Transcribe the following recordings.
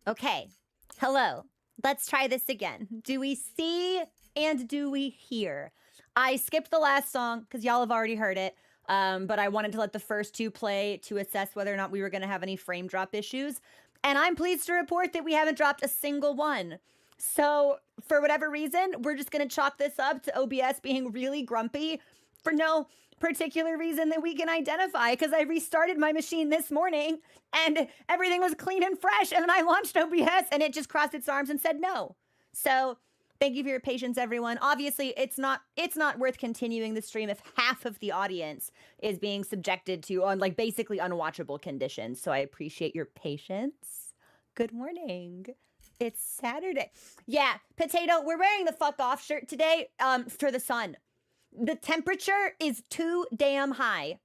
Okay. Hello. Let's try this again. Do we see and do we hear? I skipped the last song because y'all have already heard it, but I wanted to let the first two play to assess whether or not we were going to have any frame drop issues. And I'm pleased to report that we haven't dropped a single one. So, for whatever reason, we're just going to chalk this up to OBS being really grumpy for no particular reason that we can identify, because I restarted my machine this morning and everything was clean and fresh, and then I launched OBS and it just crossed its arms and said no. So thank you for your patience, everyone. Obviously, it's not worth continuing the stream if half of the audience is being subjected to on like basically unwatchable conditions. So I appreciate your patience. Good morning. It's Saturday. Yeah, Potato, we're wearing the fuck off shirt today for the sun. The temperature is too damn high.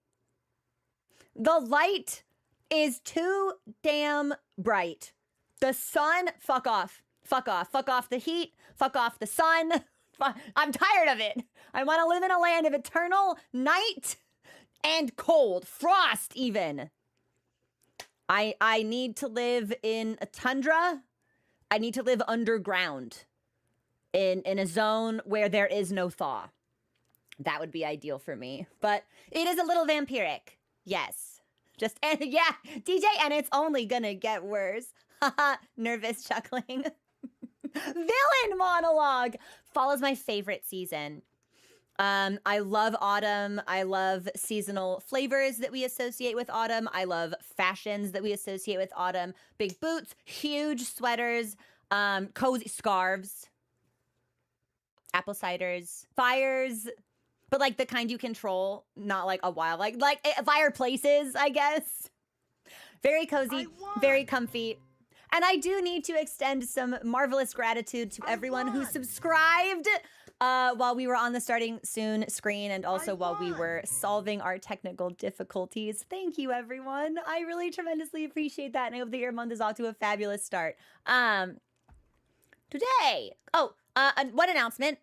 The light is too damn bright. The sun, fuck off. Fuck off. Fuck off the heat. Fuck off the sun. I'm tired of it. I want to live in a land of eternal night and cold. Frost, even. I need to live in a tundra. I need to live underground in a zone where there is no thaw. That would be ideal for me. But it is a little vampiric. Yes. Just, and yeah, DJ, and it's only gonna get worse. Haha, nervous chuckling. Villain monologue follows my favorite season. I love autumn. I love seasonal flavors that we associate with autumn. I love fashions that we associate with autumn. Big boots, huge sweaters, cozy scarves, apple ciders, fires, but like the kind you control, not like a wild, like fireplaces, I guess. Very cozy, very comfy. And I do need to extend some marvelous gratitude to everyone who subscribed while we were on the starting soon screen, and also while we were solving our technical difficulties. Thank you, everyone. I really tremendously appreciate that, and I hope that your month is off to a fabulous start. Today, one announcement.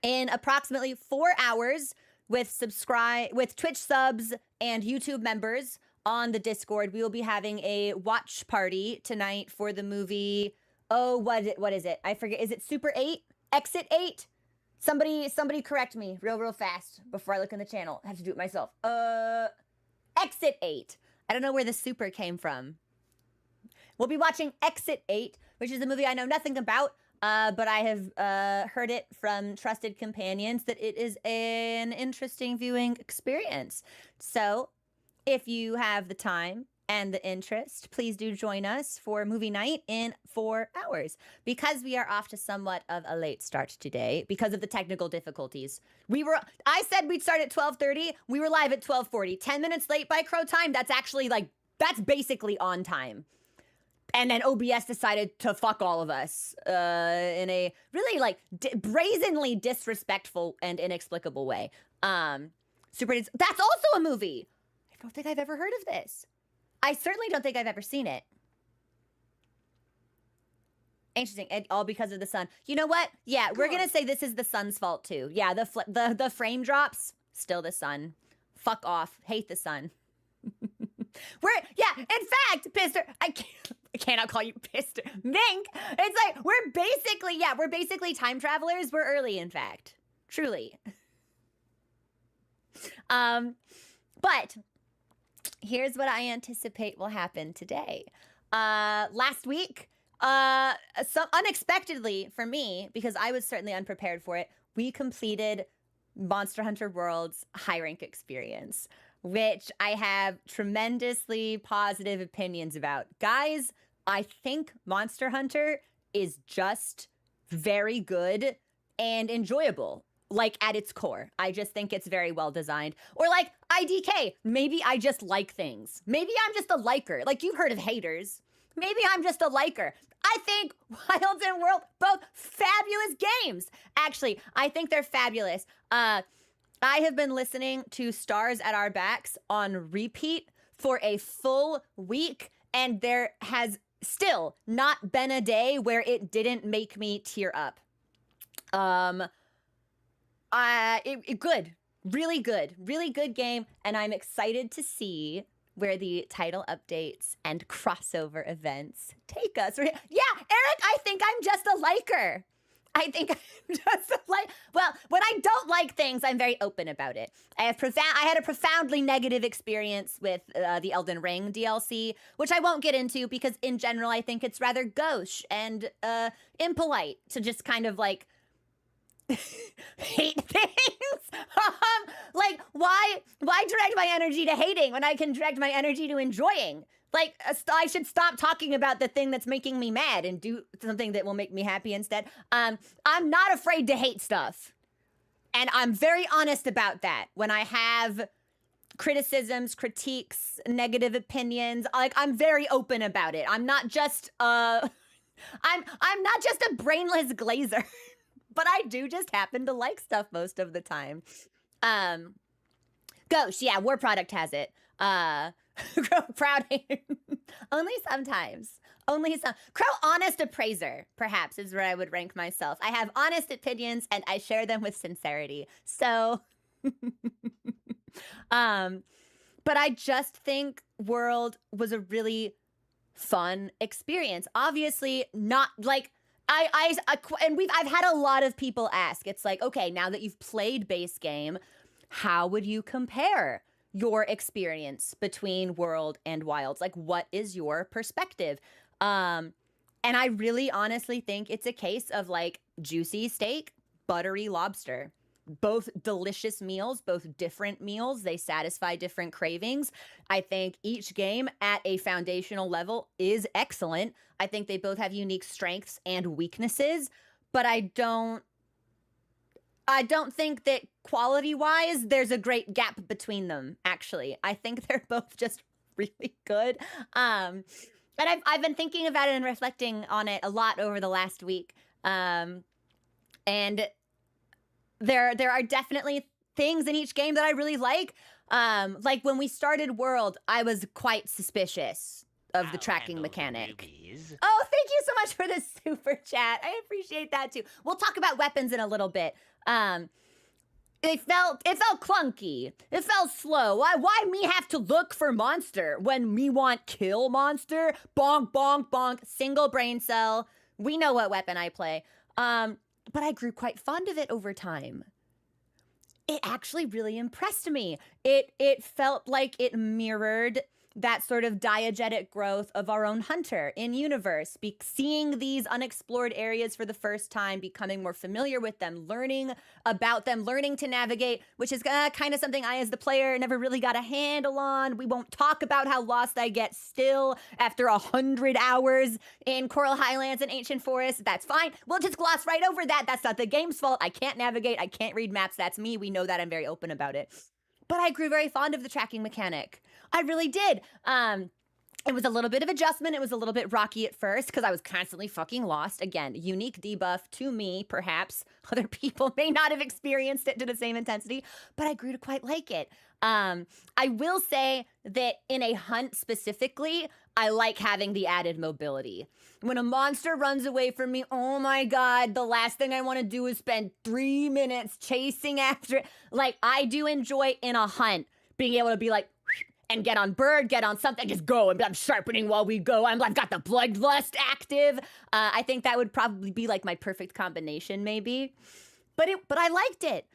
In approximately 4 hours, with Twitch subs and YouTube members on the Discord, we will be having a watch party tonight for the movie. Oh, what is it? I forget. Is it Super 8? Exit 8? Somebody correct me real fast before I look in the channel. I have to do it myself. Exit 8. I don't know where the super came from. We'll be watching Exit 8, which is a movie I know nothing about. But I have heard it from trusted companions that it is an interesting viewing experience. So if you have the time and the interest, please do join us for movie night in 4 hours. Because we are off to somewhat of a late start today because of the technical difficulties. I said we'd start at 12:30. We were live at 12:40. 10 minutes late by Crow time. That's actually that's basically on time. And then OBS decided to fuck all of us in a really brazenly disrespectful and inexplicable way. That's also a movie. I don't think I've ever heard of this. I certainly don't think I've ever seen it. Interesting, all because of the sun. You know what? Yeah, we're gonna say this is the sun's fault too. Yeah, the frame drops, still the sun. Fuck off. Hate the sun. In fact, Pister, I cannot call you Pister. Mink! It's like, we're basically time travelers. We're early, in fact. Truly. But here's what I anticipate will happen today. Last week, unexpectedly for me, because I was certainly unprepared for it, we completed Monster Hunter World's high rank experience, which I have tremendously positive opinions about. Guys, I think Monster Hunter is just very good and enjoyable, at its core. I just think it's very well designed. Or IDK, maybe I just like things. Maybe I'm just a liker. You've heard of haters. Maybe I'm just a liker. I think Wilds and World, both fabulous games. Actually, I think they're fabulous. I have been listening to Stars at Our Backs on repeat for a full week, and there has still not been a day where it didn't make me tear up. Good. Really good game, and I'm excited to see where the title updates and crossover events take us. Yeah, Eric, I think I'm just a liker. I think I'm just like, well, when I don't like things, I'm very open about it. I had a profoundly negative experience with the Elden Ring DLC, which I won't get into because in general, I think it's rather gauche and impolite to just kind of like hate things. Like, why direct my energy to hating when I can direct my energy to enjoying? Like, I should stop talking about the thing that's making me mad and do something that will make me happy instead. I'm not afraid to hate stuff. And I'm very honest about that. When I have criticisms, critiques, negative opinions, like, I'm very open about it. I'm not just, I'm not just a brainless glazer. But I do just happen to like stuff most of the time. Ghost, yeah, War Product has it. Proud only sometimes. Only some. Crow honest appraiser, perhaps, is where I would rank myself. I have honest opinions and I share them with sincerity. So, but I just think World was a really fun experience. Obviously, not like I've had a lot of people ask. It's like, okay, now that you've played base game, how would you compare your experience between World and Wilds? Like, what is your perspective? And I really honestly think it's a case of like juicy steak, buttery lobster. Both delicious meals, both different meals. They satisfy different cravings. I think each game at a foundational level is excellent. I think they both have unique strengths and weaknesses, but I don't think that quality-wise there's a great gap between them, actually. I think they're both just really good. And I've been thinking about it and reflecting on it a lot over the last week. And there are definitely things in each game that I really like. Like when we started World, I was quite suspicious of the tracking mechanic. Oh, thank you so much for the super chat. I appreciate that too. We'll talk about weapons in a little bit. It felt clunky. It felt slow. Why me have to look for monster when me want kill monster? Bonk, bonk, bonk. Single brain cell. We know what weapon I play. But I grew quite fond of it over time. It actually really impressed me. It felt like it mirrored that sort of diegetic growth of our own Hunter in universe, seeing these unexplored areas for the first time, becoming more familiar with them, learning about them, learning to navigate, which is kind of something I, as the player, never really got a handle on. We won't talk about how lost I get still after 100 hours in Coral Highlands and Ancient Forest. That's fine. We'll just gloss right over that. That's not the game's fault. I can't navigate. I can't read maps. That's me. We know that. I'm very open about it. But I grew very fond of the tracking mechanic. I really did. It was a little bit of adjustment. It was a little bit rocky at first because I was constantly fucking lost. Again, unique debuff to me, perhaps. Other people may not have experienced it to the same intensity, but I grew to quite like it. I will say that in a hunt specifically, I like having the added mobility. When a monster runs away from me, oh my God, the last thing I want to do is spend 3 minutes chasing after it. Like, I do enjoy in a hunt being able to be like, and get on bird, get on something, just go. And I'm sharpening while we go. I've got the bloodlust active. I think that would probably be like my perfect combination, maybe. But I liked it.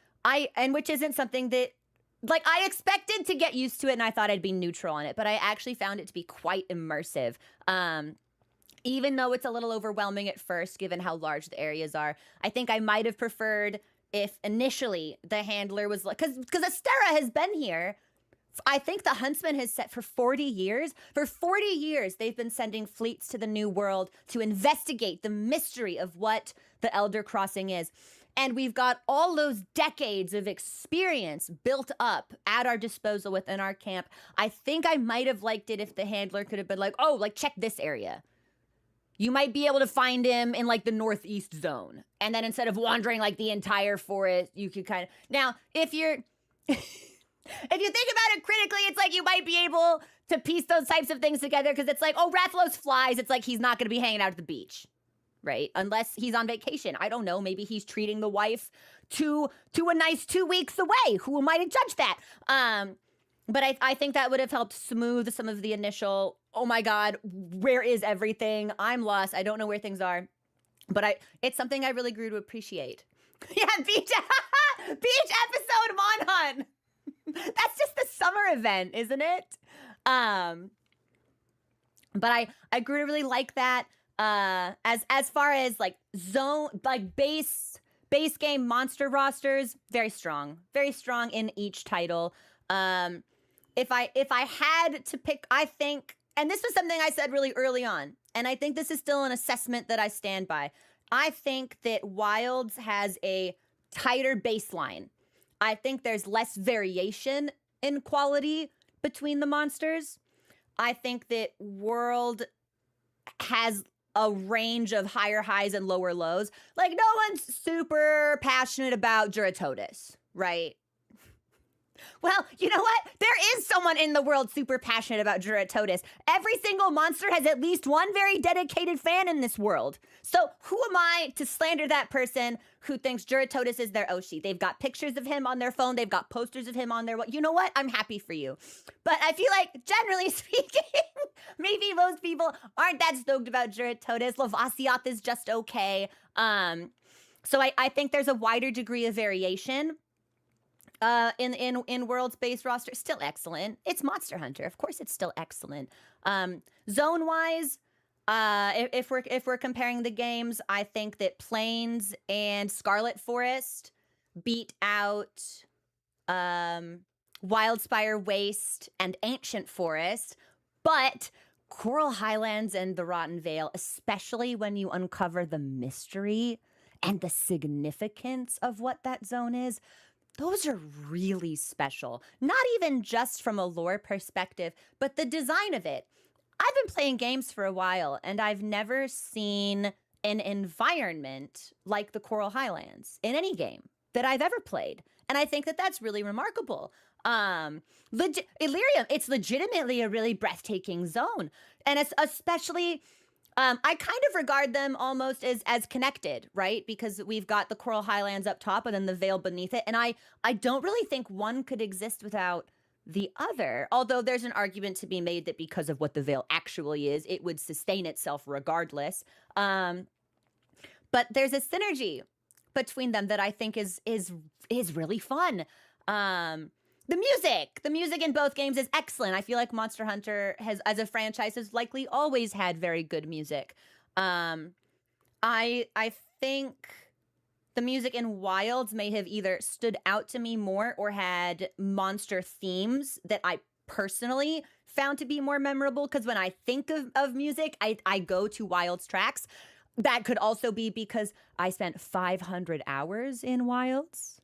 And which isn't something that, like, I expected to get used to it and I thought I'd be neutral on it, but I actually found it to be quite immersive. Even though it's a little overwhelming at first, given how large the areas are, I think I might have preferred if initially the handler was like, because Astera has been here. I think the Huntsman has set for 40 years. For 40 years, they've been sending fleets to the New World to investigate the mystery of what the Elder Crossing is. And we've got all those decades of experience built up at our disposal within our camp. I think I might have liked it if the handler could have been like, oh, like, check this area. You might be able to find him in like the northeast zone. And then instead of wandering like the entire forest, you could kind of... Now, if you're... If you think about it critically, it's like you might be able to piece those types of things together because it's like, oh, Rathalos flies. It's like he's not going to be hanging out at the beach, right? Unless he's on vacation. I don't know. Maybe he's treating the wife to a nice 2 weeks away. Who am I to judge that? But I think that would have helped smooth some of the initial, oh my God, where is everything? I'm lost. I don't know where things are. But it's something I really grew to appreciate. Yeah, beach episode Monhun. That's just the summer event, isn't it? But I grew to really like that. As far as like zone, like base game monster rosters, very strong in each title. If I had to pick, I think, and this was something I said really early on, and I think this is still an assessment that I stand by. I think that Wilds has a tighter baseline. I think there's less variation in quality between the monsters. I think that World has a range of higher highs and lower lows. Like, no one's super passionate about Juratotis, right? Well, you know what? There is someone in the world super passionate about Juratotis. Every single monster has at least one very dedicated fan in this world. So who am I to slander that person who thinks Juratotis is their Oshi? They've got pictures of him on their phone. They've got posters of him on their... You know what? I'm happy for you. But I feel like, generally speaking, maybe most people aren't that stoked about Juratotis. Lavasiath is just okay. So I think there's a wider degree of variation. In world-based roster, still excellent. It's Monster Hunter, of course. It's still excellent. Zone-wise, if we're comparing the games, I think that Plains and Scarlet Forest beat out Wildspire Waste and Ancient Forest, but Coral Highlands and the Rotten Vale, especially when you uncover the mystery and the significance of what that zone is, those are really special. Not even just from a lore perspective, but the design of it. I've been playing games for a while, and I've never seen an environment like the Coral Highlands in any game that I've ever played. And I think that that's really remarkable. Illyrium, it's legitimately a really breathtaking zone. And it's especially... I kind of regard them almost as connected, right? Because we've got the Coral Highlands up top and then the Vale beneath it. And I don't really think one could exist without the other. Although there's an argument to be made that because of what the Vale actually is, it would sustain itself regardless. But there's a synergy between them that I think is really fun. The music in both games is excellent. I feel like Monster Hunter has, as a franchise, has likely always had very good music. I think the music in Wilds may have either stood out to me more or had monster themes that I personally found to be more memorable. Because when I think of music, I go to Wilds tracks. That could also be because I spent 500 hours in Wilds.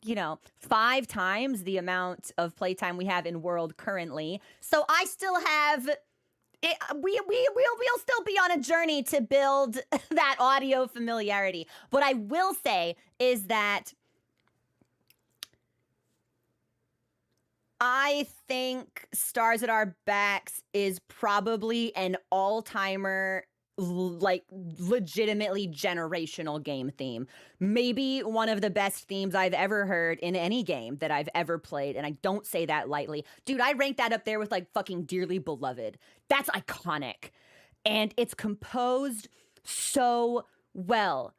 5 times the amount of playtime we have in World currently. So I still have it. We'll still be on a journey to build that audio familiarity. What I will say is that I think Stars at Our Backs is probably an all-timer, like legitimately generational game theme. Maybe one of the best themes I've ever heard in any game that I've ever played, and I don't say that lightly. Dude, I rank that up there with like fucking Dearly Beloved. That's iconic. And it's composed so well.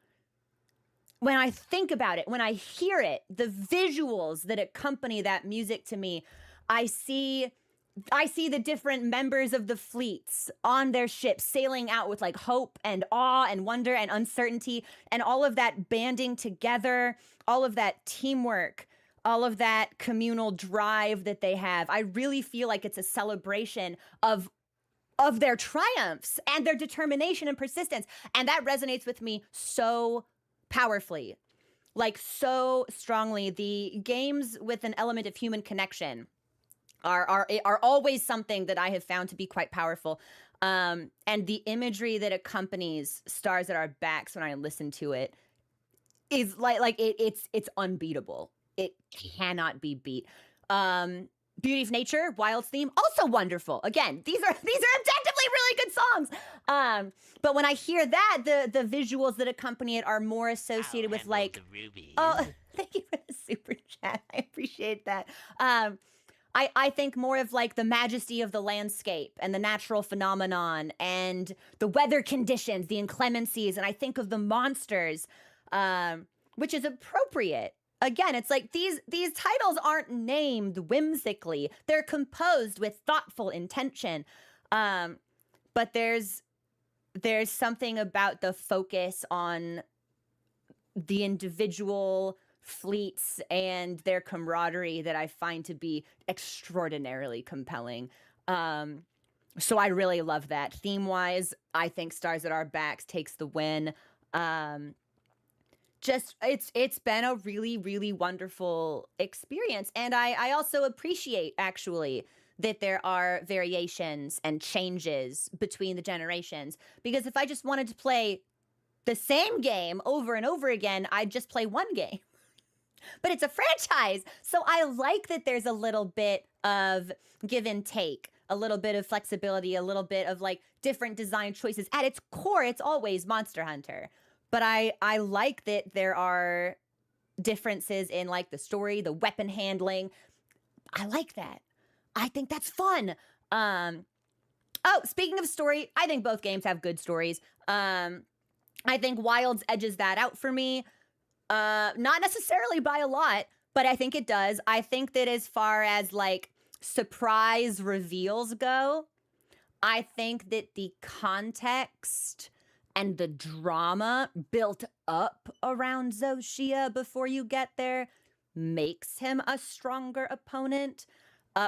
When I think about it, when I hear it, the visuals that accompany that music to me, I see the different members of the fleets on their ships sailing out with like hope and awe and wonder and uncertainty, and all of that banding together, all of that teamwork, all of that communal drive that they have. I really feel like it's a celebration of their triumphs and their determination and persistence. And that resonates with me so powerfully, like so strongly. The games with an element of human connection are always something that I have found to be quite powerful. And the imagery that accompanies Stars at Our Backs when I listen to it is it's unbeatable. It cannot be beat. Beauty of Nature, Wilds theme, also wonderful. Again, these are objectively really good songs. But when I hear that, the visuals that accompany it are more associated with like, oh, thank you for the super chat. I appreciate that. I think more of like the majesty of the landscape and the natural phenomenon and the weather conditions, the inclemencies, and I think of the monsters, which is appropriate. Again, it's like these titles aren't named whimsically; they're composed with thoughtful intention. But there's something about the focus on the individual fleets and their camaraderie that I find to be extraordinarily compelling. So I really love that. Theme wise, I think Stars at Our Backs takes the win. Just it's been a really, really wonderful experience. And I also appreciate actually that there are variations and changes between the generations. Because if I just wanted to play the same game over and over again, I'd just play one game. But it's a franchise. So I like that there's a little bit of give and take, a little bit of flexibility, a little bit of like different design choices. At its core, it's always Monster Hunter. But I like that there are differences in like the story, the weapon handling. I like that. I think that's fun. Oh, speaking of story, I think both games have good stories. I think Wilds edges that out for me. Not necessarily by a lot, but I think it does. I think that as far as like surprise reveals go, I think that the context and the drama built up around Zoshia before you get there makes him a stronger opponent,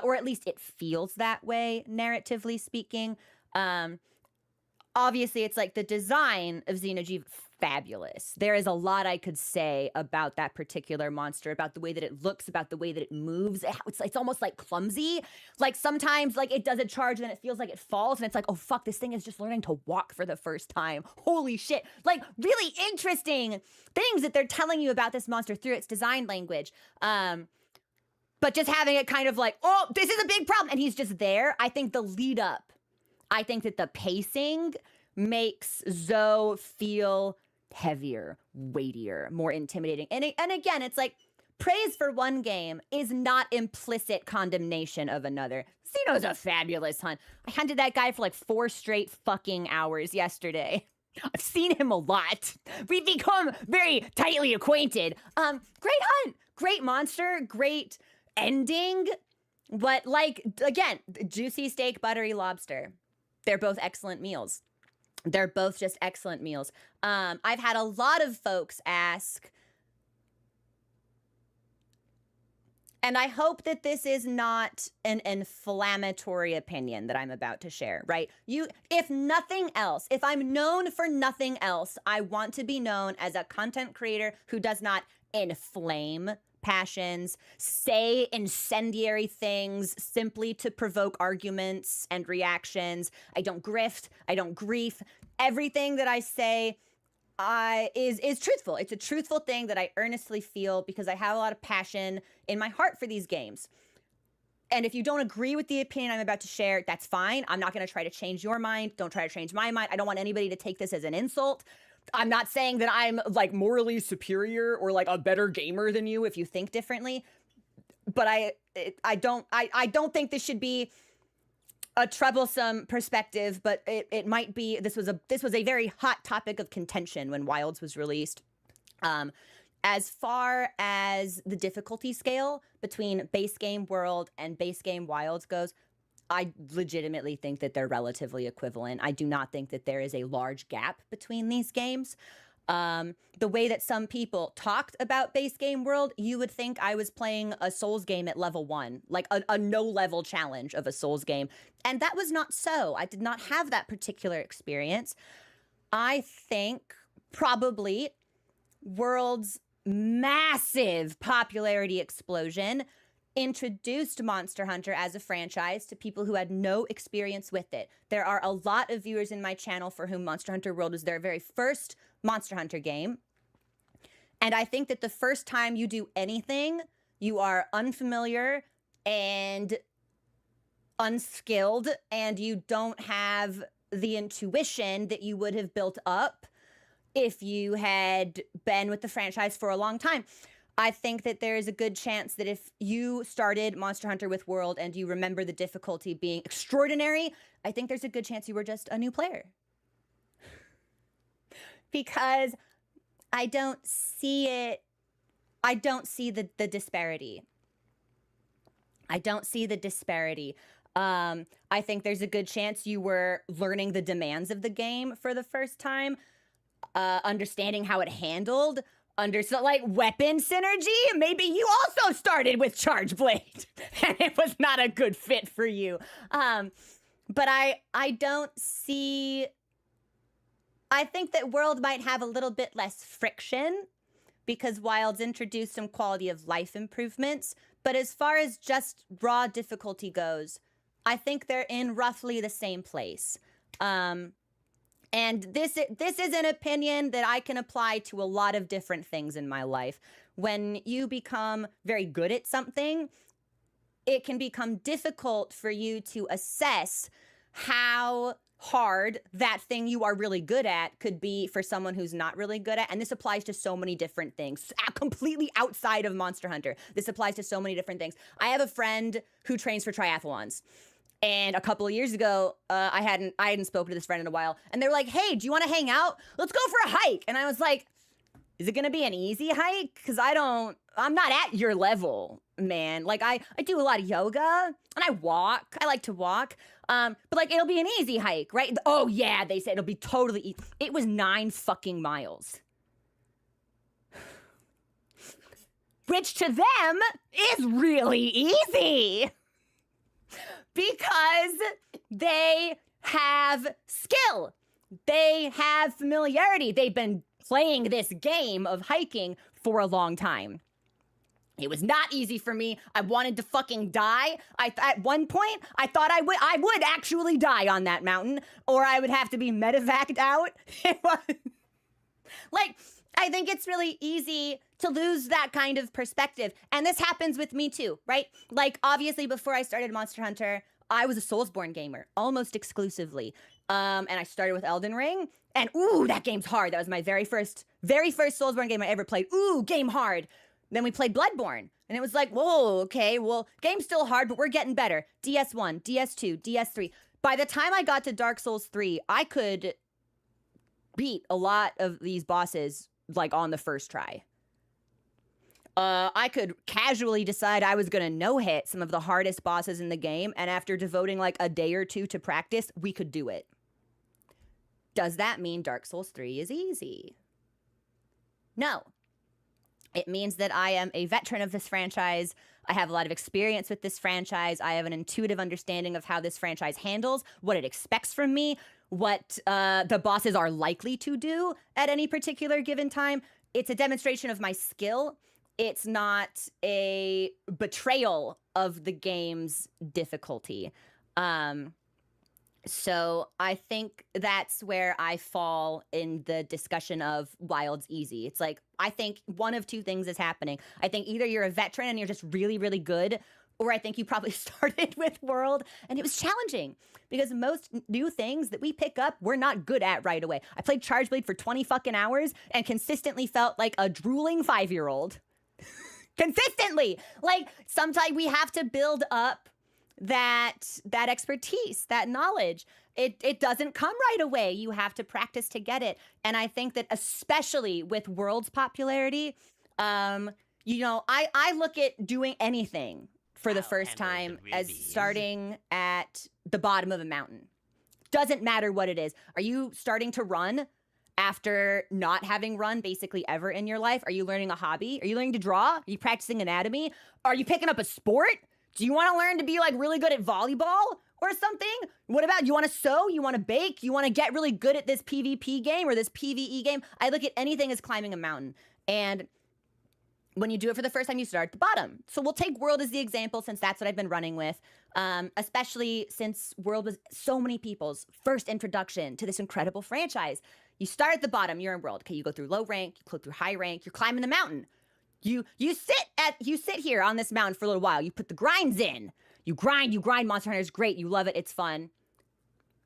or at least it feels that way, narratively speaking. Obviously, it's like the design of Xeno'jiiva, fabulous. There is a lot I could say about that particular monster, about the way that it looks, about the way that it moves. It's almost like clumsy. Like sometimes like it does a charge and then it feels like it falls and it's like, oh fuck, this thing is just learning to walk for the first time. Holy shit. Like really interesting things that they're telling you about this monster through its design language. But just having it kind of like, oh, this is a big problem. And he's just there. I think the lead up, I think that the pacing makes Zoe feel heavier, weightier, more intimidating. And again, it's like praise for one game is not implicit condemnation of another. Xeno's a fabulous hunt. I hunted that guy for like 4 straight fucking hours yesterday. I've seen him a lot. We've become very tightly acquainted. Great hunt, great monster, great ending. But like, again, juicy steak, buttery lobster. They're both excellent meals. They're both just excellent meals. I've had a lot of folks ask, and I hope that this is not an inflammatory opinion that I'm about to share, right? If nothing else, if I'm known for nothing else, I want to be known as a content creator who does not inflame passions, say incendiary things simply to provoke arguments and reactions. I don't grift. I don't grief. Everything that I say is truthful. It's a truthful thing that I earnestly feel because I have a lot of passion in my heart for these games. And if you don't agree with the opinion I'm about to share, that's fine. I'm not going to try to change your mind. Don't try to change my mind. I don't want anybody to take this as an insult. I'm not saying that I'm like morally superior or like a better gamer than you if you think differently, but I don't think this should be a troublesome perspective, but it might be. This was a very hot topic of contention when Wilds was released. As far as the difficulty scale between base game World and base game Wilds goes, I legitimately think that they're relatively equivalent. I do not think that there is a large gap between these games. The way that some people talked about base game World, you would think I was playing a Souls game at level 1, like a no-level challenge of a Souls game. And that was not so. I did not have that particular experience. I think probably World's massive popularity explosion introduced Monster Hunter as a franchise to people who had no experience with it. There are a lot of viewers in my channel for whom Monster Hunter World was their very first Monster Hunter game. And I think that the first time you do anything, you are unfamiliar and unskilled, and you don't have the intuition that you would have built up if you had been with the franchise for a long time. I think that there is a good chance that if you started Monster Hunter with World and you remember the difficulty being extraordinary, I think there's a good chance you were just a new player. Because I don't see it. I don't see the disparity. I don't see the disparity. I think there's a good chance you were learning the demands of the game for the first time, understanding how it handled, like weapon synergy. Maybe you also started with Charge Blade and it was not a good fit for you. But I don't see. I think that World might have a little bit less friction because Wild's introduced some quality of life improvements. But as far as just raw difficulty goes, I think they're in roughly the same place. And this is an opinion that I can apply to a lot of different things in my life. When you become very good at something, it can become difficult for you to assess how hard that thing you are really good at could be for someone who's not really good at. And this applies to so many different things, completely outside of Monster Hunter. This applies to so many different things. I have a friend who trains for triathlons. And a couple of years ago, I hadn't spoken to this friend in a while. And they were like, hey, do you want to hang out? Let's go for a hike. And I was like, is it going to be an easy hike? Because I'm not at your level, man. Like, I do a lot of yoga and I walk. I like to walk. But like, it'll be an easy hike, right? Oh yeah, they said it'll be totally easy. It was 9 fucking miles. Which to them is really easy. Because they have skill. They have familiarity. They've been playing this game of hiking for a long time. It was not easy for me. I wanted to fucking die. At one point, I thought I would actually die on that mountain, or I would have to be medevaced out. Like, I think it's really easy to lose that kind of perspective. And this happens with me too, right? Like, obviously, before I started Monster Hunter, I was a Soulsborne gamer, almost exclusively. And I started with Elden Ring, and ooh, that game's hard. That was my very first Soulsborne game I ever played. Ooh, game hard. Then we played Bloodborne, and it was like, whoa, okay, well, game's still hard, but we're getting better. DS1, DS2, DS3. By the time I got to Dark Souls 3, I could beat a lot of these bosses, like, on the first try. I could casually decide I was gonna no-hit some of the hardest bosses in the game, and after devoting, like, a day or two to practice, we could do it. Does that mean Dark Souls 3 is easy? No. It means that I am a veteran of this franchise. I have a lot of experience with this franchise. I have an intuitive understanding of how this franchise handles, what it expects from me, what the bosses are likely to do at any particular given time. It's a demonstration of my skill. It's not a betrayal of the game's difficulty. So I think that's where I fall in the discussion of Wild's easy. It's like, I think one of two things is happening. I think either you're a veteran and you're just really, really good, or I think you probably started with World and it was challenging because most new things that we pick up, we're not good at right away. I played Charge Blade for 20 fucking hours and consistently felt like a drooling 5-year-old. Consistently. Like, sometimes we have to build up that expertise, that knowledge. It doesn't come right away. You have to practice to get it. And I think that especially with World's popularity, you know, I look at doing anything for the first time as starting at the bottom of a mountain. Doesn't matter what it is. Are you starting to run after not having run basically ever in your life? Are you learning a hobby? Are you learning to draw? Are you practicing anatomy? Are you picking up a sport? Do you want to learn to be like really good at volleyball or something? What about, you want to sew? You want to bake? You want to get really good at this PvP game or this PvE game? I look at anything as climbing a mountain. And when you do it for the first time, you start at the bottom. So we'll take World as the example since that's what I've been running with, especially since World was so many people's first introduction to this incredible franchise. You start at the bottom, you're in World. Okay, you go through low rank, you go through high rank, you're climbing the mountain. You sit here on this mountain for a little while. You put the grinds in. You grind. Monster Hunter is great. You love it. It's fun.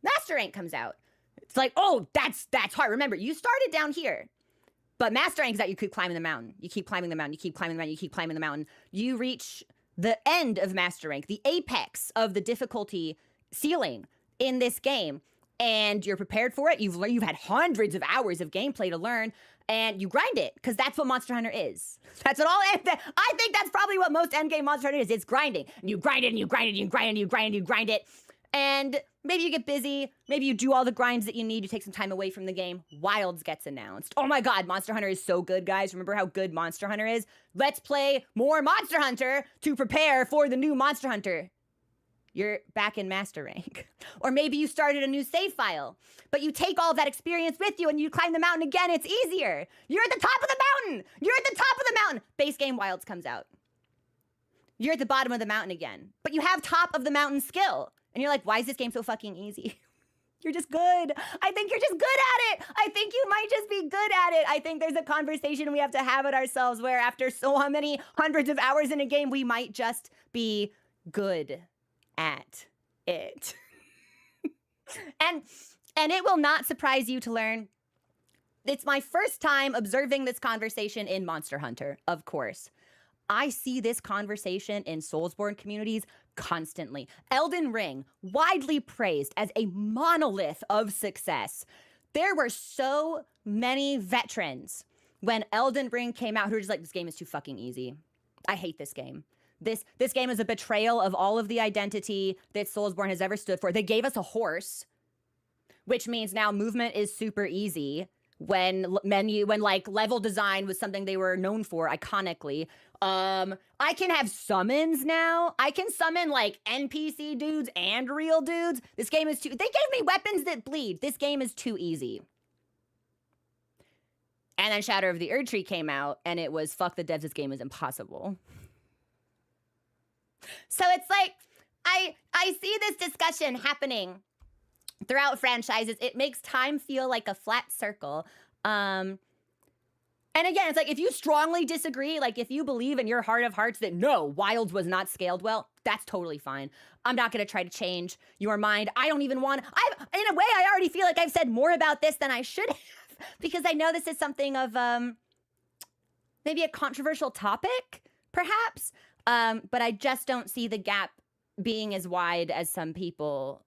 Master rank comes out. It's like, oh, that's hard. Remember, you started down here. But master rank is that you keep climbing the mountain. You keep climbing the mountain. You keep climbing the mountain. You keep climbing the mountain. You reach the end of master rank, the apex of the difficulty ceiling in this game, and you're prepared for it. You've had hundreds of hours of gameplay to learn, and you grind it, because that's what Monster Hunter is. That's what I think that's probably what most endgame Monster Hunter is. It's grinding. And you grind it, and you grind it, and you grind it, and you grind it, and you grind it. And maybe you get busy. Maybe you do all the grinds that you need. You take some time away from the game. Wilds gets announced. Oh my God, Monster Hunter is so good, guys. Remember how good Monster Hunter is? Let's play more Monster Hunter to prepare for the new Monster Hunter. You're back in master rank. Or maybe you started a new save file, but you take all that experience with you and you climb the mountain again. It's easier. You're at the top of the mountain. You're at the top of the mountain. Base game Wilds comes out. You're at the bottom of the mountain again, but you have top of the mountain skill. And you're like, why is this game so fucking easy? You're just good. I think you're just good at it. I think you might just be good at it. I think there's a conversation we have to have with ourselves where after so many hundreds of hours in a game, we might just be good at it. and it will not surprise you to learn. It's my first time observing this conversation in Monster Hunter, of course. I see this conversation in Soulsborne communities constantly. Elden Ring, widely praised as a monolith of success. There were so many veterans when Elden Ring came out who were just like, this game is too fucking easy. I hate this game. This game is a betrayal of all of the identity that Soulsborne has ever stood for. They gave us a horse, which means now movement is super easy. When like level design was something they were known for iconically. I can have summons now. I can summon like NPC dudes and real dudes. This game is they gave me weapons that bleed. This game is too easy. And then Shadow of the Erdtree came out and it was fuck the devs, this game is impossible. So it's like, I see this discussion happening throughout franchises. It makes time feel like a flat circle. And again, it's like, if you strongly disagree, like if you believe in your heart of hearts that no, Wilds was not scaled well, that's totally fine. I'm not going to try to change your mind. I don't even want, in a way, I already feel like I've said more about this than I should have, because I know this is something of maybe a controversial topic, perhaps. But I just don't see the gap being as wide as some people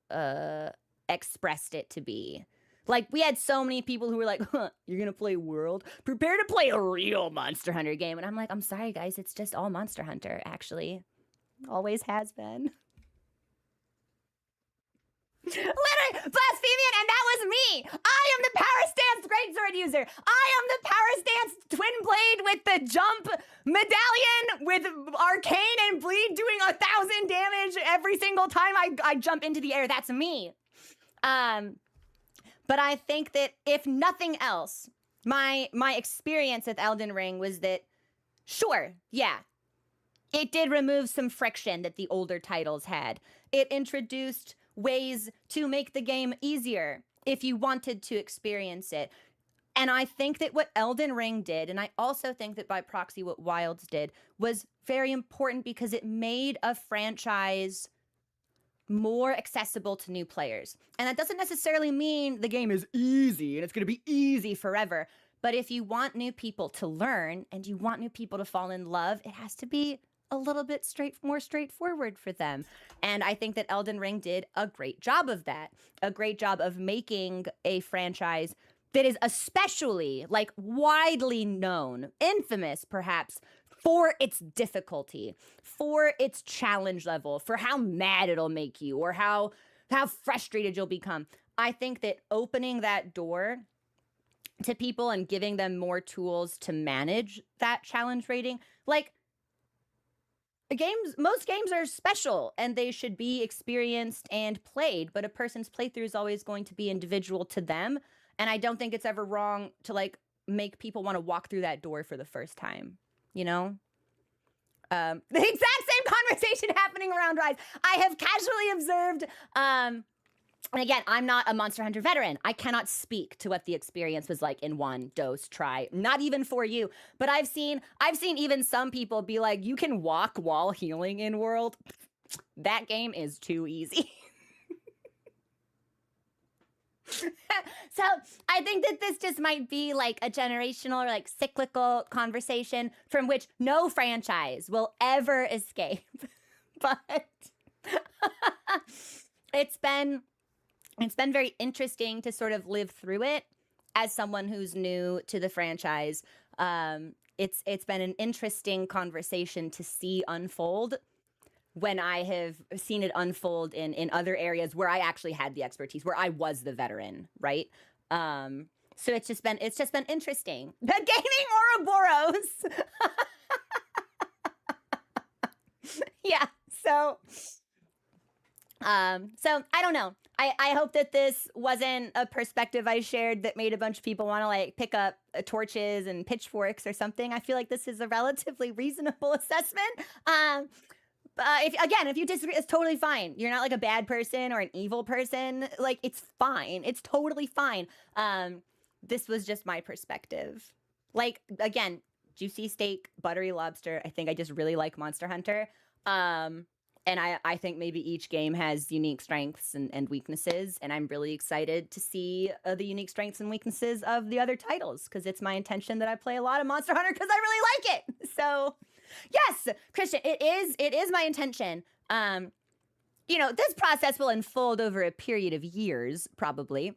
expressed it to be. Like, we had so many people who were like, huh, you're gonna play World? Prepare to play a real Monster Hunter game. And I'm like, I'm sorry, guys, it's just all Monster Hunter, actually. Always has been. Literally, Blasphemian, and that was me. I am the Power Stance Greatsword user. I am the Power Stance Twin Blade with the jump medallion with Arcane and Bleed doing 1,000 damage every single time I jump into the air. That's me. But I think that if nothing else, my experience with Elden Ring was that, sure, yeah, it did remove some friction that the older titles had. It introduced ways to make the game easier if you wanted to experience it. And I think that what Elden Ring did, and I also think that by proxy what Wilds did, was very important because it made a franchise more accessible to new players. And that doesn't necessarily mean the game is easy and it's going to be easy forever. But if you want new people to learn and you want new people to fall in love, it has to be a little bit more straightforward for them. And I think that Elden Ring did a great job of that. A great job of making a franchise that is especially, like, widely known, infamous perhaps, for its difficulty, for its challenge level, for how mad it'll make you, or how frustrated you'll become. I think that opening that door to people and giving them more tools to manage that challenge rating, like, most games are special and they should be experienced and played, but a person's playthrough is always going to be individual to them. And I don't think it's ever wrong to, like, make people want to walk through that door for the first time, you know? The exact same conversation happening around Rise. I have casually observed, and again, I'm not a Monster Hunter veteran. I cannot speak to what the experience was like in one dose try, not even for you. But I've seen even some people be like, you can walk while healing in World. That game is too easy. So I think that this just might be like a generational or like cyclical conversation from which no franchise will ever escape. But it's been very interesting to sort of live through it as someone who's new to the franchise. It's been an interesting conversation to see unfold when I have seen it unfold in other areas where I actually had the expertise, where I was the veteran, right? So it's just been interesting. The gaming Ouroboros. Yeah. So I don't know. I hope that this wasn't a perspective I shared that made a bunch of people want to like pick up torches and pitchforks or something. I feel like this is a relatively reasonable assessment. If you disagree, it's totally fine. You're not like a bad person or an evil person. Like, it's fine. It's totally fine. This was just my perspective. Like, again, juicy steak, buttery lobster. I think I just really like Monster Hunter. And I think maybe each game has unique strengths and weaknesses. And I'm really excited to see the unique strengths and weaknesses of the other titles, because it's my intention that I play a lot of Monster Hunter because I really like it. So yes, Christian, it is my intention. This process will unfold over a period of years, probably.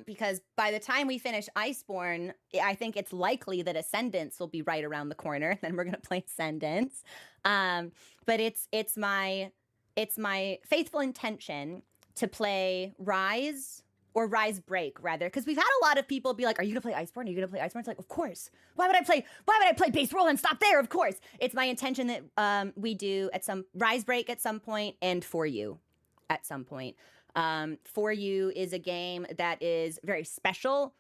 Because by the time we finish Iceborne, I think it's likely that Ascendance will be right around the corner. Then we're gonna play Ascendance. But it's my faithful intention to play Rise, or Rise Break, rather, because we've had a lot of people be like, "Are you gonna play Iceborne? Are you gonna play Iceborne?" It's like, of course. Why would I play base roll and stop there? Of course. It's my intention that we do at some Rise Break at some point, and For You at some point. For You is a game that is very special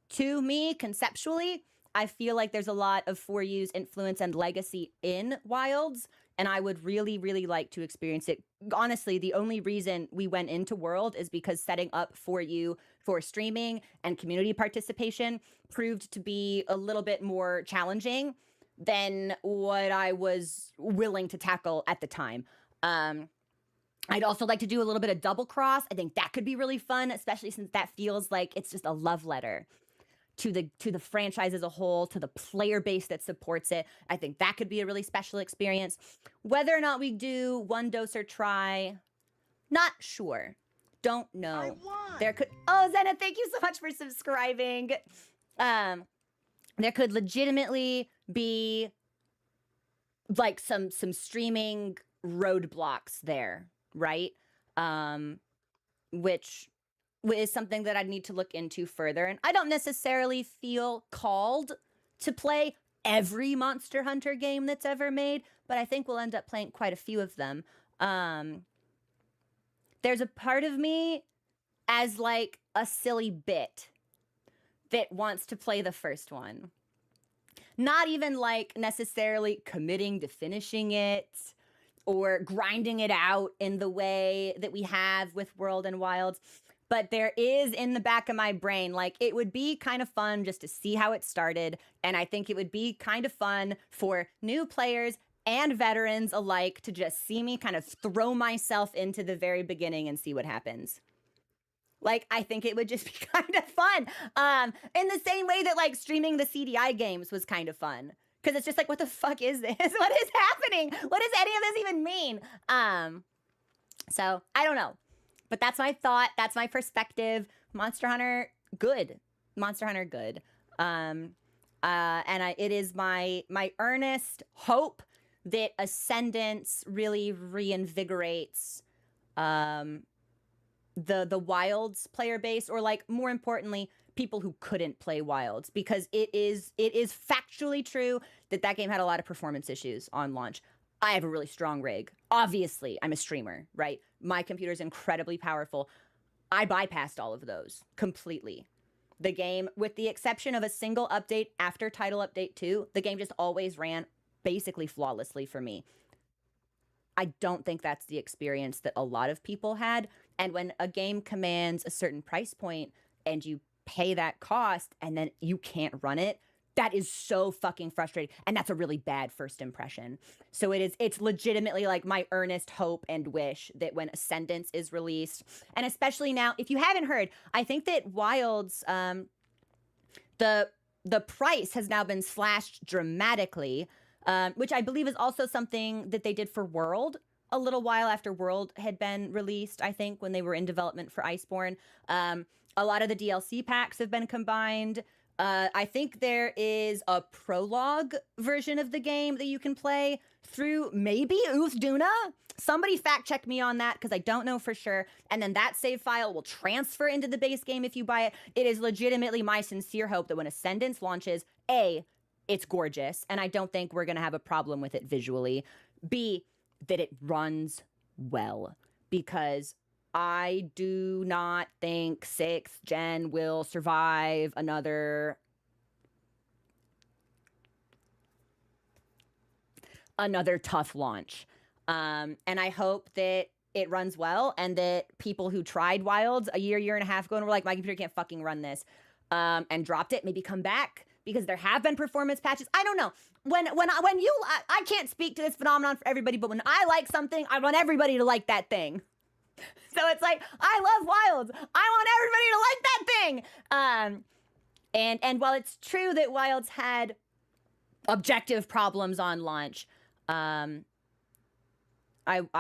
to me conceptually. I feel like there's a lot of For You's influence and legacy in Wilds, and I would really, really like to experience it. Honestly, the only reason we went into World is because setting up For You for streaming and community participation proved to be a little bit more challenging than what I was willing to tackle at the time. I'd also like to do a little bit of Double Cross. I think that could be really fun, especially since that feels like it's just a love letter to the franchise as a whole, to the player base that supports it. I think that could be a really special experience. Whether or not we do One Dose or Try, not sure. Don't know. There could Zena, thank you so much for subscribing. There could legitimately be like some streaming roadblocks there, right? Which is something that I'd need to look into further. And I don't necessarily feel called to play every Monster Hunter game that's ever made, but I think we'll end up playing quite a few of them. There's a part of me as like a silly bit that wants to play the first one. Not even like necessarily committing to finishing it or grinding it out in the way that we have with World and Wilds. But there is in the back of my brain, like, it would be kind of fun just to see how it started. And I think it would be kind of fun for new players and veterans alike to just see me kind of throw myself into the very beginning and see what happens. Like, I think it would just be kind of fun. In the same way that like streaming the CDI games was kind of fun. Because it's just like, what the fuck is this? What is happening? What does any of this even mean? So I don't know. But that's my thought. That's my perspective. Monster Hunter, good. Monster Hunter, good. It is my earnest hope that Ascendance really reinvigorates the Wilds player base, or like, more importantly, people who couldn't play Wilds, because it is factually true that game had a lot of performance issues on launch. I have a really strong rig. Obviously, I'm a streamer, right? My computer's incredibly powerful. I bypassed all of those completely. The game, with the exception of a single update after Title Update 2, the game just always ran basically flawlessly for me. I don't think that's the experience that a lot of people had. And when a game commands a certain price point and you pay that cost and then you can't run it, That is so fucking frustrating. And that's a really bad first impression. So it's legitimately like my earnest hope and wish that when Ascendance is released, and especially now, if you haven't heard, I think that Wilds, the price has now been slashed dramatically, which I believe is also something that they did for World a little while after World had been released, I think, when they were in development for Iceborne. A lot of the DLC packs have been combined. I think there is a prologue version of the game that you can play through maybe Uthduna. Somebody fact check me on that because I don't know for sure. And then that save file will transfer into the base game if you buy it. It is legitimately my sincere hope that when Ascendance launches, A, it's gorgeous, and I don't think we're going to have a problem with it visually. B, that it runs well, because I do not think 6th gen will survive another tough launch. And I hope that it runs well, and that people who tried Wilds a year and a half ago and were like, my computer can't fucking run this, and dropped it, maybe come back, because there have been performance patches. I don't know. I can't speak to this phenomenon for everybody, but when I like something, I want everybody to like that thing. So it's like, I love Wilds. I want everybody to like that thing. And while it's true that Wilds had objective problems on launch, I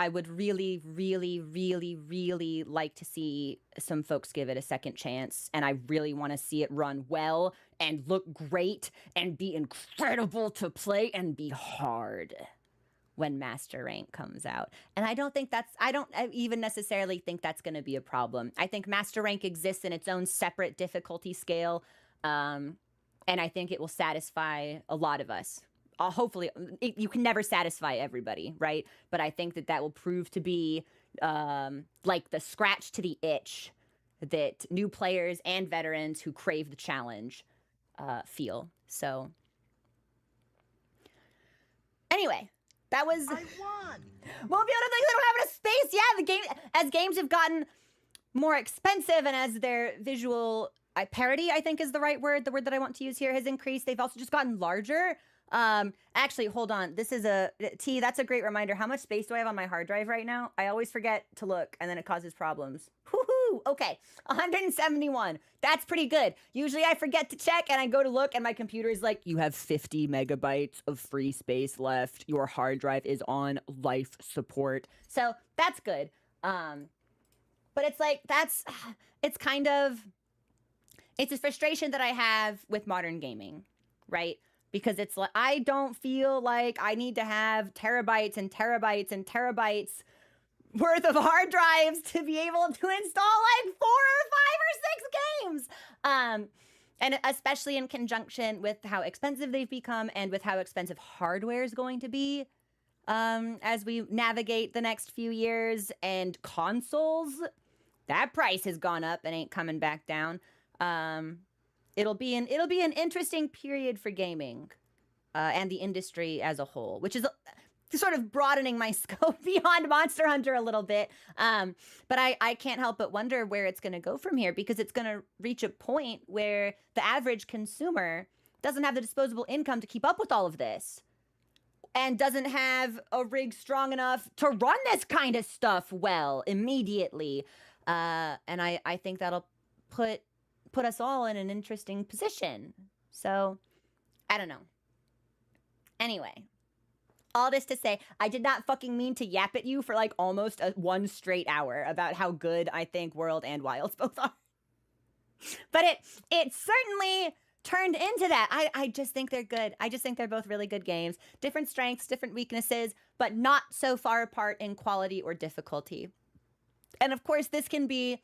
would really, really, really, really like to see some folks give it a second chance. And I really want to see it run well and look great and be incredible to play and be hard when Master Rank comes out. And I don't even necessarily think that's going to be a problem. I think Master Rank exists in its own separate difficulty scale. And I think it will satisfy a lot of us. Hopefully, you can never satisfy everybody, right? But I think that will prove to be like the scratch to the itch that new players and veterans who crave the challenge feel. So anyway, that was... I won! Well, the other things I don't have enough space. Yeah, as games have gotten more expensive and as their visual parity, I think is the right word, the word that I want to use here, has increased, they've also just gotten larger. Actually, hold on. This is that's a great reminder. How much space do I have on my hard drive right now? I always forget to look, and then it causes problems. Woohoo! Okay, 171. That's pretty good. Usually I forget to check, and I go to look, and my computer is like, you have 50 megabytes of free space left. Your hard drive is on life support. So that's good. But it's like, it's a frustration that I have with modern gaming, right? Because it's like, I don't feel like I need to have terabytes and terabytes and terabytes worth of hard drives to be able to install like 4 or 5 or 6 games. And especially in conjunction with how expensive they've become and with how expensive hardware is going to be as we navigate the next few years. And consoles, that price has gone up and ain't coming back down. It'll be an interesting period for gaming and the industry as a whole, which is sort of broadening my scope beyond Monster Hunter a little bit. But I can't help but wonder where it's going to go from here, because it's going to reach a point where the average consumer doesn't have the disposable income to keep up with all of this and doesn't have a rig strong enough to run this kind of stuff well immediately. And I think that'll put us all in an interesting position. So, I don't know. Anyway, all this to say, I did not fucking mean to yap at you for like almost 1 straight hour about how good I think World and Wilds both are. But it certainly turned into that. I just think they're good. I just think they're both really good games. Different strengths, different weaknesses, but not so far apart in quality or difficulty. And of course, this can be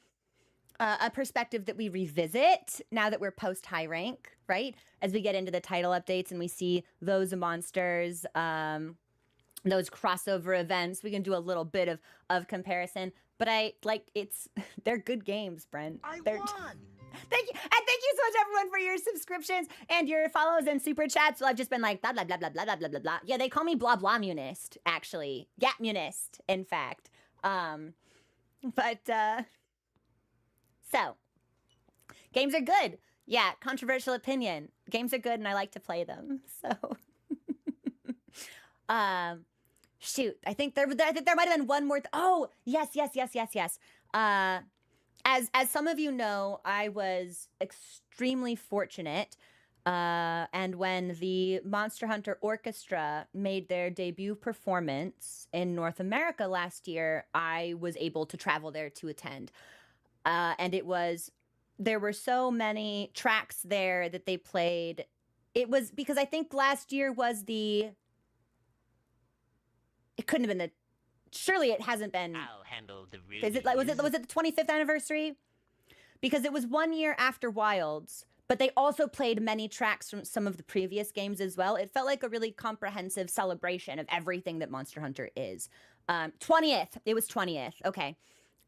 a perspective that we revisit now that we're post high rank, right? As we get into the title updates and we see those monsters, those crossover events, we can do a little bit of comparison. But they're good games, Brent. I won! Thank you. And thank you so much, everyone, for your subscriptions and your follows and super chats. So I've just been like, blah, blah, blah, blah, blah, blah, blah, blah, blah. Yeah, they call me blah, blah, munist, actually. Gap munist, in fact. So, games are good. Yeah, controversial opinion. Games are good and I like to play them. So shoot, I think there might have been one more. Oh, yes. As some of you know, I was extremely fortunate. And when the Monster Hunter Orchestra made their debut performance in North America last year, I was able to travel there to attend. And there were so many tracks there that they played. It was because I think last year it couldn't have been surely it hasn't been. I'll handle the was it the 25th anniversary? Because it was 1 year after Wilds, but they also played many tracks from some of the previous games as well. It felt like a really comprehensive celebration of everything that Monster Hunter is. 20th. It was 20th. Okay.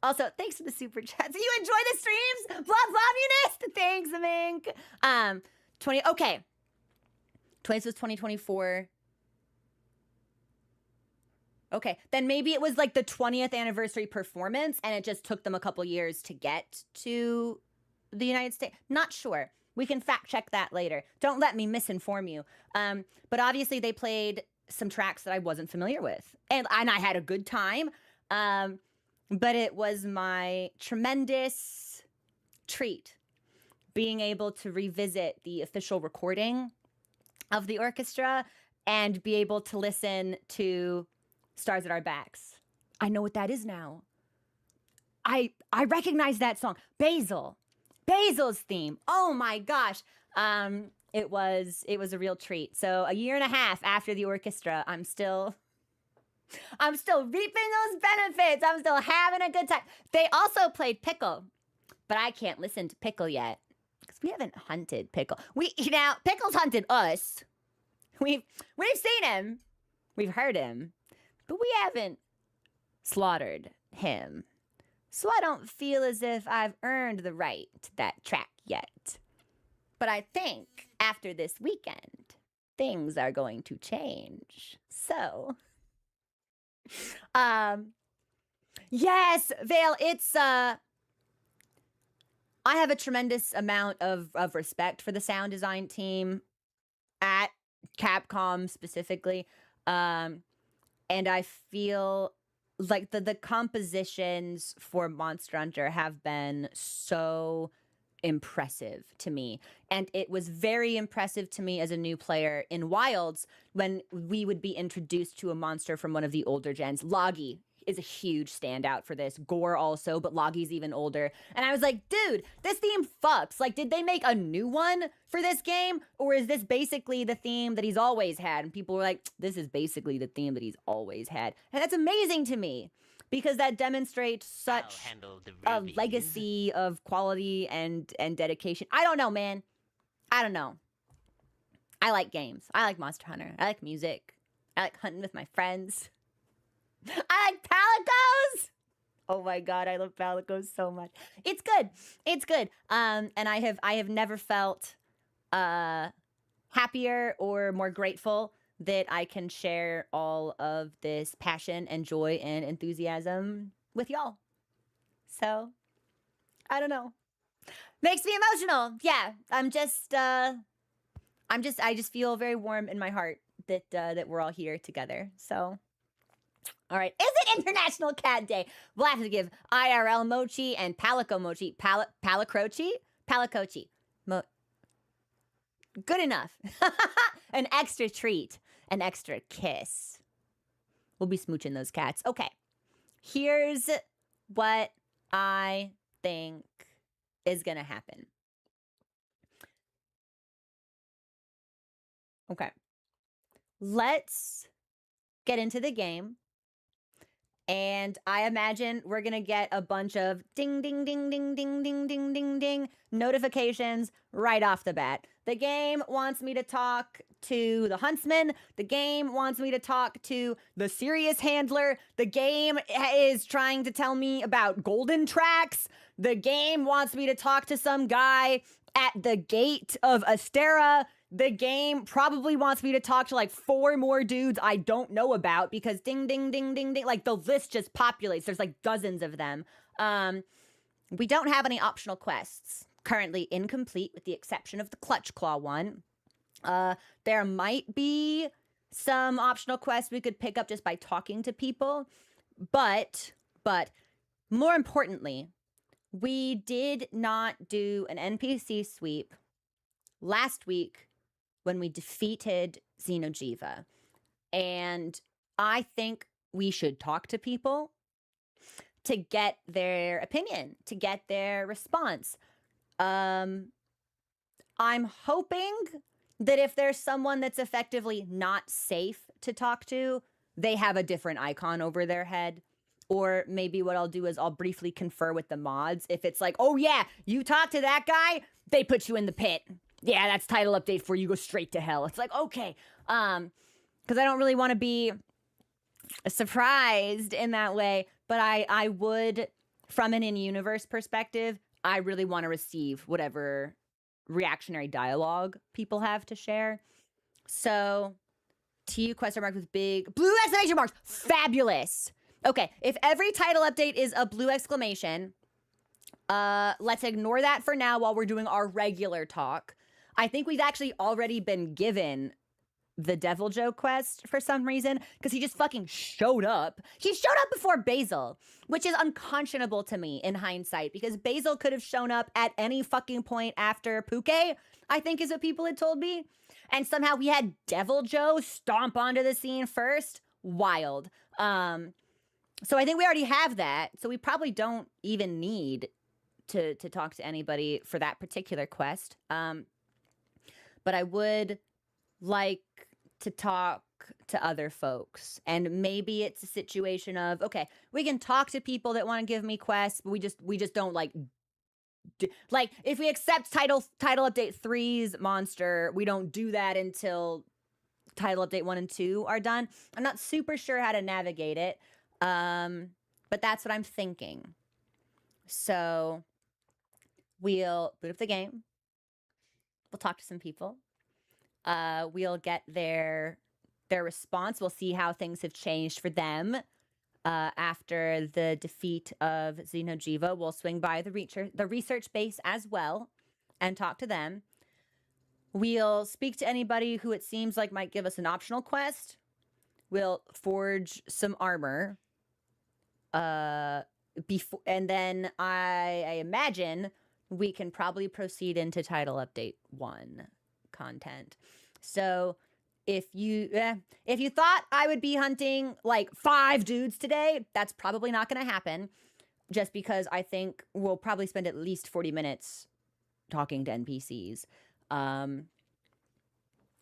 Also, thanks for the super chats. You enjoy the streams? Blah, blah, thanks, Mink. 20th was 2024. Okay, then maybe it was like the 20th anniversary performance and it just took them a couple years to get to the United States. Not sure. We can fact check that later. Don't let me misinform you. But obviously they played some tracks that I wasn't familiar with. And I had a good time. But it was my tremendous treat being able to revisit the official recording of the orchestra and be able to listen to Stars at Our Backs. I know what that is now. I recognize that song. Basil's theme. Oh my gosh. It was a real treat. So a year and a half after the orchestra, I'm still reaping those benefits. I'm still having a good time. They also played Pickle, but I can't listen to Pickle yet because we haven't hunted Pickle. Pickle's hunted us. We've seen him. We've heard him. But we haven't slaughtered him. So I don't feel as if I've earned the right to that track yet. But I think after this weekend, things are going to change. So, yes, Vale, it's, I have a tremendous amount of respect for the sound design team at Capcom specifically. And I feel like the compositions for Monster Hunter have been so impressive to me. And it was very impressive to me as a new player in Wilds when we would be introduced to a monster from one of the older gens. Logi is a huge standout for this. Gore also, but Logi's even older. And I was like, dude, this theme fucks. Like, did they make a new one for this game? Or is this basically the theme that he's always had? And people were like, this is basically the theme that he's always had. And that's amazing to me because that demonstrates such a legacy of quality and dedication. I don't know, man. I don't know. I like games. I like Monster Hunter. I like music. I like hunting with my friends. I like Palicos. Oh my god, I love Palicos so much. It's good. It's good. And I have never felt happier or more grateful that I can share all of this passion and joy and enthusiasm with y'all. So, I don't know. Makes me emotional. Yeah, I just feel very warm in my heart that we're all here together. So, all right. Is it International Cat Day? We'll have to give IRL Mochi and Palico Mochi. Palicrochi? Palicochi. Good enough. An extra treat. An extra kiss. We'll be smooching those cats. Okay. Here's what I think is going to happen. Okay. Let's get into the game. And I imagine we're going to get a bunch of ding, ding, ding, ding, ding, ding, ding, ding, ding notifications right off the bat. The game wants me to talk to the huntsman. The game wants me to talk to the serious handler. The game is trying to tell me about golden tracks. The game wants me to talk to some guy at the gate of Astera. The game probably wants me to talk to like 4 more dudes I don't know about because ding, ding, ding, ding, ding. Like the list just populates. There's like dozens of them. We don't have any optional quests. Currently incomplete with the exception of the Clutch Claw one. There might be some optional quests we could pick up just by talking to people, but more importantly, we did not do an NPC sweep last week when we defeated Xeno'jiiva. And I think we should talk to people to get their opinion, to get their response. I'm hoping that if there's someone that's effectively not safe to talk to, they have a different icon over their head. Or maybe what I'll do is I'll briefly confer with the mods. If it's like, oh yeah, you talk to that guy, they put you in the pit. Yeah, that's title update for you, go straight to hell. It's like, okay. Because I don't really want to be surprised in that way. But I would, from an in-universe perspective, I really want to receive whatever reactionary dialogue people have to share. So, TU question mark with big blue exclamation marks. Fabulous. Okay, if every title update is a blue exclamation, let's ignore that for now while we're doing our regular talk. I think we've actually already been given the Deviljho quest for some reason, because he just fucking showed up. He showed up before Basil, which is unconscionable to me in hindsight, because Basil could have shown up at any fucking point after Puke, I think is what people had told me. And somehow we had Deviljho stomp onto the scene first. Wild. So I think we already have that. So we probably don't even need to talk to anybody for that particular quest. But I would like to talk to other folks. And maybe it's a situation of, okay, we can talk to people that want to give me quests, but we just don't like if we accept title update 3's monster, we don't do that until title update 1 and 2 are done. I'm not super sure how to navigate it. But that's what I'm thinking. So we'll boot up the game. We'll talk to some people. We'll get their response. We'll see how things have changed for them after the defeat of Xeno'jiiva. We'll swing by the research base as well and talk to them. We'll speak to anybody who it seems like might give us an optional quest. We'll forge some armor. Before, and then I imagine we can probably proceed into title update 1 content. So if you thought I would be hunting like 5 dudes today, that's probably not going to happen, just because I think we'll probably spend at least 40 minutes talking to NPCs,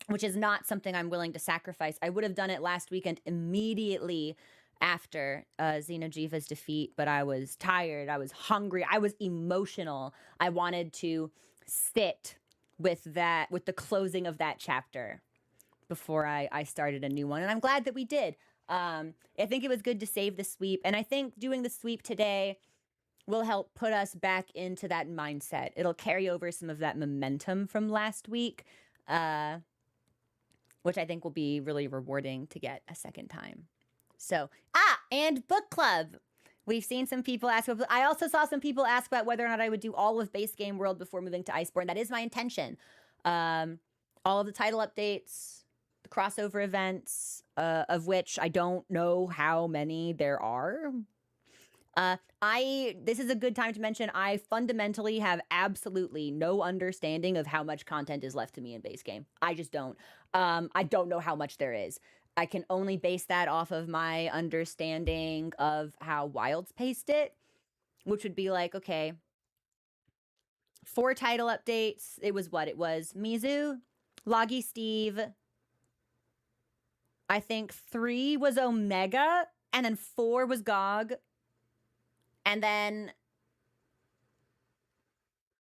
which is not something I'm willing to sacrifice. I would have done it last weekend immediately after Xeno'jiiva's defeat, but I was tired, I was hungry, I was emotional. I wanted to sit with the closing of that chapter before I started a new one, and I'm glad that we did. I think it was good to save the sweep, and I think doing the sweep today will help put us back into that mindset. It'll carry over some of that momentum from last week, which I think will be really rewarding to get a second time. So, and book club. We've seen some people ask. I also saw some people ask about whether or not I would do all of base game world before moving to Iceborne. That is my intention. All of the title updates, the crossover events, of which I don't know how many there are. This is a good time to mention I fundamentally have absolutely no understanding of how much content is left to me in base game. I just don't. I don't know how much there is. I can only base that off of my understanding of how Wilds paced it, which would be like, okay, 4 title updates. It was what? It was Mizu, Loggy Steve. I think 3 was Omega, and then 4 was GOG. And then,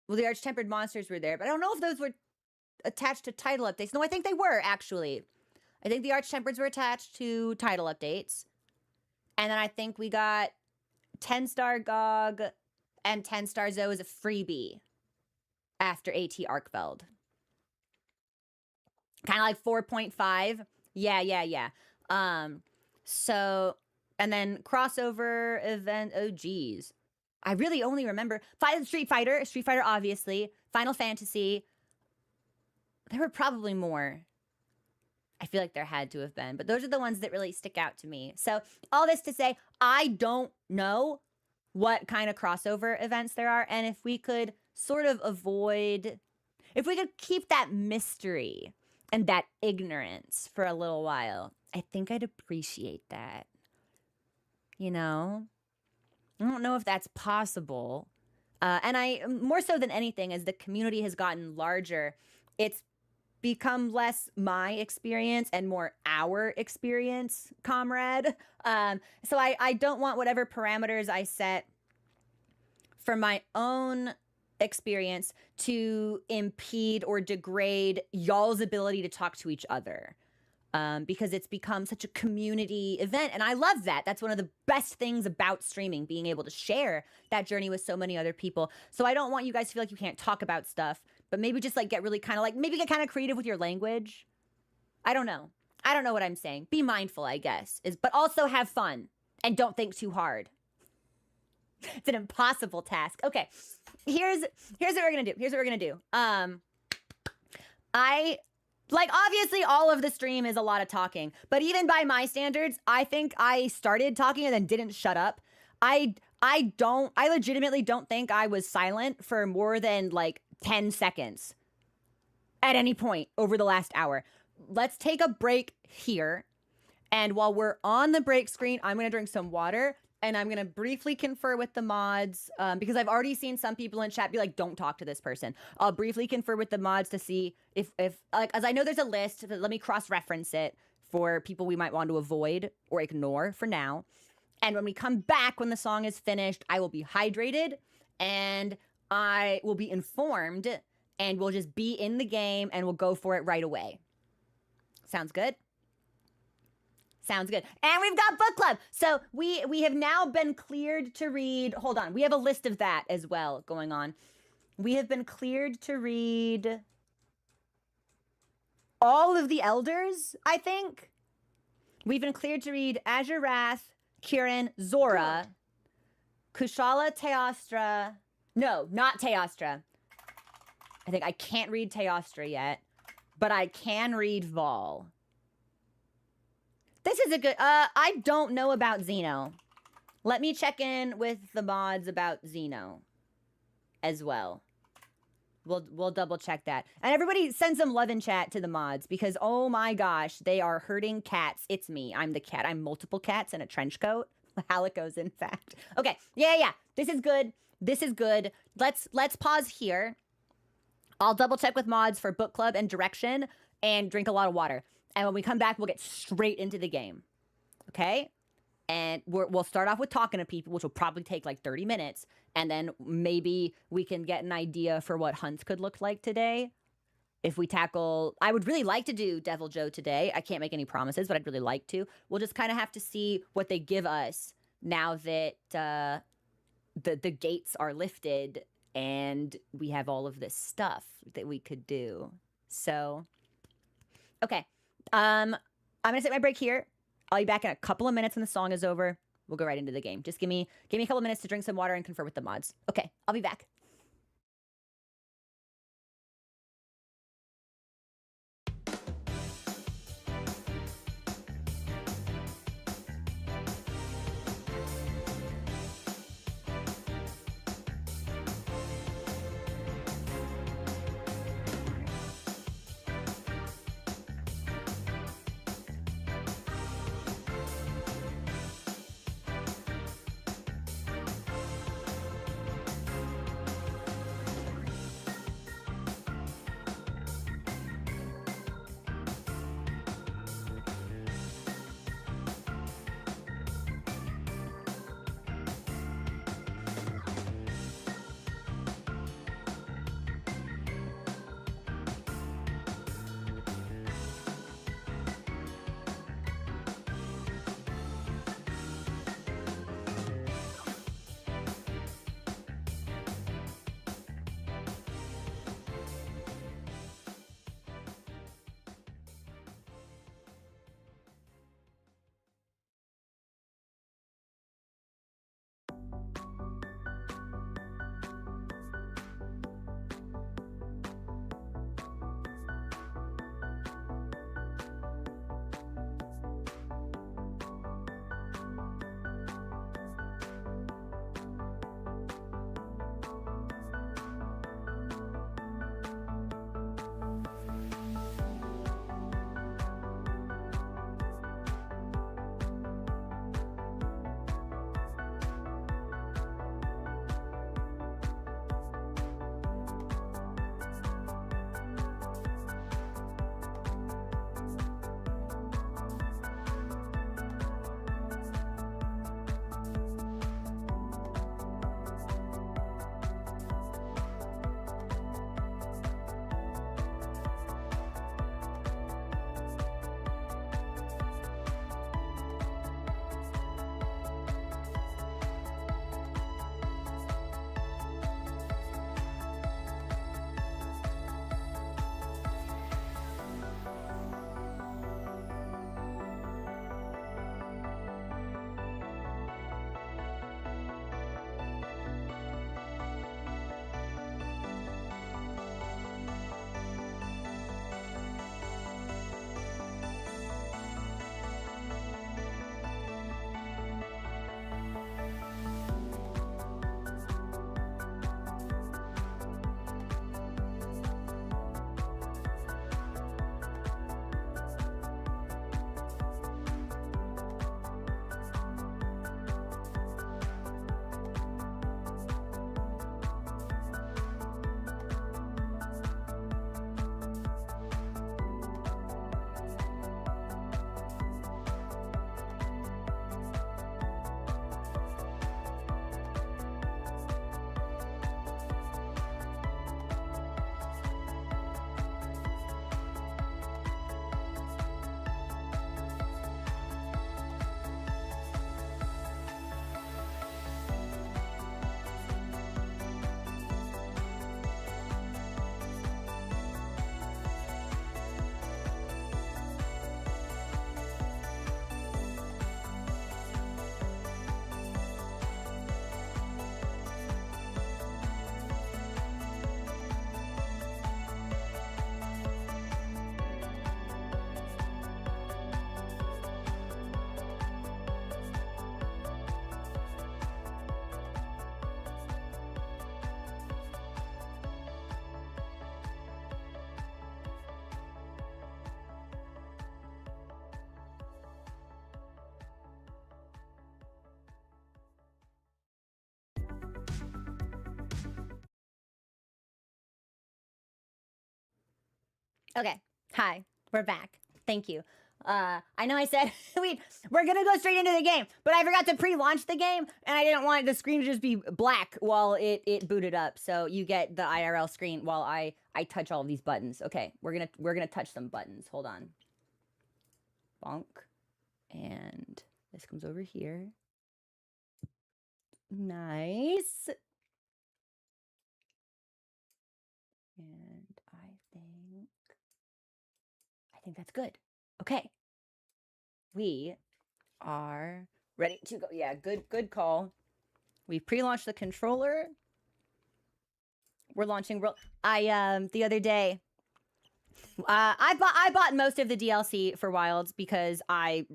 well, the Arch-Tempered Monsters were there, but I don't know if those were attached to title updates. No, I think they were, actually. I think the Arch-Tempereds were attached to title updates. And then I think we got 10-star GOG and 10-star Zoe as a freebie after AT Arkveld. Kind of like 4.5. Yeah. So, and then crossover event, oh geez. I really only remember Street Fighter, obviously, Final Fantasy, There were probably more. I feel like there had to have been, but those are the ones that really stick out to me. So, all this to say, I don't know what kind of crossover events there are. And if we could sort of avoid, if we could keep that mystery and that ignorance for a little while, I think I'd appreciate that. You know? I don't know if that's possible. And I, more so than anything, as the community has gotten larger, it's become less my experience and more our experience, comrade. So I don't want whatever parameters I set for my own experience to impede or degrade y'all's ability to talk to each other. Because it's become such a community event. And I love that. That's one of the best things about streaming, being able to share that journey with so many other people. So I don't want you guys to feel like you can't talk about stuff, but maybe just like get really kind of like, maybe get kind of creative with your language. I don't know. I don't know what I'm saying. Be mindful, I guess, but also have fun and don't think too hard. It's an impossible task. Okay, here's what we're gonna do. Here's what we're gonna do. Like, obviously, all of the stream is a lot of talking, but even by my standards, I think I started talking and then didn't shut up. I legitimately don't think I was silent for more than like 10 seconds at any point over the last hour. Let's take a break here. And while we're on the break screen, I'm going to drink some water and I'm going to briefly confer with the mods because I've already seen some people in chat be like, don't talk to this person. I'll briefly confer with the mods to see if like, as I know there's a list, but let me cross-reference it for people we might want to avoid or ignore for now. And when we come back, when the song is finished, I will be hydrated and I will be informed and we'll just be in the game and we'll go for it right away. Sounds good? Sounds good. And we've got book club. So we have now been cleared to read. Hold on. We have a list of that as well going on. We have been cleared to read all of the elders, I think. We've been cleared to read Azure Wrath, Kirin, Zora, Kushala, Teostra. No, not Teostra. I think I can't read Teostra yet, but I can read Vol. This is a good, I don't know about Xeno. Let me check in with the mods about Xeno as well. We'll double check that. And everybody send some love in chat to the mods because, oh my gosh, they are hurting cats. It's me. I'm the cat. I'm multiple cats in a trench coat. Halicos, in fact. Okay. Yeah. This is good. This is good. Let's pause here. I'll double check with mods for book club and direction and drink a lot of water. And when we come back, we'll get straight into the game. Okay? And we'll start off with talking to people, which will probably take like 30 minutes. And then maybe we can get an idea for what hunts could look like today. If we tackle... I would really like to do Deviljho today. I can't make any promises, but I'd really like to. We'll just kind of have to see what they give us now that the gates are lifted and we have all of this stuff that we could do. So, okay. I'm going to take my break here. I'll be back in a couple of minutes when the song is over. We'll go right into the game. Just give me a couple of minutes to drink some water and confer with the mods. Okay, I'll be back. Okay. Hi. We're back. Thank you. I know I said we're gonna go straight into the game, but I forgot to pre-launch the game, and I didn't want the screen to just be black while it booted up. So you get the IRL screen while I touch all of these buttons. Okay, we're gonna touch some buttons. Hold on. Bonk, and this comes over here. Nice. And I think that's good. Okay. We are ready to go. Yeah, good call. We've pre-launched the controller. We're launching world. The other day, I bought most of the DLC for Wilds because I've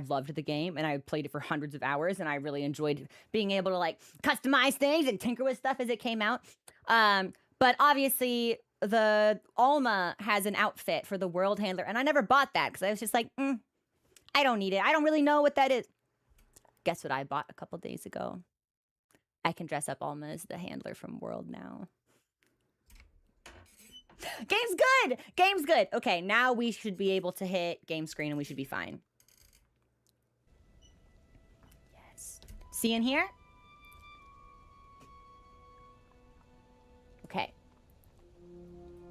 loved the game and I played it for hundreds of hours and I really enjoyed being able to like customize things and tinker with stuff as it came out. But obviously the Alma has an outfit for the World Handler and I never bought that because I was just like, I don't need it. I don't really know what that is. Guess what I bought a couple days ago? I can dress up Alma as the handler from World now. Game's good! Game's good! Okay, now we should be able to hit game screen and we should be fine. Yes. See in here? Okay.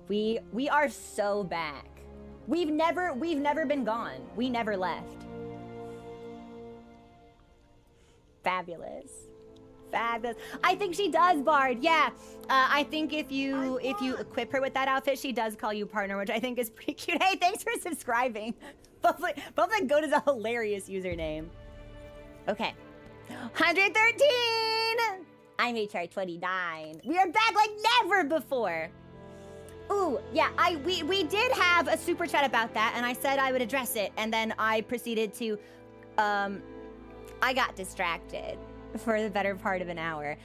We are so back. We've never been gone. We never left. Fabulous. Fabulous. I think she does, Bard. Yeah. I think if you equip her with that outfit, she does call you partner, which I think is pretty cute. Hey, thanks for subscribing. Public Goat is a hilarious username. Okay. 113! I'm HR29. We are back like never before. Ooh, yeah, we did have a super chat about that, and I said I would address it, and then I proceeded to, I got distracted for the better part of an hour.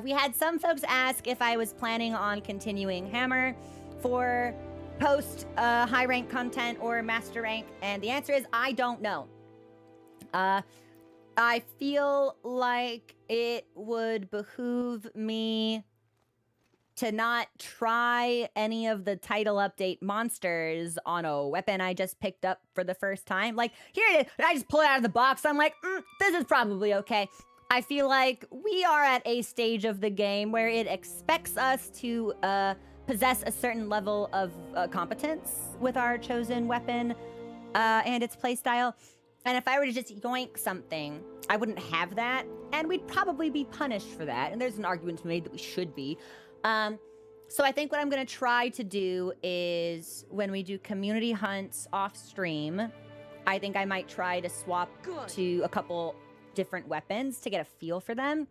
We had some folks ask if I was planning on continuing Hammer for post high rank content or master rank, and the answer is I don't know. I feel like it would behoove me to not try any of the title update monsters on a weapon I just picked up for the first time. Like, here it is. I just pull it out of the box. I'm like, this is probably okay. I feel like we are at a stage of the game where it expects us to possess a certain level of competence with our chosen weapon and its playstyle. And if I were to just yoink something, I wouldn't have that, and we'd probably be punished for that. And there's an argument to be made that we should be. So I think what I'm gonna try to do is when we do community hunts off stream, I think I might try to swap to a couple different weapons to get a feel for them.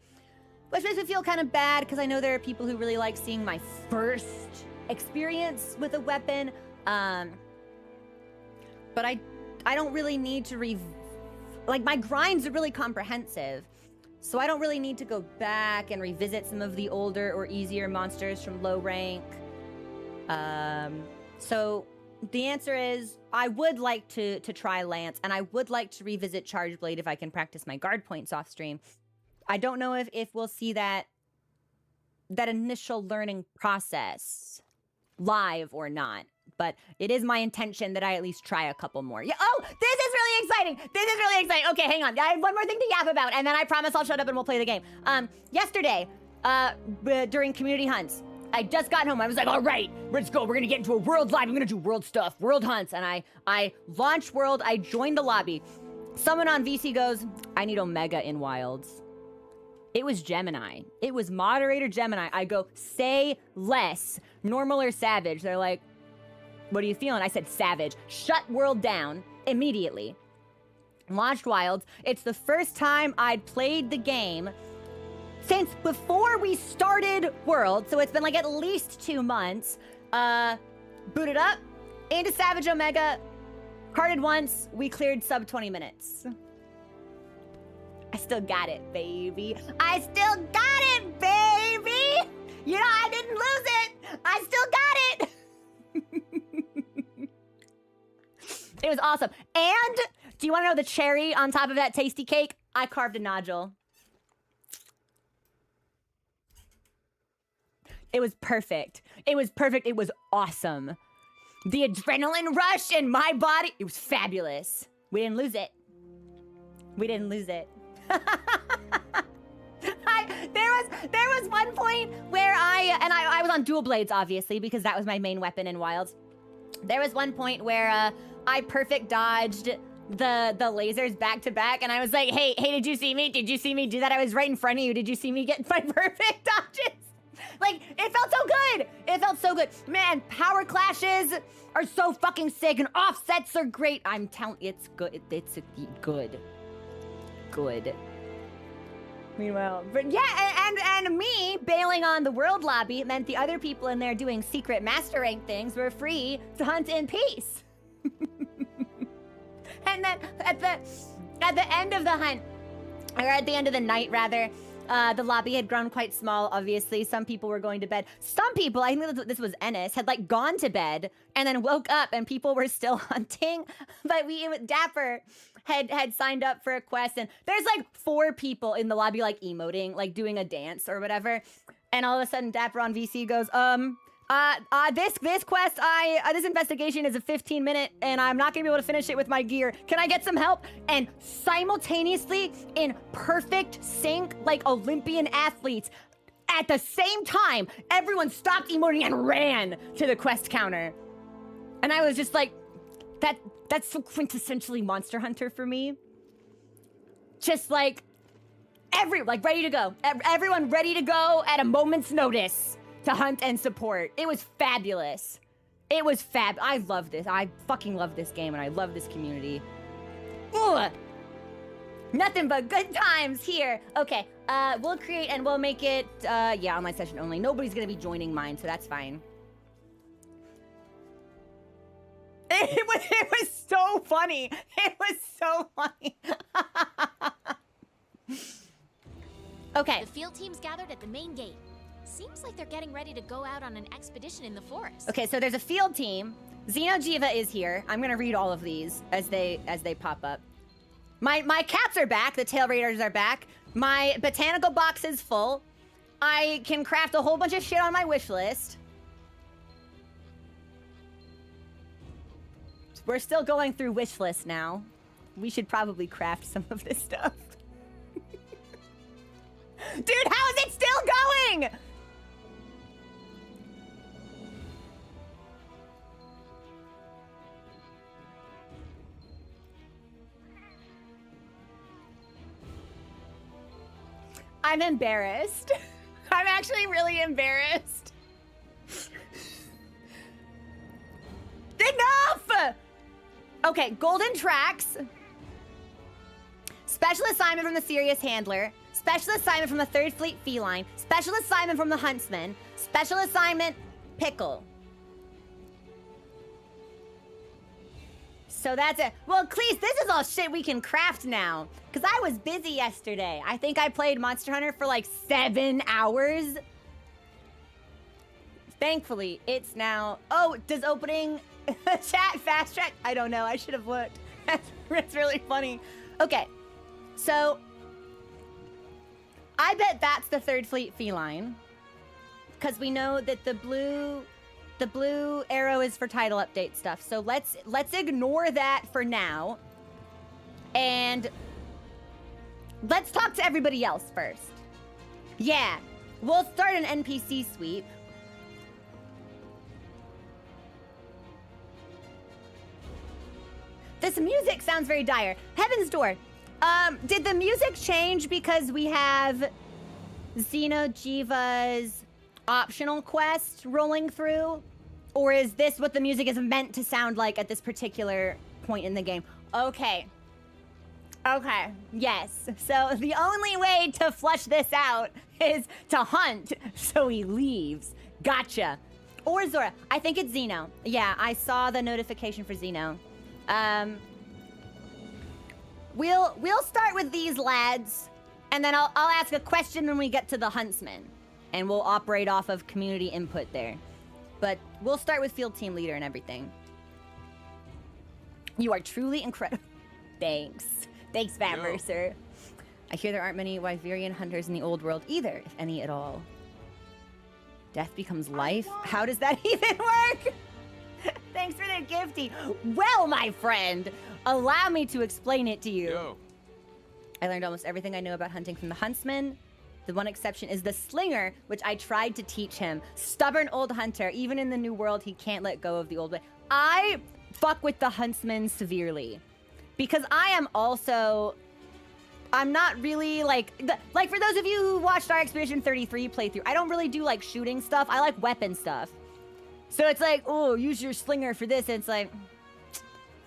Which makes me feel kind of bad because I know there are people who really like seeing my first experience with a weapon. But I don't really need to like my grinds are really comprehensive. So I don't really need to go back and revisit some of the older or easier monsters from low rank. So the answer is I would like to try Lance, and I would like to revisit Chargeblade if I can practice my guard points off stream. I don't know if we'll see that initial learning process live or not, but it is my intention that I at least try a couple more. Yeah. Oh, this is really exciting. This is really exciting. Okay, hang on. I have one more thing to yap about, and then I promise I'll shut up and we'll play the game. Yesterday, during community hunts, I just got home. I was like, all right, let's go. We're gonna get into a world live. I'm gonna do world stuff, world hunts. And I launched world. I joined the lobby. Someone on VC goes, I need Omega in Wilds. It was Gemini. It was moderator Gemini. I go, say less, normal or savage. They're like, what are you feeling? I said savage. Shut world down immediately. Launched Wilds. It's the first time I'd played the game since before we started World, so it's been like at least 2 months. Booted up, into Savage Omega, carded once, we cleared sub 20 minutes. I still got it, baby. I still got it, baby! You know, I didn't lose it! I still got it! It was awesome. And, do you want to know the cherry on top of that tasty cake? I carved a nodule. It was perfect. It was perfect. It was awesome. The adrenaline rush in my body, it was fabulous. We didn't lose it. We didn't lose it. There was one point where I was on dual blades, obviously, because that was my main weapon in Wilds. There was one point where I perfect dodged the lasers back to back, and I was like, hey, did you see me? Did you see me do that? I was right in front of you. Did you see me get my perfect dodges? Like, it felt so good. It felt so good. Man, power clashes are so fucking sick, and offsets are great. I'm telling you, it's good. It's good. Good. Meanwhile, but yeah, and me bailing on the world lobby meant the other people in there doing secret master rank things were free to hunt in peace. And then at the end of the hunt, or at the end of the night rather, the lobby had grown quite small, obviously. Some people were going to bed. Some people, I think this was Ennis, had like gone to bed and then woke up and people were still hunting. But Dapper had signed up for a quest, and there's like 4 people in the lobby like emoting, like doing a dance or whatever. And all of a sudden Dapper on VC goes, this quest, this investigation is a 15-minute, and I'm not gonna be able to finish it with my gear. Can I get some help? And simultaneously, in perfect sync, like Olympian athletes, at the same time, everyone stopped emoting and ran to the quest counter. And I was just like, that's so quintessentially Monster Hunter for me. Just like, ready to go. Everyone ready to go at a moment's notice to hunt and support. It was fabulous. It was I love this. I fucking love this game, and I love this community. Ugh. Nothing but good times here. Okay, we'll create and we'll make it, yeah, online session only. Nobody's gonna be joining mine, so that's fine. It was so funny. It was so funny. Okay. The field team's gathered at the main gate. Seems like they're getting ready to go out on an expedition in the forest. Okay, so there's a field team. Xeno'jiiva is here. I'm gonna read all of these as they pop up. My cats are back. The tail raiders are back. My botanical box is full. I can craft a whole bunch of shit on my wish list. We're still going through wish list now. We should probably craft some of this stuff. Dude, how is it still going? I'm embarrassed. I'm actually really embarrassed. Enough! Okay, Golden Tracks. Special assignment from the Serious Handler. Special assignment from the 3rd Fleet Feline. Special assignment from the Huntsman. Special assignment, Pickle. So that's it. Well, Cleese, this is all shit we can craft now. Because I was busy yesterday. I think I played Monster Hunter for like 7 hours. Thankfully, it's now... Oh, does opening chat fast track? I don't know. I should have looked. That's really funny. Okay, so... I bet that's the 3rd Fleet Feline. Because we know that the blue arrow is for title update stuff. So let's ignore that for now. And let's talk to everybody else first. Yeah, we'll start an NPC sweep. This music sounds very dire. Heaven's Door. Did the music change because we have Xeno'jiiva's optional quest rolling through? Or is this what the music is meant to sound like at this particular point in the game? Okay. Okay, yes. So the only way to flush this out is to hunt, so he leaves. Gotcha. Or Zora. I think it's Xeno. Yeah, I saw the notification for Xeno. We'll start with these lads, and then I'll ask a question when we get to the Huntsman, and we'll operate off of community input there. But we'll start with field team leader and everything. You are truly incredible. Thanks. Thanks, Van Mercer. I hear there aren't many Wyverian hunters in the old world either, if any at all. Death becomes life? How does that even work? Thanks for the gifty. Well, my friend, allow me to explain it to you. Yo. I learned almost everything I know about hunting from the huntsman. The one exception is the slinger, which I tried to teach him. Stubborn old hunter. Even in the new world, he can't let go of the old way. I fuck with the huntsman severely. Because I am also... I'm not really like for those of you who watched our Expedition 33 playthrough, I don't really do like shooting stuff. I like weapon stuff. So it's like, oh, use your slinger for this. And it's like,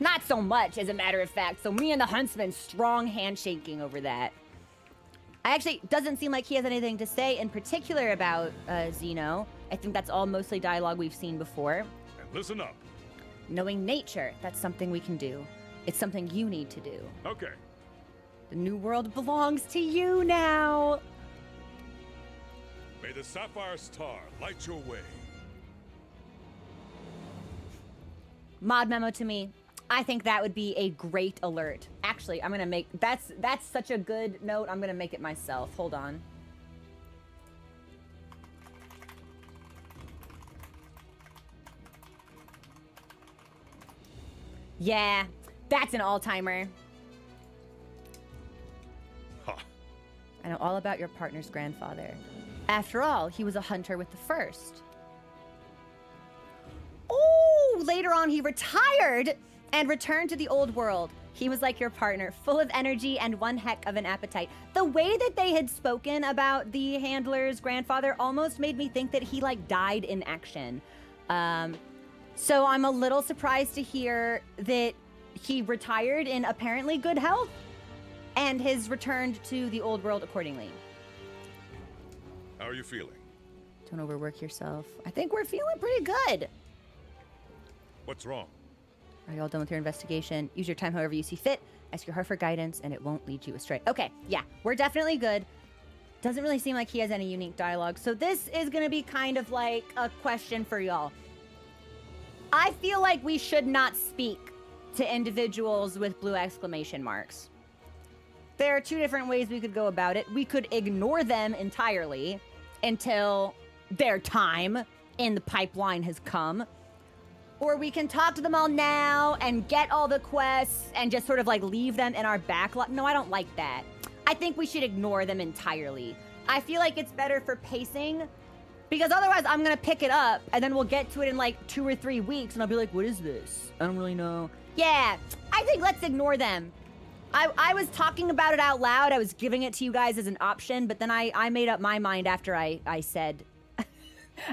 not so much, as a matter of fact. So me and the huntsman, strong handshaking over that. I actually, doesn't seem like he has anything to say in particular about Xeno. I think that's all mostly dialogue we've seen before. And listen up. Knowing nature, that's something we can do. It's something you need to do. Okay. The new world belongs to you now. May the sapphire star light your way. Mod memo to me. I think that would be a great alert. Actually, I'm gonna make that's such a good note. I'm gonna make it myself. Hold on. Yeah, that's an all-timer. Ha. I know all about your partner's grandfather. After all, he was a hunter with the first. Oh, later on he retired and returned to the old world. He was like your partner, full of energy and one heck of an appetite. The way that they had spoken about the handler's grandfather almost made me think that he like died in action. So I'm a little surprised to hear that he retired in apparently good health and has returned to the old world accordingly. How are you feeling? Don't overwork yourself. I think we're feeling pretty good. What's wrong? Are you all done with your investigation? Use your time however you see fit. Ask your heart for guidance, and it won't lead you astray. Okay, yeah, we're definitely good. Doesn't really seem like he has any unique dialogue. So this is going to be kind of like a question for y'all. I feel like we should not speak to individuals with blue exclamation marks. There are two different ways we could go about it. We could ignore them entirely until their time in the pipeline has come. Or we can talk to them all now and get all the quests and just sort of like leave them in our backlog. No, I don't like that. I think we should ignore them entirely. I feel like it's better for pacing because otherwise I'm going to pick it up and then we'll get to it in like 2 or 3 weeks and I'll be like, what is this? I don't really know. Yeah, I think let's ignore them. I was talking about it out loud. I was giving it to you guys as an option, but then I made up my mind after I said...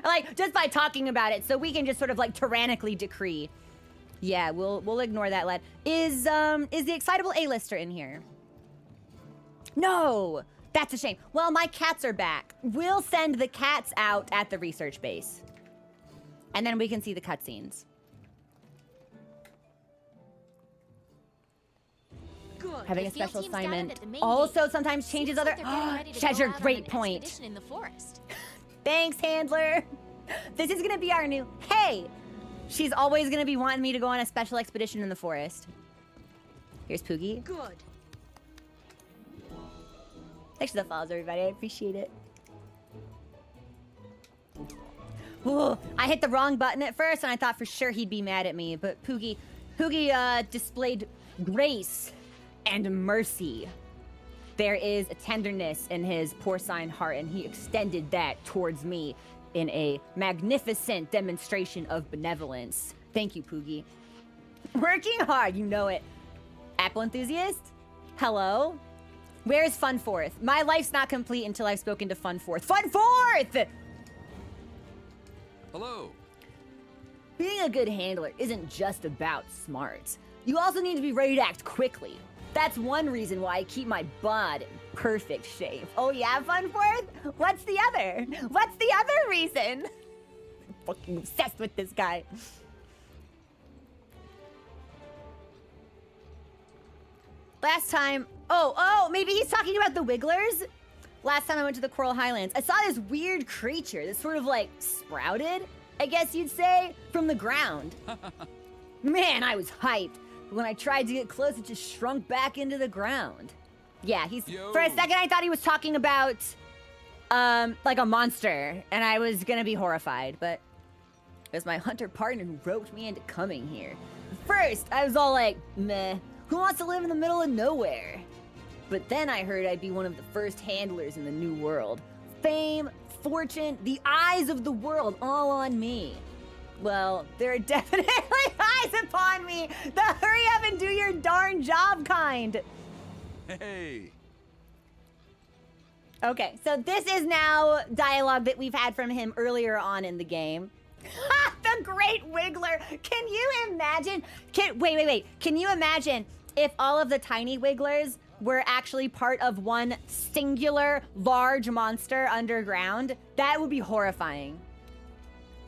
like, just by talking about it, so we can just sort of, like, tyrannically decree. Yeah, we'll ignore that, lad. Is the excitable A-lister in here? No! That's a shame. Well, my cats are back. We'll send the cats out at the research base. And then we can see the cutscenes. Good. Having a The field special team's gathered assignment at the main also gate. sometimes changes Seems other... like they're getting ready to Treasure, go out on great an point. expedition in the forest. Thanks, handler. This is gonna be our new... Hey! She's always gonna be wanting me to go on a special expedition in the forest. Here's Poogie. Good. Thanks for the follows, everybody. I appreciate it. Ooh, I hit the wrong button at first, and I thought for sure he'd be mad at me. But Poogie displayed grace and mercy. There is a tenderness in his porcine heart, and he extended that towards me in a magnificent demonstration of benevolence. Thank you, Poogie. Working hard, you know it. Apple enthusiast? Hello? Where's Funforth? My life's not complete until I've spoken to Funforth. Funforth! Hello. Being a good handler isn't just about smarts. You also need to be ready to act quickly. That's one reason why I keep my bod in perfect shape. Oh yeah, Funforth? What's the other? What's the other reason? I'm fucking obsessed with this guy. Last time... Oh, maybe he's talking about the Wigglers? Last time I went to the Coral Highlands, I saw this weird creature that sort of like sprouted, I guess you'd say, from the ground. Man, I was hyped. But when I tried to get close, it just shrunk back into the ground. Yeah, Yo. For a second, I thought he was talking about, like a monster, and I was gonna be horrified, but It was my hunter partner who roped me into coming here. First, I was all like, meh, who wants to live in the middle of nowhere? But then I heard I'd be one of the first handlers in the new world. Fame, fortune, the eyes of the world all on me. Well, there are definitely eyes upon me. The hurry up and do your darn job kind. Hey. Okay, so this is now dialogue that we've had from him earlier on in the game. The Great Wiggler. Can you imagine? Wait. Can you imagine if all of the tiny Wigglers were actually part of one singular large monster underground? That would be horrifying.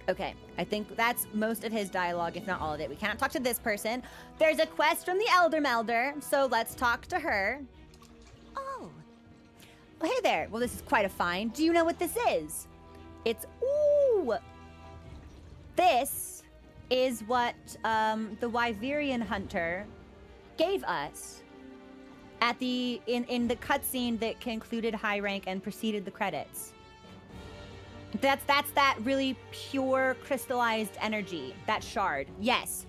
Okay, I think that's most of his dialogue, if not all of it. We cannot talk to this person. There's a quest from the Elder Melder, so let's talk to her. Oh. Well, hey there. Well, this is quite a find. Do you know what this is? It's, ooh. This is what the Wyverian hunter gave us at in the cutscene that concluded High Rank and preceded the credits. That's that really pure crystallized energy, that shard. Yes.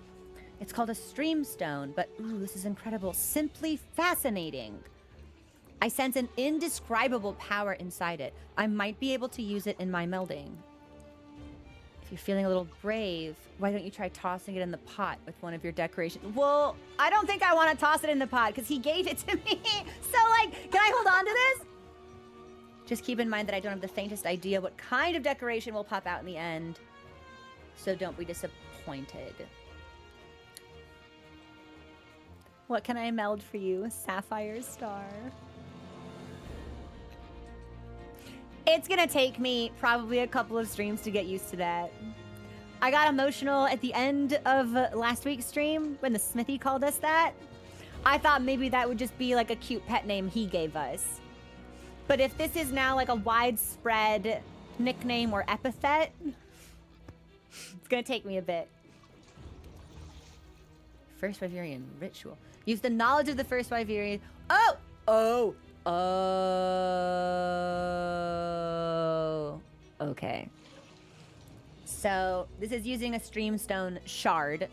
It's called a streamstone, but ooh, this is incredible. Simply fascinating. I sense an indescribable power inside it. I might be able to use it in my melding. If you're feeling a little brave, why don't you try tossing it in the pot with one of your decorations? Well, I don't think I want to toss it in the pot because he gave it to me. So, like, can I hold on to this? Just keep in mind that I don't have the faintest idea what kind of decoration will pop out in the end. So don't be disappointed. What can I meld for you? Sapphire Star. It's gonna take me probably a couple of streams to get used to that. I got emotional at the end of last week's stream when the Smithy called us that. I thought maybe that would just be like a cute pet name he gave us. But if this is now like a widespread nickname or epithet, it's gonna take me a bit. First Wyverian ritual. Use the knowledge of the first Wyverian. Oh! Okay. So this is using a Streamstone shard,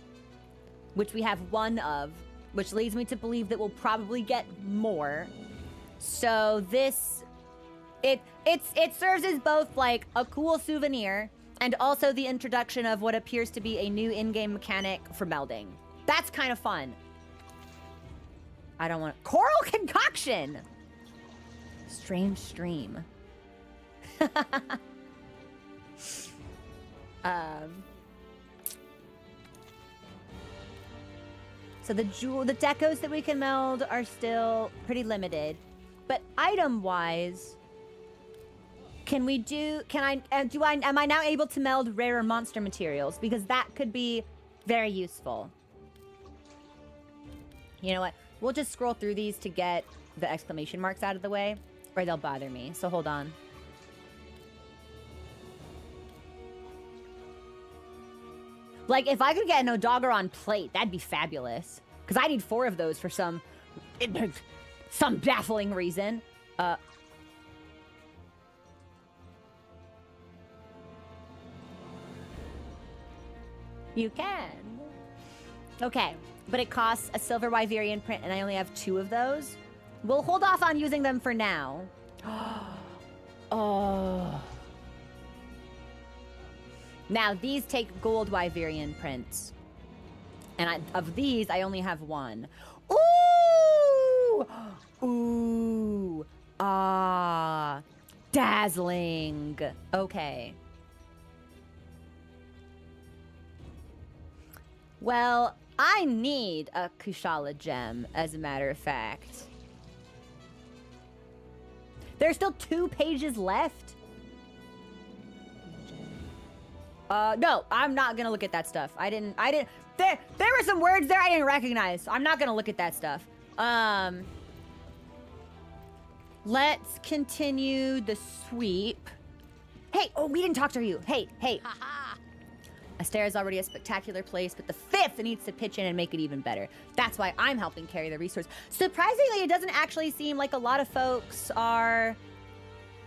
which we have one of, which leads me to believe that we'll probably get more. So this, it serves as both like a cool souvenir and also the introduction of what appears to be a new in-game mechanic for melding. That's kind of fun. I don't want coral concoction. Strange stream. So the decos that we can meld are still pretty limited, but item-wise, am I now able to meld rarer monster materials? Because that could be very useful. You know what? We'll just scroll through these to get the exclamation marks out of the way, or they'll bother me. So hold on. Like, if I could get an Odogaron plate, that'd be fabulous. Because I need 4 of those for some baffling reason. You can. Okay, but it costs a silver Wyverian print, and I only have 2 of those. We'll hold off on using them for now. Oh. Now, these take gold Wyverian prints. And of these, I only have 1. Ooh! Ooh. Ah. Dazzling. Okay. Well, I need a Kushala gem, as a matter of fact. There's still 2 pages left? No, I'm not gonna look at that stuff. There were some words there I didn't recognize. I'm not gonna look at that stuff. Let's continue the sweep. Hey, oh, we didn't talk to you. Hey. Haha. Astaire is already a spectacular place, but the 5th needs to pitch in and make it even better. That's why I'm helping carry the resource. Surprisingly, it doesn't actually seem like a lot of folks are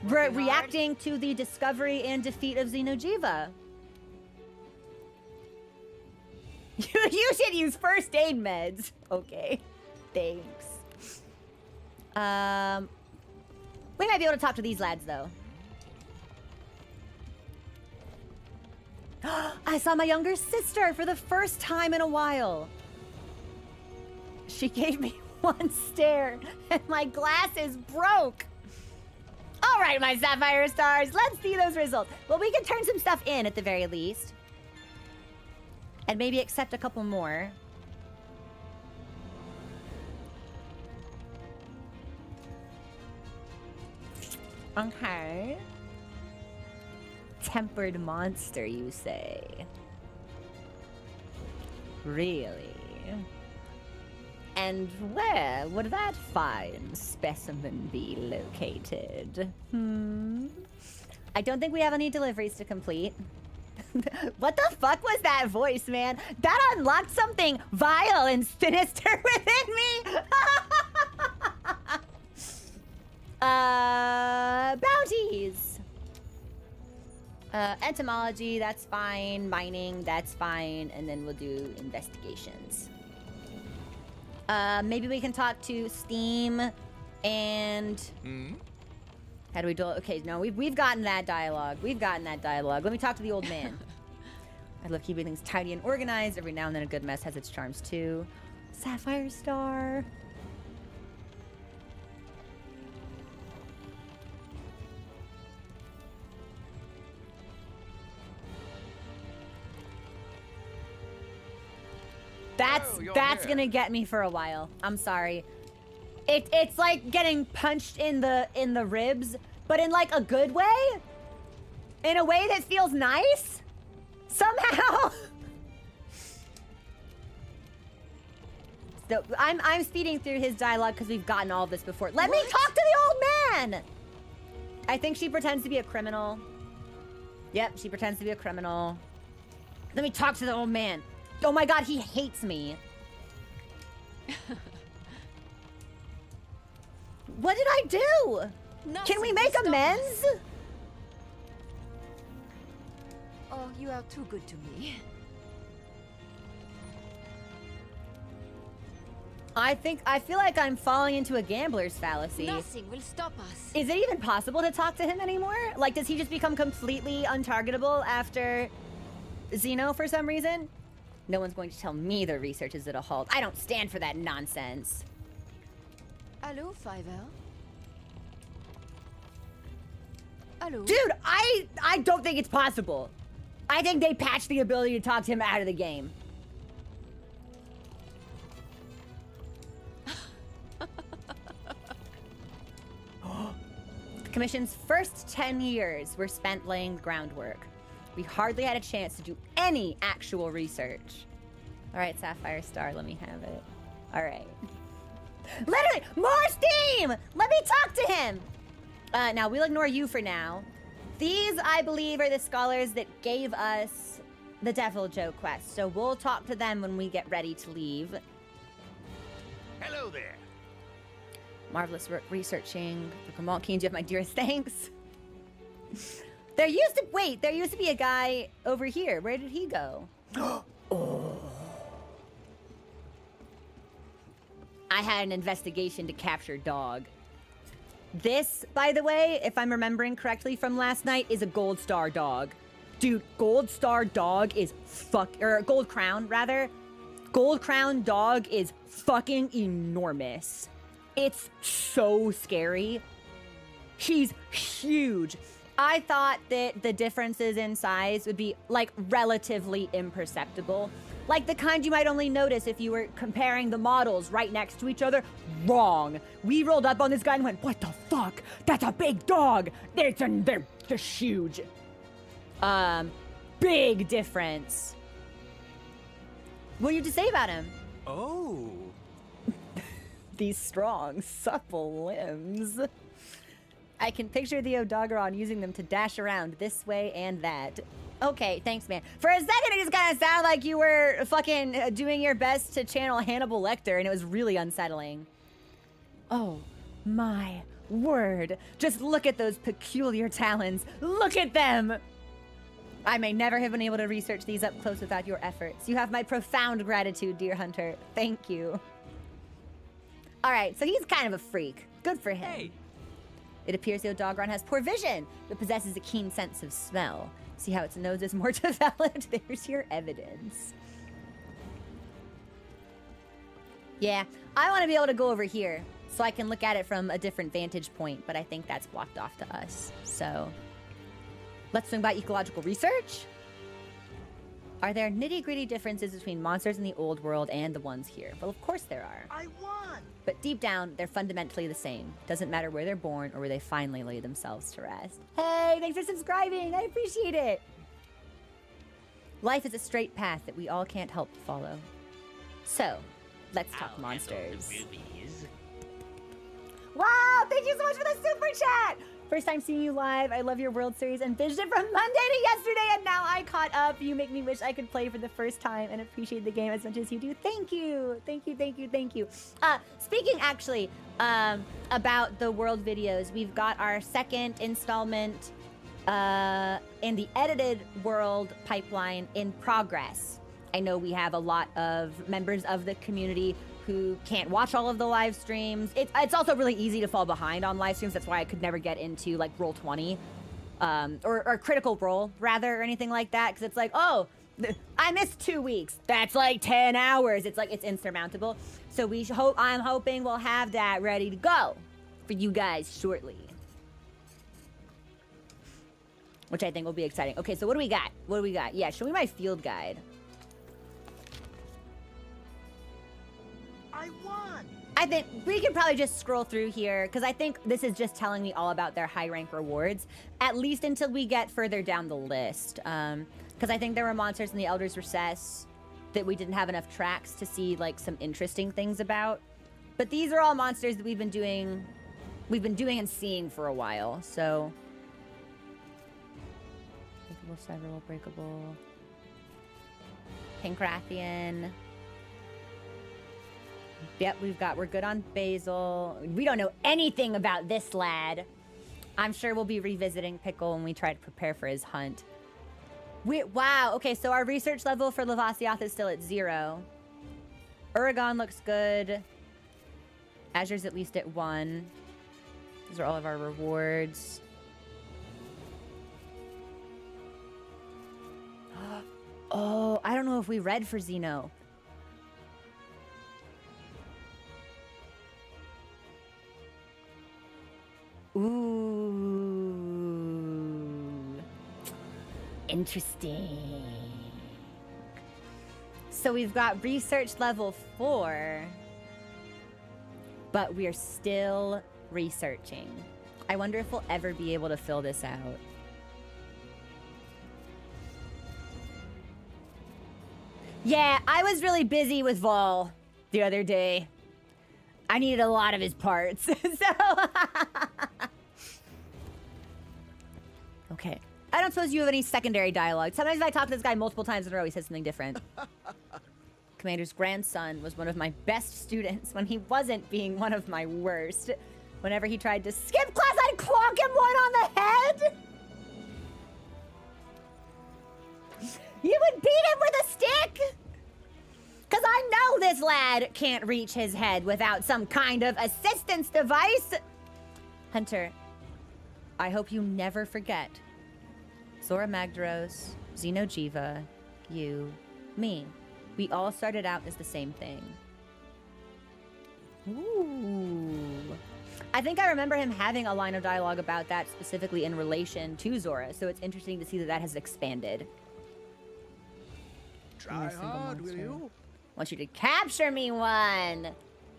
reacting to the discovery and defeat of Xeno'jiiva. You should use first aid meds. Okay. Thanks. We might be able to talk to these lads though. I saw my younger sister for the first time in a while. She gave me one stare and my glasses broke. All right, my Sapphire Stars, let's see those results. Well, we can turn some stuff in at the very least. And maybe accept a couple more. Okay. Tempered monster, you say? Really? And where would that fine specimen be located? I don't think we have any deliveries to complete. What the fuck was that voice, man? That unlocked something vile and sinister within me! Bounties! Entomology, that's fine. Mining, that's fine. And then we'll do investigations. Maybe we can talk to Steam and... How do we do it? Okay, no, we've gotten that dialogue. We've gotten that dialogue. Let me talk to the old man. I love keeping things tidy and organized. Every now and then a good mess has its charms too. Sapphire Star. That's gonna get me for a while. I'm sorry. It's like getting punched in the ribs, but in like a good way, in a way that feels nice. Somehow. So I'm speeding through his dialogue because we've gotten all of this before. Let me talk to the old man. I think she pretends to be a criminal. Yep, she pretends to be a criminal. Let me talk to the old man. Oh my god, he hates me. What did I do? Can we make amends? Oh, you are too good to me. I feel like I'm falling into a gambler's fallacy. Nothing will stop us. Is it even possible to talk to him anymore? Like, does he just become completely untargetable after Xeno for some reason? No one's going to tell me the research is at a halt. I don't stand for that nonsense. Hello, Fiverr. Hello. Dude, I don't think it's possible. I think they patched the ability to talk to him out of the game. The Commission's first 10 years were spent laying the groundwork. We hardly had a chance to do any actual research. All right, Sapphire Star, let me have it. All right. Literally, more Steam! Let me talk to him! Now, we'll ignore you for now. These, I believe, are the scholars that gave us the Deviljho quest, so we'll talk to them when we get ready to leave. Hello there. Marvelous work researching. For Kamal Keen, do you have my dearest thanks? There used to be a guy over here. Where did he go? Oh. I had an investigation to capture dog. This, by the way, if I'm remembering correctly from last night, is a gold star dog. Dude, gold star dog is gold crown, rather. Gold crown dog is fucking enormous. It's so scary. She's huge. I thought that the differences in size would be, like, relatively imperceptible. Like the kind you might only notice if you were comparing the models right next to each other. Wrong. We rolled up on this guy and went, what the fuck? That's a big dog. They're just huge. Big difference. What do you have to say about him? Oh. These strong, supple limbs. I can picture the Odogaron using them to dash around this way and that. Okay, thanks, man. For a second, it just kind of sounded like you were fucking doing your best to channel Hannibal Lecter, and it was really unsettling. Oh, my word. Just look at those peculiar talons. Look at them! I may never have been able to research these up close without your efforts. You have my profound gratitude, dear hunter. Thank you. All right, so he's kind of a freak. Good for him. Hey, It appears the Odogron has poor vision, but possesses a keen sense of smell. See how its nose is more developed? There's your evidence. Yeah, I want to be able to go over here so I can look at it from a different vantage point, but I think that's blocked off to us. So let's swing by ecological research. Are there nitty-gritty differences between monsters in the old world and the ones here? Well, of course there are. I won. But deep down, they're fundamentally the same. Doesn't matter where they're born or where they finally lay themselves to rest. Hey, thanks for subscribing. I appreciate it. Life is a straight path that we all can't help but follow. So, let's talk monsters. Wow, thank you so much for the super chat. First time seeing you live. I love your World Series and binged it from Monday to yesterday, and now I caught up. You make me wish I could play for the first time and appreciate the game as much as you do. Thank you. Thank you, thank you, thank you. Speaking actually about the World videos, we've got our second installment in the edited World pipeline in progress. I know we have a lot of members of the community who can't watch all of the live streams. It's also really easy to fall behind on live streams. That's why I could never get into like Roll20 or Critical Role rather or anything like that, because it's like, oh, I missed 2 weeks. That's like 10 hours. It's like it's insurmountable. So I'm hoping we'll have that ready to go for you guys shortly, which I think will be exciting. Okay, so what do we got? What do we got? Yeah, show me my field guide. I won. I think we can probably just scroll through here because I think this is just telling me all about their high rank rewards, at least until we get further down the list. Because I think there were monsters in the Elder's Recess that we didn't have enough tracks to see like some interesting things about. But these are all monsters that we've been doing and seeing for a while. So, breakable, several, breakable, Pancrathian. Yep, we're good on Basil. We don't know anything about this lad. I'm sure we'll be revisiting Pickle when we try to prepare for his hunt. Wow, okay, so our research level for Lavasiath is still at 0. Uragon looks good. Azure's at least at 1. These are all of our rewards. Oh, I don't know if we read for Xeno. Ooh. Interesting. So we've got research level 4, but we're still researching. I wonder if we'll ever be able to fill this out. Yeah, I was really busy with Vol the other day. I needed a lot of his parts, so... Okay. I don't suppose you have any secondary dialogue. Sometimes if I talk to this guy multiple times in a row, he says something different. Commander's grandson was one of my best students when he wasn't being one of my worst. Whenever he tried to skip class, I'd clonk him one on the head! You would beat him with a stick? Because I know this lad can't reach his head without some kind of assistance device. Hunter, I hope you never forget. Zora Magdaros, Xeno'jiiva, you, me. We all started out as the same thing. Ooh. I think I remember him having a line of dialogue about that specifically in relation to Zora, so it's interesting to see that that has expanded. Try hard, will you? Want you to capture me one.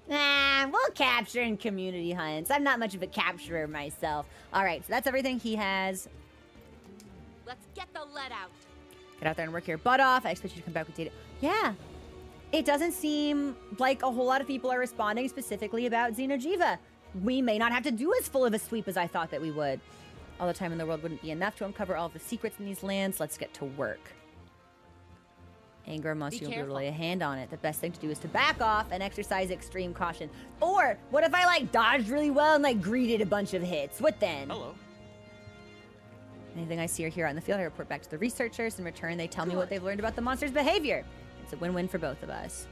Nah, we'll capture in community hunts. I'm not much of a capturer myself. All right, so that's everything he has. Let's get the lead out. Get out there and work your butt off. I expect you to come back with data. Yeah. It doesn't seem like a whole lot of people are responding specifically about Xeno'jiiva. We may not have to do as full of a sweep as I thought that we would. All the time in the world wouldn't be enough to uncover all of the secrets in these lands. Let's get to work. Anger must you will lay a hand on it. The best thing to do is to back off and exercise extreme caution. Or what if I like dodged really well and like greeted a bunch of hits? What then? Hello. Anything I see or hear on the field, I report back to the researchers. In return, they tell me what they've learned about the monster's behavior. It's a win-win for both of us.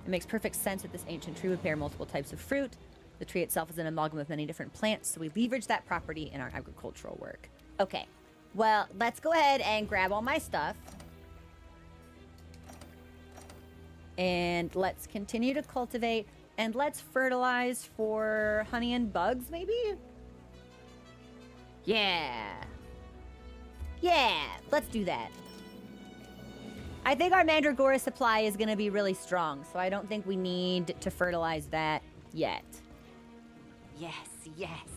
It makes perfect sense that this ancient tree would bear multiple types of fruit. The tree itself is an amalgam of many different plants, so we leverage that property in our agricultural work. Okay, well, let's go ahead and grab all my stuff. And let's continue to cultivate, and let's fertilize for honey and bugs, maybe? Yeah. Yeah, let's do that. I think our Mandragora supply is going to be really strong, so I don't think we need to fertilize that yet. Yes, yes.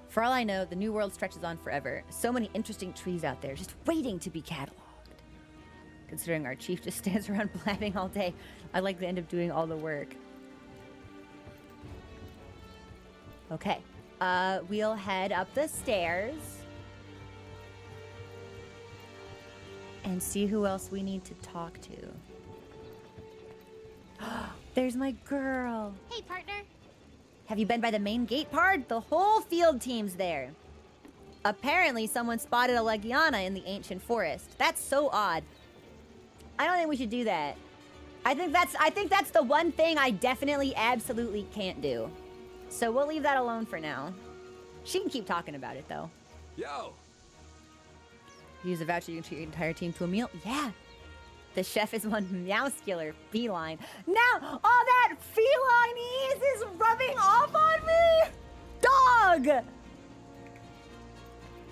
For all I know, the New World stretches on forever. So many interesting trees out there just waiting to be cataloged. Considering our chief just stands around blabbing all day, I'd like to end up doing all the work. Okay. We'll head up the stairs. And see who else we need to talk to. There's my girl. Hey, partner. Have you been by the main gate part? The whole field team's there. Apparently, someone spotted a Legiana in the ancient forest. That's so odd. I don't think we should do that. I think that's the one thing I definitely, absolutely can't do. So we'll leave that alone for now. She can keep talking about it, though. Yo! Use a voucher, you can treat your entire team to a meal. Yeah. The chef is one meowscular feline. Now, all that feline is rubbing off on me? Dog!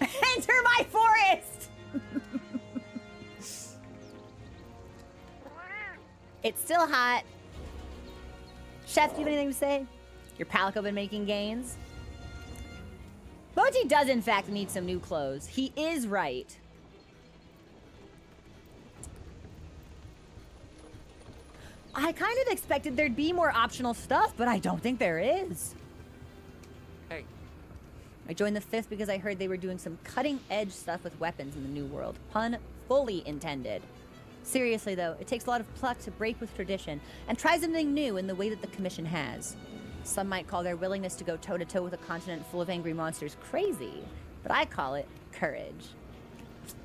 Enter my forest! It's still hot. Chef, do you have anything to say? Your Palico been making gains? Mochi does, in fact, need some new clothes. He is right. I kind of expected there'd be more optional stuff, but I don't think there is. Hey. I joined the 5th because I heard they were doing some cutting-edge stuff with weapons in the New World. Pun fully intended. Seriously, though, it takes a lot of pluck to break with tradition and try something new in the way that the Commission has. Some might call their willingness to go toe-to-toe with a continent full of angry monsters crazy, but I call it courage.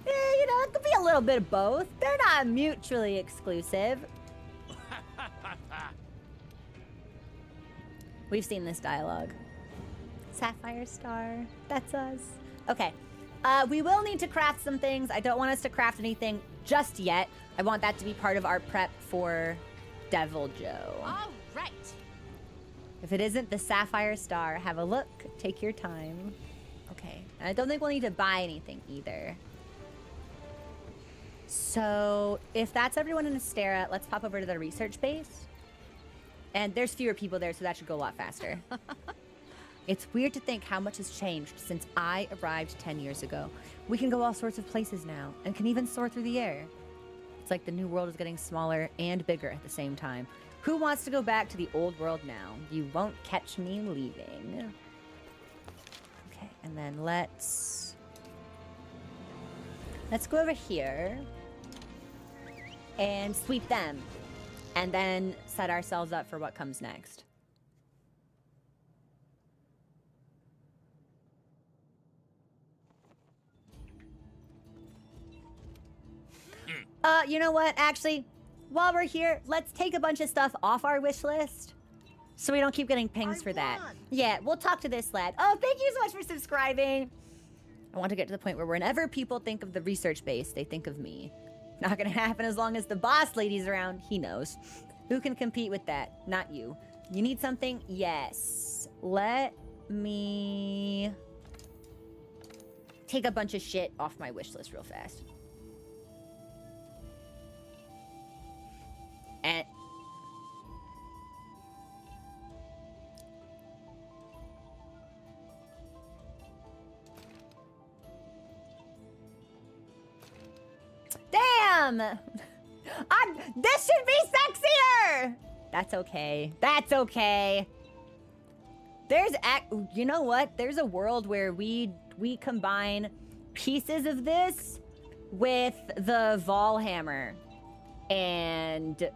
You know, it could be a little bit of both. They're not mutually exclusive. We've seen this dialogue. Sapphire Star, that's us. Okay, we will need to craft some things. I don't want us to craft anything just yet. I want that to be part of our prep for Devil Joe. All right. If it isn't the Sapphire Star, have a look. Take your time. Okay, and I don't think we'll need to buy anything either. So, if that's everyone in Astera, let's pop over to the research base. And there's fewer people there, so that should go a lot faster. It's weird to think how much has changed since I arrived 10 years ago. We can go all sorts of places now, and can even soar through the air. It's like the New World is getting smaller and bigger at the same time. Who wants to go back to the old world now? You won't catch me leaving. Okay, and then let's go over here and sweep them, and then set ourselves up for what comes next. You know what? Actually, while we're here, let's take a bunch of stuff off our wish list so we don't keep getting pings for that. Yeah, we'll talk to this lad. Oh, thank you so much for subscribing. I want to get to the point where whenever people think of the research base, they think of me. Not gonna happen as long as the boss lady's around. He knows. Who can compete with that? Not you. You need something? Yes. Let me take a bunch of shit off my wish list real fast. And damn! This should be sexier! That's okay. That's okay. You know what? There's a world where we combine pieces of this with the Valhammer and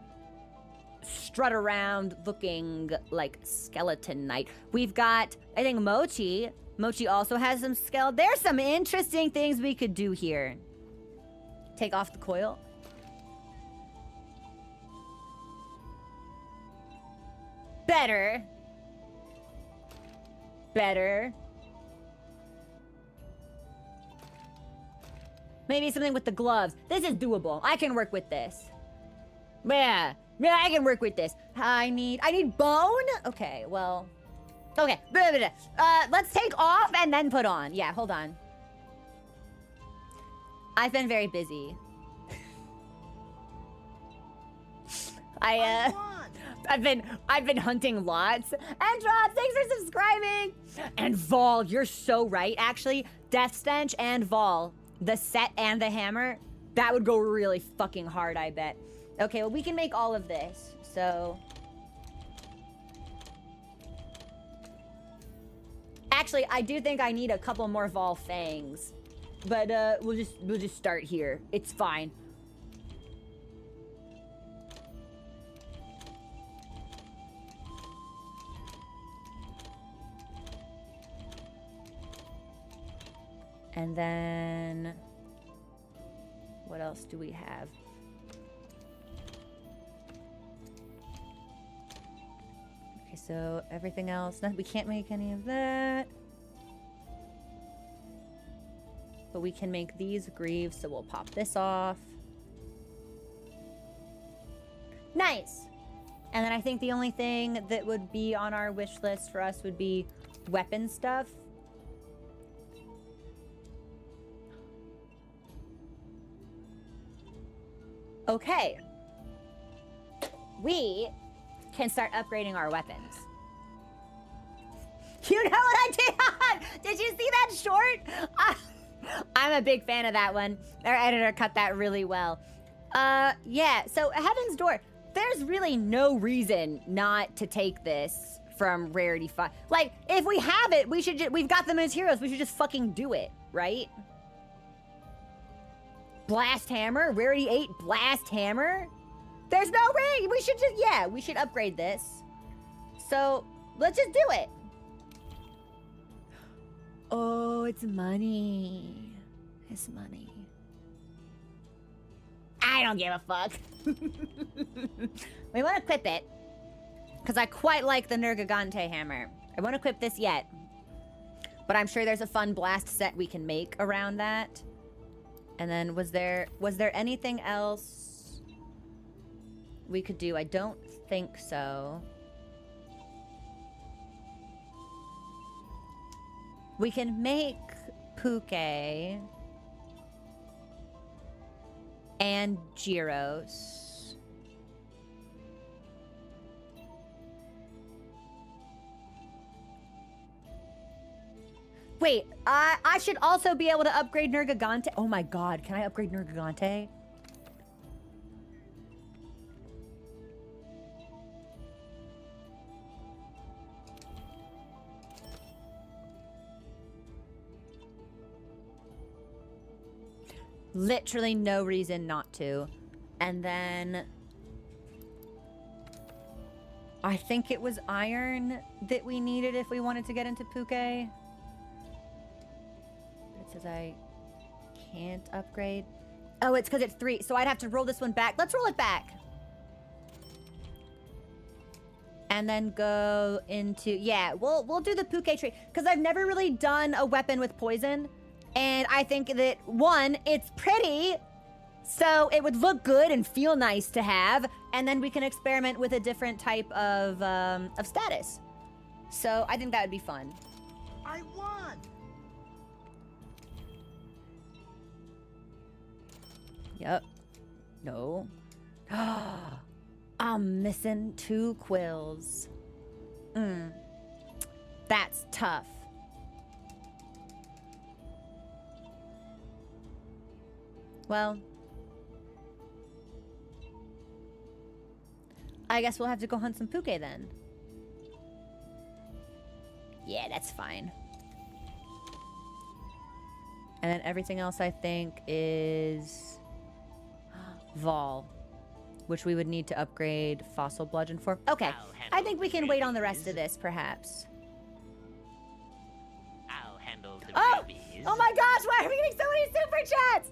strut around looking like Skeleton Knight. We've got, I think Mochi Mochi also has some skill. There's some interesting things we could do here. Take off the coil. Better. Better. Maybe something with the gloves. This is doable. I can work with this. Yeah, I can work with this. I need bone? Okay, well. Okay, let's take off and then put on. Yeah, hold on. I've been very busy. I've been hunting lots. And Drop, thanks for subscribing. And Vol, you're so right, actually. Death Stench and Vol, the set and the hammer, that would go really fucking hard, I bet. Okay, well, we can make all of this, so. Actually, I do think I need a couple more Vol fangs. But we'll just start here. It's fine. And then what else do we have? Okay, so everything else, we can't make any of that. But we can make these greaves, so we'll pop this off. Nice! And then I think the only thing that would be on our wish list for us would be weapon stuff. Okay. We can start upgrading our weapons. You know what I did? Did you see that short? I'm a big fan of that one. Our editor cut that really well. Yeah, so Heaven's Door. There's really no reason not to take this from Rarity 5. Like, if we have it, we've got them as heroes. We should just fucking do it, right? Blast Hammer, Rarity 8, Blast Hammer. There's no way. We should we should upgrade this. So, let's just do it. Oh, it's money. It's money. I don't give a fuck. We want to equip it. Because I quite like the Nergigante hammer. I won't equip this yet. But I'm sure there's a fun blast set we can make around that. And then was there anything else we could do? I don't think so. We can make Puke and Gyros. Wait, I should also be able to upgrade Nergigante. Oh my god, can I upgrade Nergigante? Literally no reason not to. And then I think it was iron that we needed if we wanted to get into Puke. It says I can't upgrade. Oh, it's because it's 3. So I'd have to roll this one back. Let's roll it back. And then go into, yeah, we'll do the Puke tree. Because I've never really done a weapon with poison. And I think that, one, it's pretty, so it would look good and feel nice to have, and then we can experiment with a different type of status. So I think that would be fun. I won! Yep. No. I'm missing 2 quills. That's tough. Well, I guess we'll have to go hunt some Puke then. Yeah, that's fine. And then everything else I think is Vol, which we would need to upgrade Fossil Bludgeon for. Okay, I think we can wait on the rest of this, perhaps. I'll Oh! babies. Oh my gosh, why are we getting so many super chats?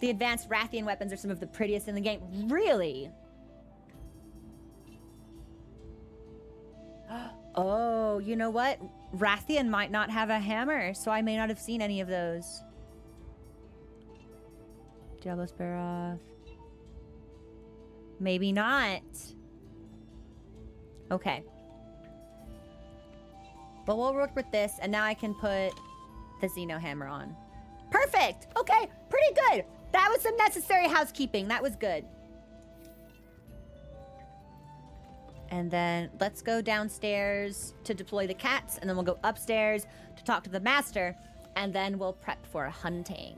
The advanced Rathian weapons are some of the prettiest in the game. Really? Oh, you know what? Rathian might not have a hammer, so I may not have seen any of those. Diablo Sparrow. Maybe not. Okay. But we'll work with this, and now I can put the Xeno hammer on. Perfect! Okay, pretty good. That was some necessary housekeeping. That was good. And then let's go downstairs to deploy the cats, and then we'll go upstairs to talk to the master, and then we'll prep for hunting.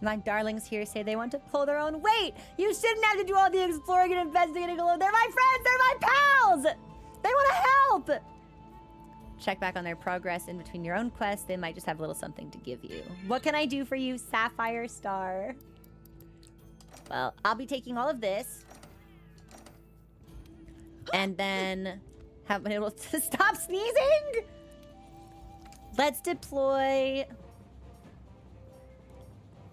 My darlings here say they want to pull their own weight. You shouldn't have to do all the exploring and investigating alone. They're my friends. They're my pals. They want to help. Check back on their progress in between your own quests. They might just have a little something to give you. What can I do for you, Sapphire Star? Well, I'll be taking all of this. And then have been able to stop sneezing. Let's deploy.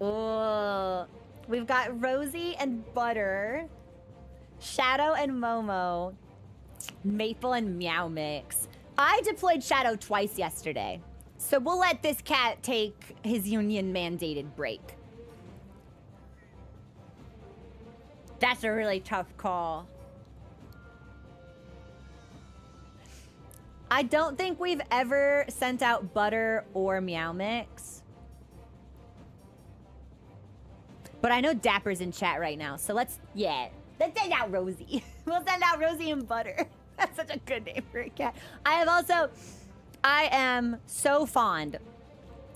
Oh, we've got Rosie and Butter, Shadow and Momo, Maple and Meow Mix. I deployed Shadow twice yesterday, so we'll let this cat take his union-mandated break. That's a really tough call. I don't think we've ever sent out Butter or Meow Mix. But I know Dapper's in chat right now, so let's send out Rosie. We'll send out Rosie and Butter. That's such a good name for a cat. I am so fond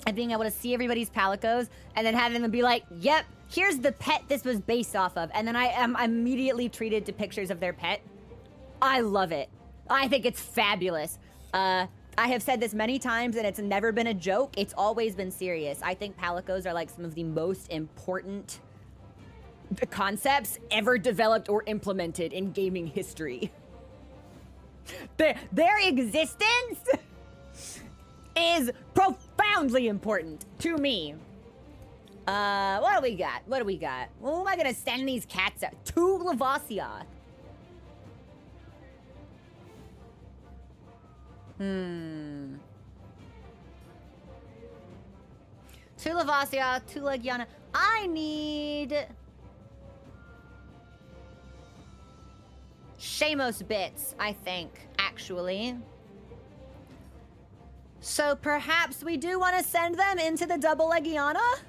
of being able to see everybody's palicos and then having them be like, yep, here's the pet this was based off of. And then I am immediately treated to pictures of their pet. I love it. I think it's fabulous. I have said this many times and it's never been a joke. It's always been serious. I think palicos are like some of the most important concepts ever developed or implemented in gaming history. Their existence is profoundly important to me. What do we got? What do we got? Who am I gonna send these cats out? To Lavasia. To Lavasia, to Legiana. I need Shamos bits, I think, actually. So perhaps we do want to send them into the double Legiana?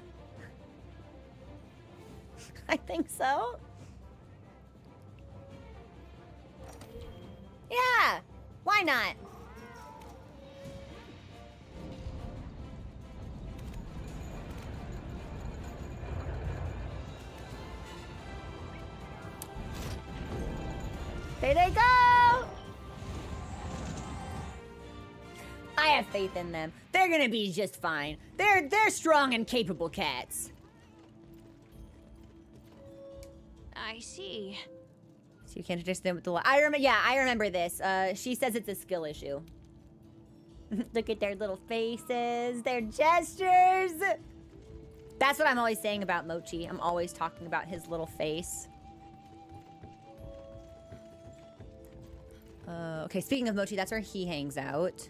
I think so. Yeah, why not? There they go! I have faith in them. They're gonna be just fine. They're strong and capable cats. I see. So you can't introduce them with the I remember this. She says it's a skill issue. Look at their little faces, their gestures. That's what I'm always saying about Mochi. I'm always talking about his little face. Okay, speaking of Mochi, that's where he hangs out.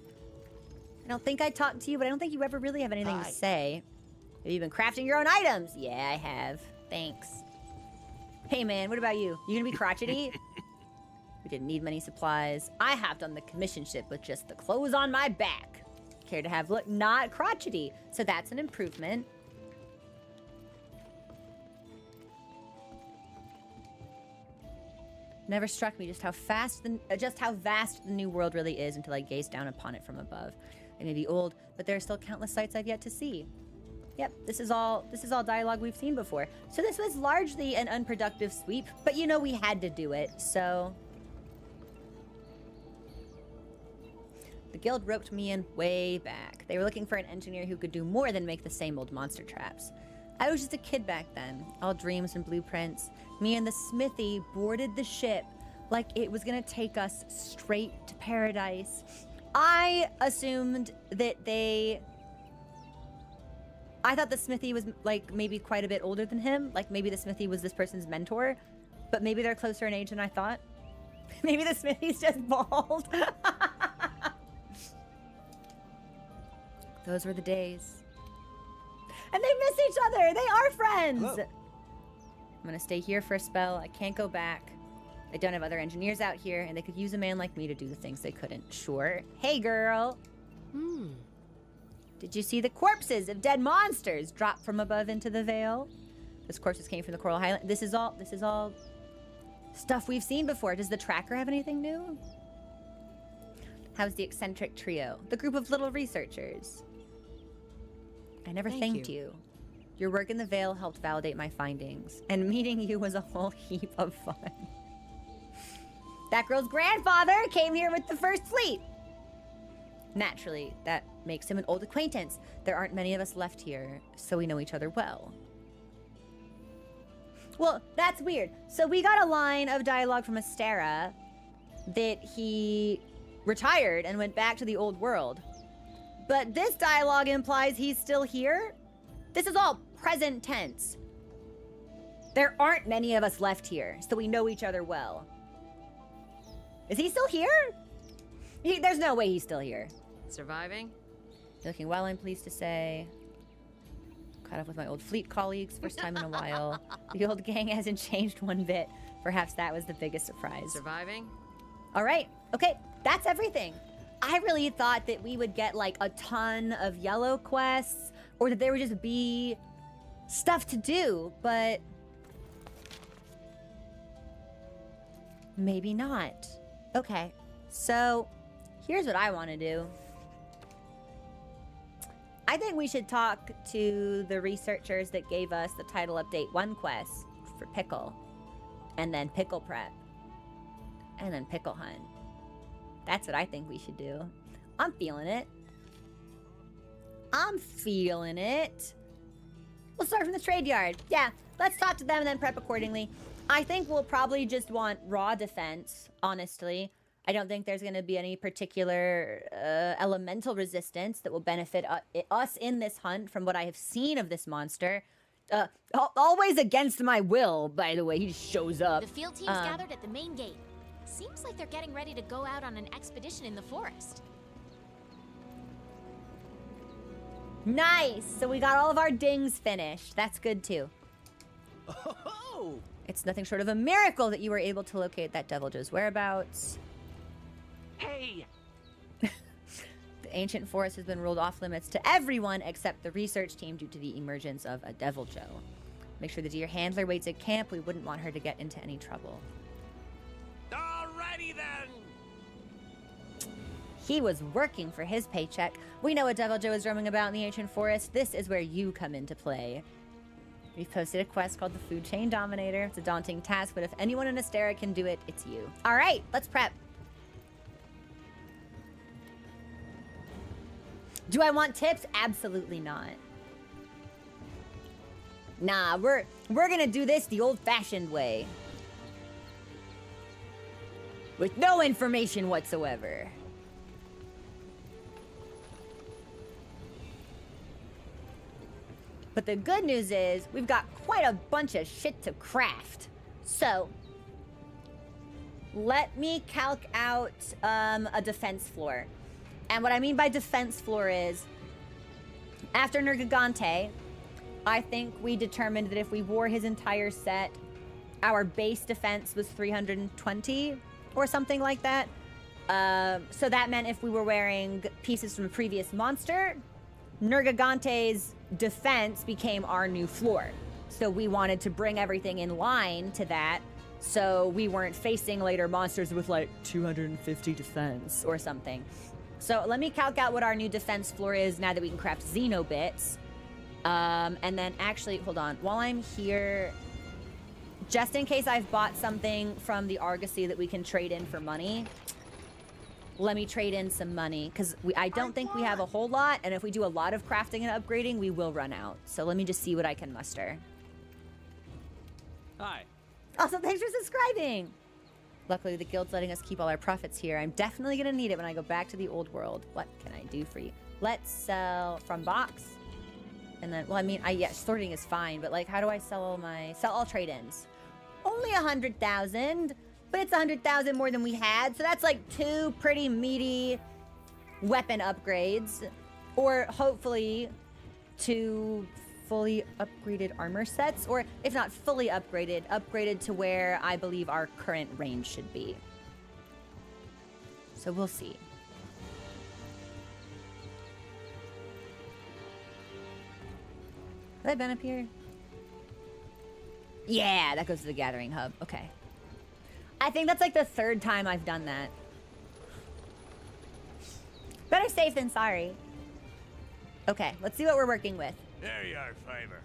I don't think I talked to you, but I don't think you ever really have anything to say. Have you been crafting your own items? Yeah, I have. Thanks. Hey, man, what about you? You gonna be crotchety? We didn't need many supplies. I hopped on the commission ship with just the clothes on my back. Care to have look not crotchety, so that's an improvement. Never struck me just how vast the new world really is until I gazed down upon it from above. I may be old, but there are still countless sights I've yet to see. Yep, this is all dialogue we've seen before. So this was largely an unproductive sweep, but you know we had to do it, so. The guild roped me in way back. They were looking for an engineer who could do more than make the same old monster traps. I was just a kid back then, all dreams and blueprints. Me and the smithy boarded the ship like it was gonna take us straight to paradise. I assumed that I thought the Smithy was like maybe quite a bit older than him. Like maybe the Smithy was this person's mentor, but maybe they're closer in age than I thought. Maybe the Smithy's just bald. Those were the days. And they miss each other. They are friends. Hello. I'm gonna stay here for a spell. I can't go back. I don't have other engineers out here, and they could use a man like me to do the things they couldn't. Sure. Hey, girl. Did you see the corpses of dead monsters drop from above into the Vale? Those corpses came from the Coral Highland. This is all stuff we've seen before. Does the tracker have anything new? How's the eccentric trio? The group of little researchers. I never thanked you. Your work in the Vale helped validate my findings, and meeting you was a whole heap of fun. That girl's grandfather came here with the First Fleet. Naturally, that makes him an old acquaintance. There aren't many of us left here, so we know each other well. Well, that's weird. So we got a line of dialogue from Astera that he retired and went back to the old world. But this dialogue implies he's still here? This is all present tense. There aren't many of us left here, so we know each other well. Is he still here? There's no way he's still here. Surviving? Looking well, I'm pleased to say. Caught up with my old fleet colleagues, first time in a while. The old gang hasn't changed one bit. Perhaps that was the biggest surprise. Surviving? All right, okay, that's everything. I really thought that we would get like a ton of yellow quests, or that there would just be stuff to do, but maybe not. Okay, so here's what I want to do. I think we should talk to the researchers that gave us the title update 1 quest for Pickle, and then Pickle Prep, and then Pickle Hunt. That's what I think we should do. I'm feeling it. I'm feeling it. We'll start from the trade yard. Yeah, let's talk to them and then prep accordingly. I think we'll probably just want raw defense, honestly. I don't think there's going to be any particular elemental resistance that will benefit us in this hunt from what I have seen of this monster. Always against my will, by the way. He just shows up. The field team's gathered at the main gate. Seems like they're getting ready to go out on an expedition in the forest. Nice! So we got all of our dings finished. That's good, too. Oh! It's nothing short of a miracle that you were able to locate that Devil Joe's whereabouts. Hey! The ancient forest has been ruled off limits to everyone except the research team due to the emergence of a Devil Joe. Make sure the deer handler waits at camp. We wouldn't want her to get into any trouble. Alrighty then! He was working for his paycheck. We know a Devil Joe is roaming about in the ancient forest. This is where you come into play. We've posted a quest called the Food Chain Dominator. It's a daunting task, but if anyone in Astera can do it, it's you. All right, let's prep. Do I want tips? Absolutely not. Nah, we're gonna do this the old-fashioned way. With no information whatsoever. But the good news is, we've got quite a bunch of shit to craft. So, let me calc out a defense floor. And what I mean by defense floor is, after Nergigante, I think we determined that if we wore his entire set, our base defense was 320 or something like that. So that meant if we were wearing pieces from a previous monster, Nergigante's defense became our new floor. So we wanted to bring everything in line to that, so we weren't facing later monsters with like 250 defense or something. So let me calc out what our new defense floor is now that we can craft Xenobits. And then actually, hold on, while I'm here, just in case I've bought something from the Argosy that we can trade in for money, let me trade in some money, because I don't think we have a whole lot, and if we do a lot of crafting and upgrading, we will run out. So let me just see what I can muster. Hi. Also, thanks for subscribing. Luckily, the guild's letting us keep all our profits here. I'm definitely gonna need it when I go back to the old world. What can I do for you? Let's sell from box. And then, well, I mean, yeah, sorting is fine, but like, how do I sell all trade-ins? Only 100,000, but it's 100,000 more than we had. So that's like 2 pretty meaty weapon upgrades, or hopefully 2 fully upgraded armor sets, or if not fully upgraded to where I believe our current range should be. So we'll see. Have I been up here? Yeah, that goes to the gathering hub. Okay. I think that's like the 3rd time I've done that. Better safe than sorry. Okay, let's see what we're working with. There you are, Fiver.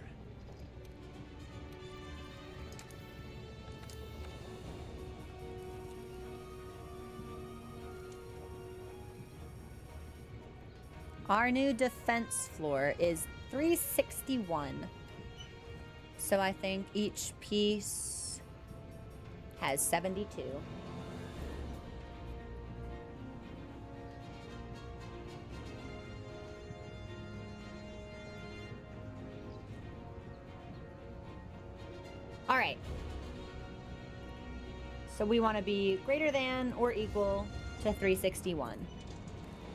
Our new defense floor is 361. So I think each piece has 72. All right. So we want to be greater than or equal to 361,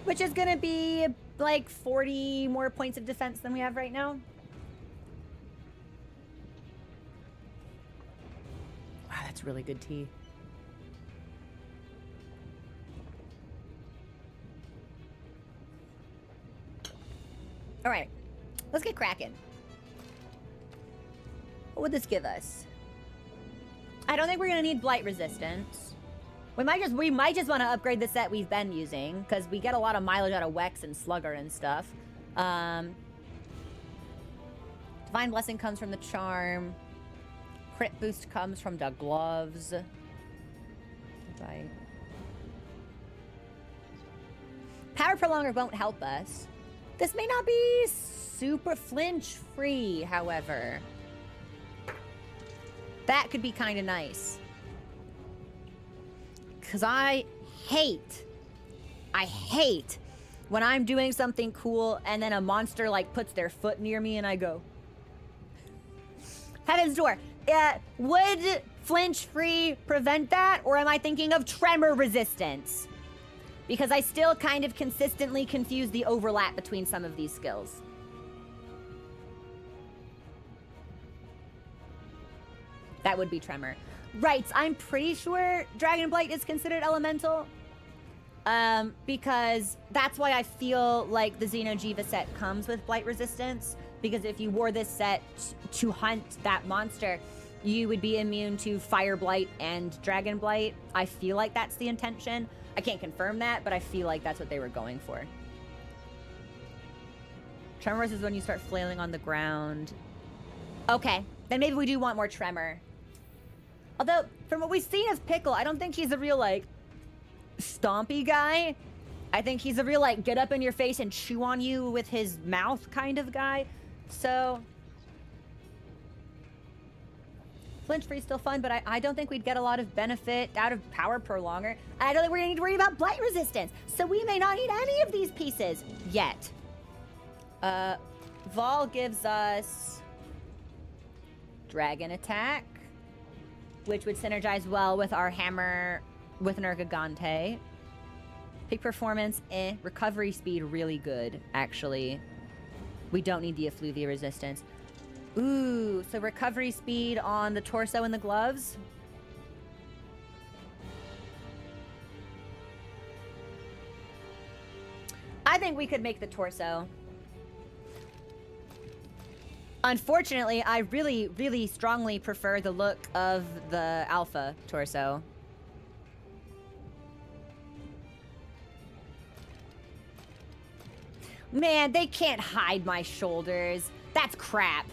which is going to be like 40 more points of defense than we have right now. Wow, that's really good tea. All right, let's get cracking. What would this give us? I don't think we're gonna need blight resistance. We might just want to upgrade the set we've been using, because we get a lot of mileage out of Wex and Slugger and stuff. Divine Blessing comes from the charm. Crit boost comes from the gloves. Right. Power Prolonger won't help us. This may not be super flinch free, however. That could be kind of nice. Because I hate when I'm doing something cool and then a monster like puts their foot near me and I go, Heaven's Door. Would flinch free prevent that, or am I thinking of tremor resistance? Because I still kind of consistently confuse the overlap between some of these skills. That would be tremor. Right, I'm pretty sure Dragon Blight is considered elemental. Because that's why I feel like the Xeno'jiiva set comes with blight resistance. Because if you wore this set to hunt that monster, you would be immune to Fire Blight and Dragon Blight. I feel like that's the intention. I can't confirm that, but I feel like that's what they were going for. Tremors is when you start flailing on the ground. Okay, then maybe we do want more tremor. Although, from what we've seen of Pickle, I don't think he's a real, like, stompy guy. I think he's a real, like, get up in your face and chew on you with his mouth kind of guy. So, flinch free is still fun, but I don't think we'd get a lot of benefit out of Power Prolonger. I don't think we're gonna need to worry about blight resistance. So we may not need any of these pieces yet. Vol gives us Dragon Attack, which would synergize well with our hammer with Nergigante. Peak performance, Recovery speed, really good, actually. We don't need the Effluvia resistance. Ooh, so recovery speed on the torso and the gloves. I think we could make the torso. Unfortunately, I really, really strongly prefer the look of the alpha torso. Man, they can't hide my shoulders. That's crap.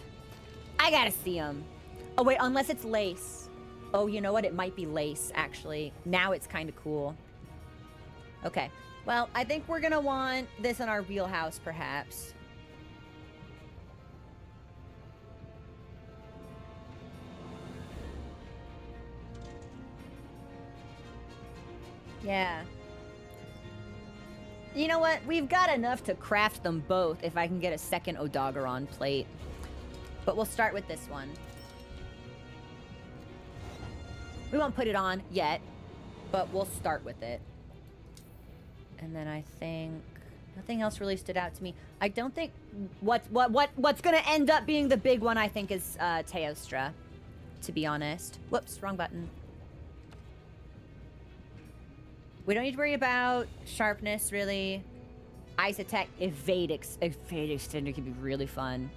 I gotta see them. Oh, wait, unless it's lace. Oh, you know what? It might be lace, actually. Now it's kind of cool. Okay. Well, I think we're gonna want this in our wheelhouse, perhaps. Yeah. You know what? We've got enough to craft them both if I can get a second Odogaron plate. But we'll start with this one. We won't put it on yet, but we'll start with it. And then I think nothing else really stood out to me. I don't think what's gonna end up being the big one, I think, is Teostra, to be honest. Whoops, wrong button. We don't need to worry about sharpness, really. Ice attack, evade extender could be really fun.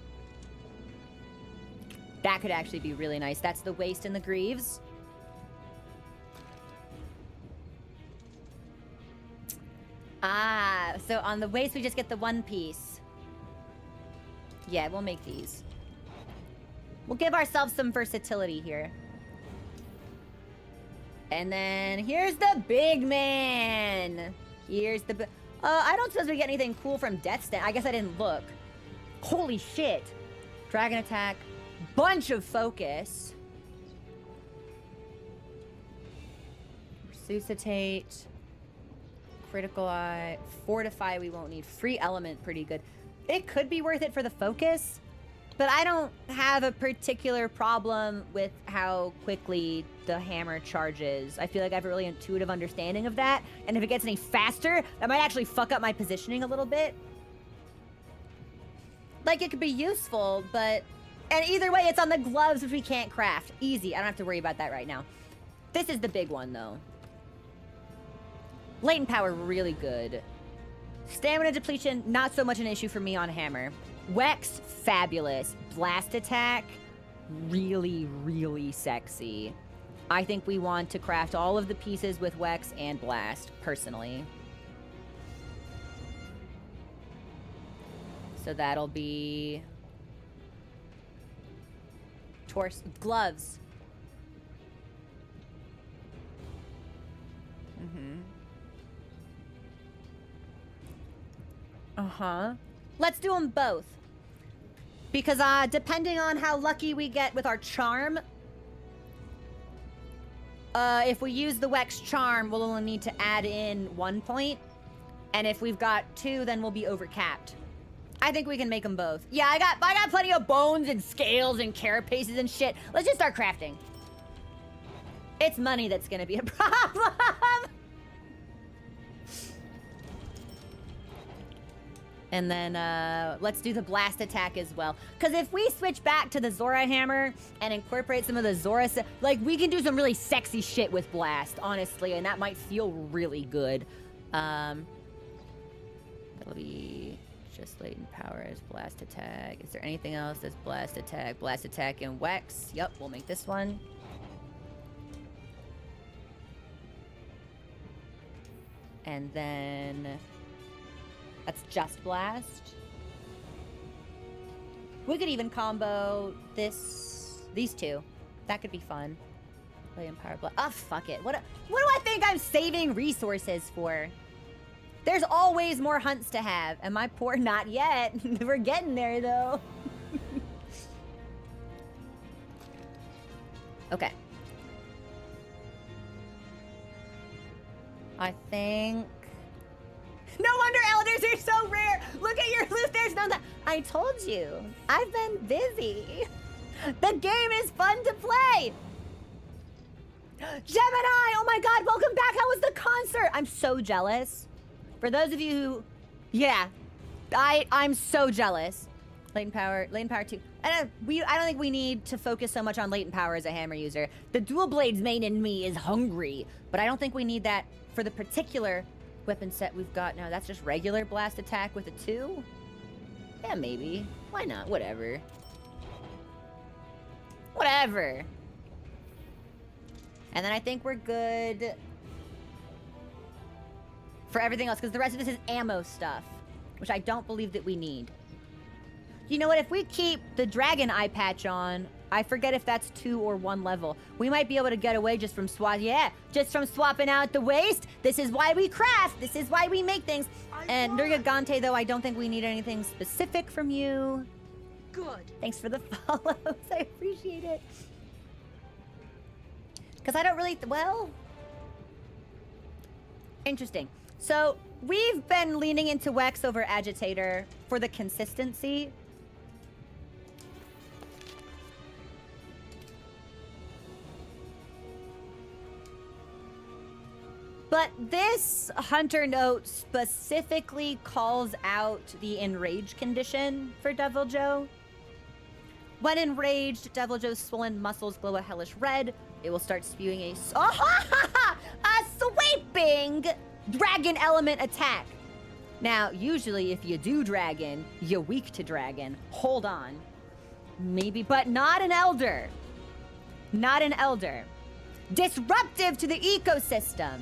That could actually be really nice. That's the waist and the greaves. Ah, so on the waist we just get the one piece. Yeah, we'll make these. We'll give ourselves some versatility here. And then here's the big man. Here's the I don't suppose we get anything cool from Death Stand. I guess I didn't look. Holy shit. Dragon attack. Bunch of focus. Resuscitate. Critical eye. Fortify we won't need. Free element pretty good. It could be worth it for the focus. But I don't have a particular problem with how quickly the hammer charges. I feel like I have a really intuitive understanding of that. And if it gets any faster, that might actually fuck up my positioning a little bit. Like, it could be useful, but... And either way, it's on the gloves, which we can't craft. Easy. I don't have to worry about that right now. This is the big one, though. Latent power, really good. Stamina depletion, not so much an issue for me on hammer. Wex, fabulous. Blast attack, really, really sexy. I think we want to craft all of the pieces with Wex and Blast, personally. So that'll be... gloves. Uh-huh. Let's do them both. Because depending on how lucky we get with our charm, if we use the Wex charm, we'll only need to add in 1 point. And if we've got 2, then we'll be overcapped. I think we can make them both. Yeah, I got plenty of bones and scales and carapaces and shit. Let's just start crafting. It's money that's gonna be a problem. And then let's do the blast attack as well. Because if we switch back to the Zora hammer and incorporate some of the Zora... Like, we can do some really sexy shit with blast, honestly. And that might feel really good. That'll be just latent power as blast attack. Is there anything else that's blast attack? Blast attack and Wex. Yep, we'll make this one. And then... That's just blast. We could even combo these two. That could be fun. Latent power blast. Oh, fuck it. What do I think I'm saving resources for? There's always more hunts to have. Am I poor? Not yet. We're getting there, though. Okay. I think... No wonder elders are so rare! Look at your loot, there's none that... I told you. I've been busy. The game is fun to play! Gemini! Oh my god, welcome back! How was the concert? I'm so jealous. For those of you who... Yeah. I'm so jealous. Latent power 2. I don't think we need to focus so much on latent power as a hammer user. The dual blades main in me is hungry, but I don't think we need that for the particular weapon set we've got now. That's just regular blast attack with a 2? Yeah, maybe. Why not? Whatever. Whatever. And then I think we're good for everything else, because the rest of this is ammo stuff, which I don't believe that we need. You know what? If we keep the dragon eye patch on, I forget if that's 2 or 1 level. We might be able to get away just from just from swapping out the waist. This is why we craft. This is why we make things. And Nurgagante, though, I don't think we need anything specific from you. Good. Thanks for the follows. I appreciate it. Because I don't really... well... Interesting. So we've been leaning into Wex over Agitator for the consistency. But this Hunter note specifically calls out the enraged condition for Deviljho. When enraged, Deviljho's swollen muscles glow a hellish red. It will start spewing a sweeping dragon element attack. Now, usually if you do dragon, you're weak to dragon. Hold on. Maybe, but not an elder. Not an elder. Disruptive to the ecosystem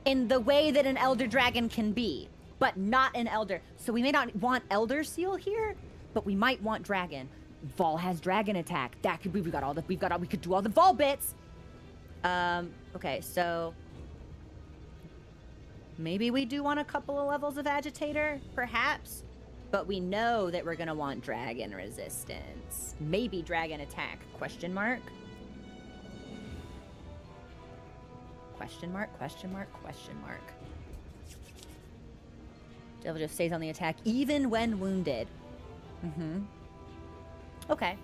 in the way that an elder dragon can be, but not an elder. So we may not want elder seal here, but we might want dragon. Vol has dragon attack. That could be, we could do all the Vol bits. Okay, so maybe we do want a couple of levels of Agitator, perhaps, but we know that we're gonna want dragon resistance. Maybe dragon attack, question mark? Question mark, question mark, question mark. Deviljho stays on the attack even when wounded. Mm-hmm. Okay.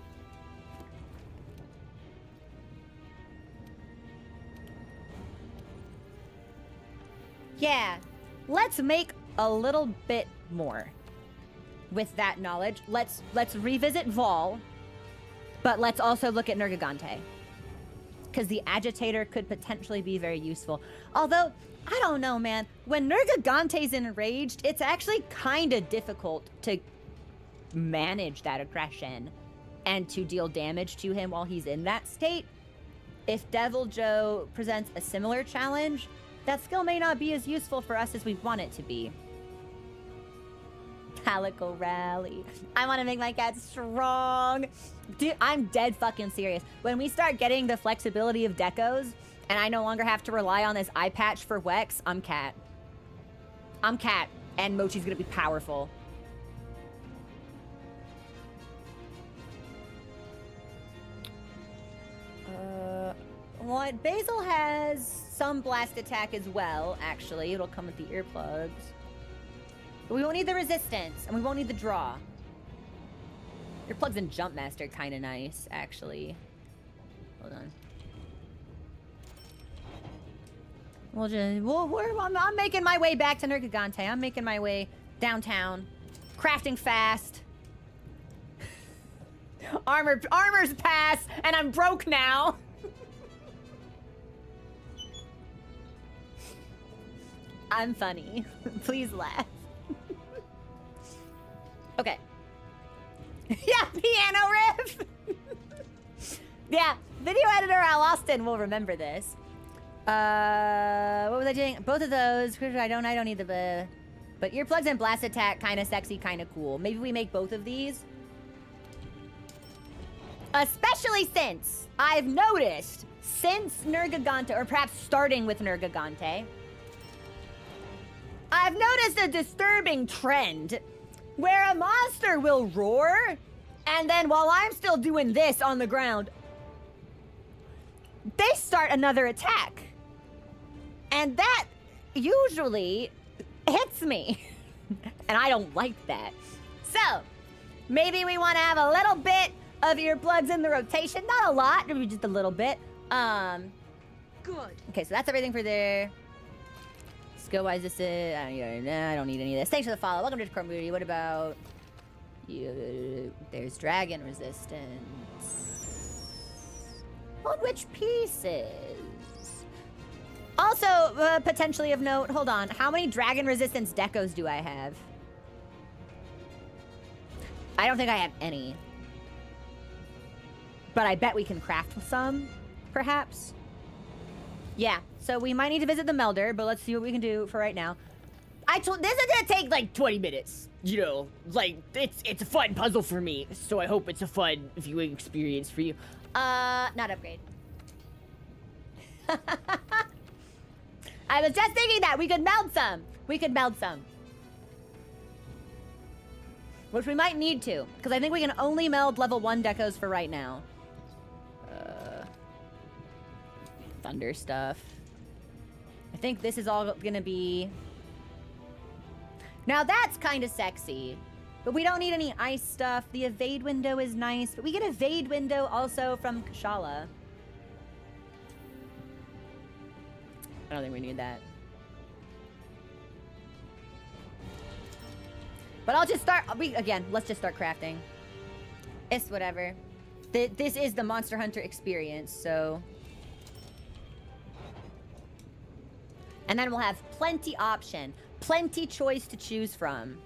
Yeah, let's make a little bit more with that knowledge. Let's revisit Vol, but let's also look at Nergigante, because the Agitator could potentially be very useful. Although, I don't know, man. When Nergigante's enraged, it's actually kind of difficult to manage that aggression and to deal damage to him while he's in that state. If Deviljho presents a similar challenge, that skill may not be as useful for us as we want it to be. Calico Rally. I want to make my cat strong. Dude, I'm dead fucking serious. When we start getting the flexibility of decos, and I no longer have to rely on this eye patch for Wex, I'm cat. I'm cat, and Mochi's gonna be powerful. What? Basil has some blast attack as well, actually. It'll come with the earplugs. But we won't need the resistance, and we won't need the draw. Earplugs and Jump Master kind of nice, actually. Hold on. I'm making my way back to Nergigante. I'm making my way downtown. Crafting fast. Armor's pass, and I'm broke now. I'm funny. Please laugh. Okay. Yeah, piano riff. Yeah, video editor Al Austin will remember this. What was I doing? Both of those. I don't need the... But earplugs and blast attack, kind of sexy, kind of cool. Maybe we make both of these. Especially since I've noticed, since Nergigante, or perhaps starting with Nergigante, I've noticed a disturbing trend where a monster will roar, and then while I'm still doing this on the ground, they start another attack. And that usually hits me. And I don't like that. So, maybe we want to have a little bit of earplugs in the rotation. Not a lot, maybe just a little bit. Good. Okay, so that's everything for there. Skill-wise, this is... I don't need any of this. Thanks for the follow. Welcome to the community. What about... you? There's dragon resistance. On which pieces? Also, potentially of note, hold on. How many dragon resistance decos do I have? I don't think I have any. But I bet we can craft some, perhaps. Yeah, so we might need to visit the Melder, but let's see what we can do for right now. This is gonna take like 20 minutes. You know, like, it's a fun puzzle for me, so I hope it's a fun viewing experience for you. Not upgrade. I was just thinking that we could meld some. We could meld some. Which we might need to, because I think we can only meld level 1 decos for right now. Thunder stuff. I think this is all gonna be... Now that's kind of sexy. But we don't need any ice stuff. The evade window is nice. But we get evade window also from Kushala. I don't think we need that. But I'll just start... Again, let's just start crafting. It's whatever. This is the Monster Hunter experience, so... And then we'll have plenty option. Plenty choice to choose from.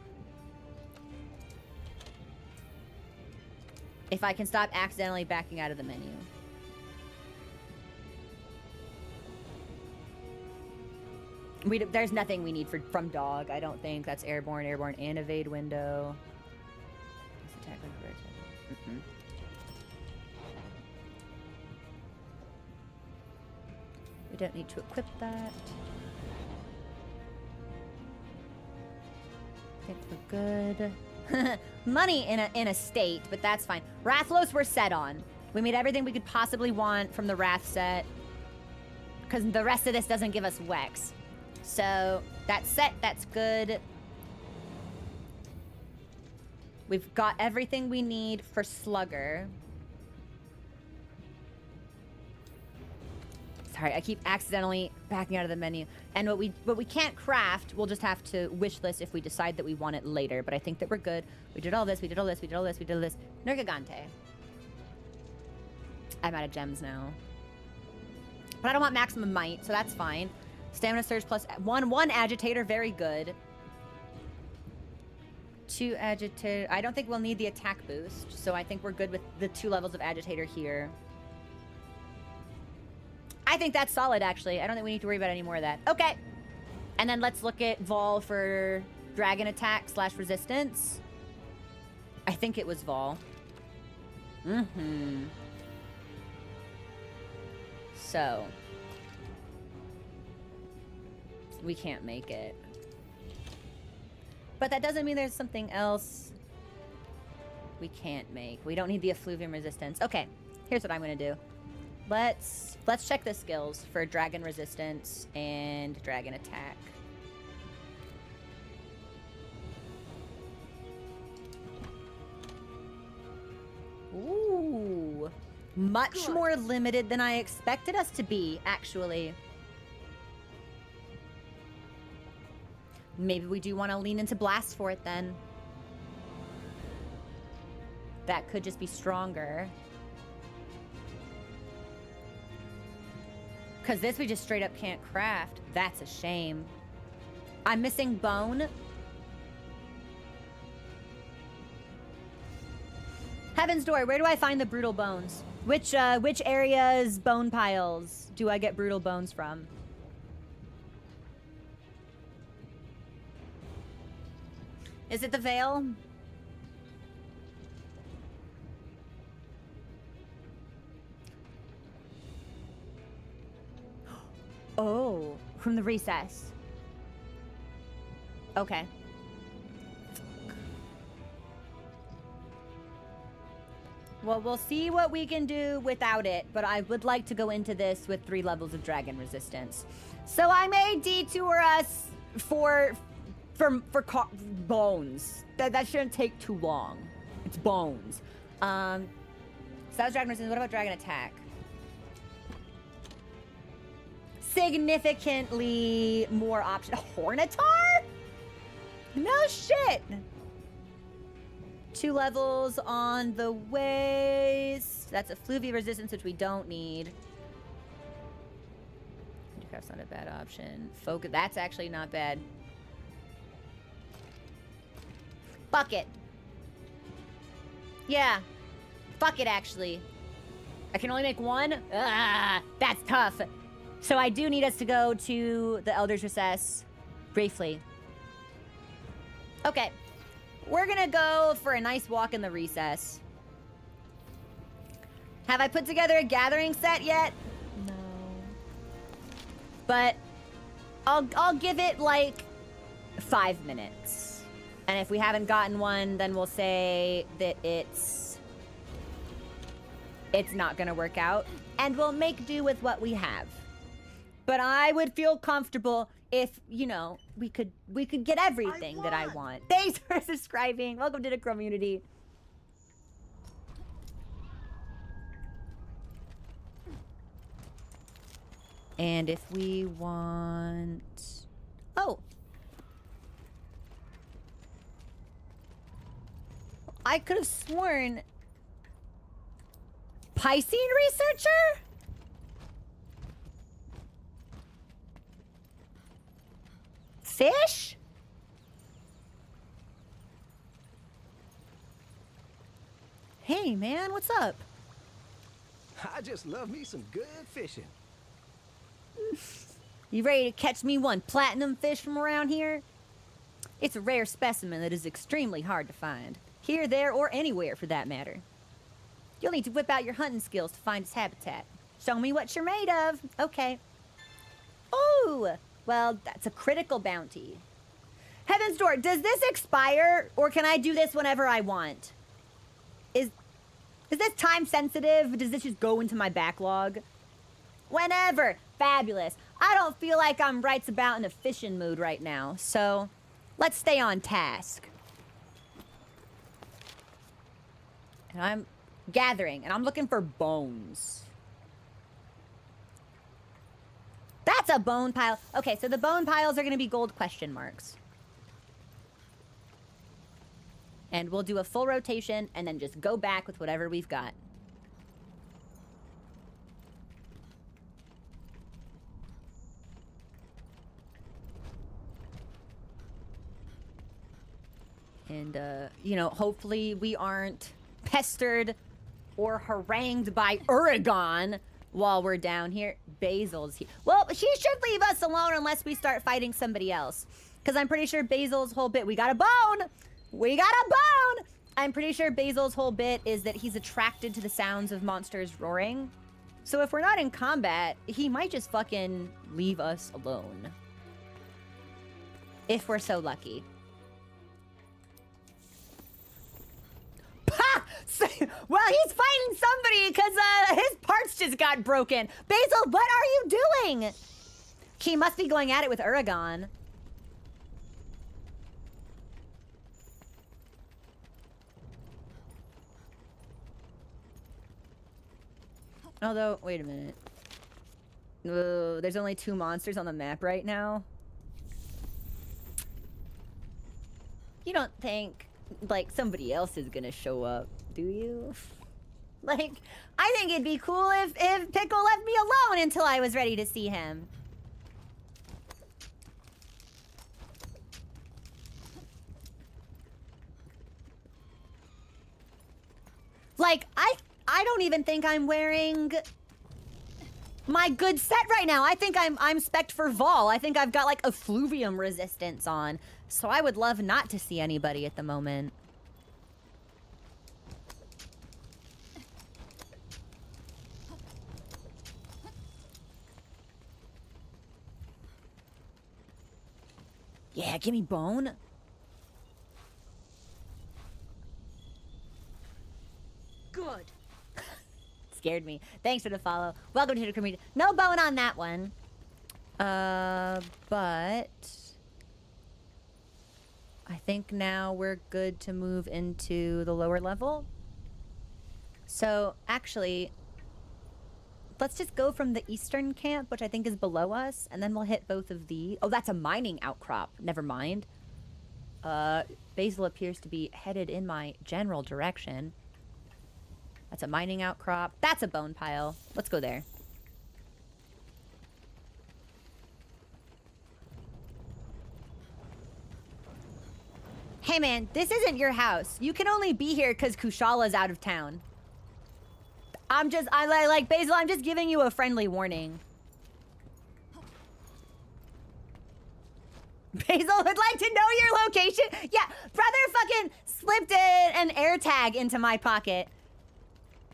If I can stop accidentally backing out of the menu. There's nothing we need from dog, I don't think. That's airborne, and evade window. Attack with bird. We don't need to equip that. I think we're good. Money in a state, but that's fine. Rathlos we're set on. We made everything we could possibly want from the Wrath set. Because the rest of this doesn't give us Wex. So, that's set, that's good. We've got everything we need for Slugger. Sorry, I keep accidentally backing out of the menu. And what we can't craft, we'll just have to wish list if we decide that we want it later. But I think that we're good. We did all this, we did all this, we did all this, we did all this. Nergigante. I'm out of gems now. But I don't want maximum might, so that's fine. Stamina surge plus one agitator, very good. 2 agitator. I don't think we'll need the attack boost, so I think we're good with the 2 levels of agitator here. I think that's solid, actually. I don't think we need to worry about any more of that. Okay. And then let's look at Vol for dragon attack / resistance. I think it was Vol. So. We can't make it. But that doesn't mean there's something else we can't make. We don't need the effluvium resistance. Okay. Here's what I'm going to do. Let's check the skills for dragon resistance and dragon attack. Ooh. Much more limited than I expected us to be, actually. Maybe we do want to lean into blast for it then. That could just be stronger. Because this we just straight up can't craft. That's a shame. I'm missing bone. Heaven's Door, where do I find the brutal bones? Which areas, bone piles, do I get brutal bones from? Is it the Veil? Oh, from the recess. Okay. Well, we'll see what we can do without it, but I would like to go into this with 3 levels of dragon resistance. So I may detour us for bones. That shouldn't take too long. It's bones. So that was dragon resistance. What about dragon attack? Significantly more option. Hornitar? No shit. 2 levels on the waist. That's a Fluvia resistance, which we don't need. Handicraft's not a bad option. Focus. That's actually not bad. Fuck it. Yeah. Fuck it, actually. I can only make 1? That's tough. So I do need us to go to the Elder's Recess briefly. Okay. We're gonna go for a nice walk in the recess. Have I put together a gathering set yet? No. But I'll give it like 5 minutes. And if we haven't gotten one, then we'll say that it's not gonna work out. And we'll make do with what we have. But I would feel comfortable if, you know, we could get everything that I want. Thanks for subscribing. Welcome to the community. And if we want... Oh! I could have sworn... Piscine researcher? Fish? Hey, man, what's up? I just love me some good fishing. You ready to catch me one platinum fish from around here? It's a rare specimen that is extremely hard to find. Here, there, or anywhere for that matter. You'll need to whip out your hunting skills to find its habitat. Show me what you're made of. Okay. Ooh! Well, that's a critical bounty. Heaven's Door, does this expire, or can I do this whenever I want? Is this time sensitive? Does this just go into my backlog? Whenever. Fabulous. I don't feel like I'm right about in a fishing mood right now, so let's stay on task. And I'm gathering, and I'm looking for bones. That's a bone pile. Okay, so the bone piles are going to be gold question marks. And we'll do a full rotation and then just go back with whatever we've got. And, you know, hopefully we aren't pestered or harangued by Uragon while we're down here. Basil's here. Well, she should leave us alone unless we start fighting somebody else. Because I'm pretty sure Basil's whole bit... We got a bone! We got a bone! I'm pretty sure Basil's whole bit is that he's attracted to the sounds of monsters roaring. So if we're not in combat, he might just fucking leave us alone. If we're so lucky. Ha! Well, he's fighting somebody because his parts just got broken. Basil, what are you doing? He must be going at it with Uragon. Although, wait a minute. There's only 2 monsters on the map right now. You don't think, like, somebody else is gonna show up, do you? Like, I think it'd be cool if Pickle left me alone until I was ready to see him. Like, I don't even think I'm wearing my good set right now. I think I'm spec'd for Vol. I think I've got like effluvium resistance on. So I would love not to see anybody at the moment. Yeah, give me bone. Good. Scared me. Thanks for the follow. Welcome to the community. No bone on that one. But I think now we're good to move into the lower level. So actually, let's just go from the eastern camp, which I think is below us, and then we'll hit both of the... Oh, that's a mining outcrop. Never mind. Basil appears to be headed in my general direction. That's a mining outcrop. That's a bone pile. Let's go there. Hey man, this isn't your house. You can only be here because Kushala's out of town. Like Basil, I'm just giving you a friendly warning. Basil would like to know your location. Yeah, brother fucking slipped an air tag into my pocket.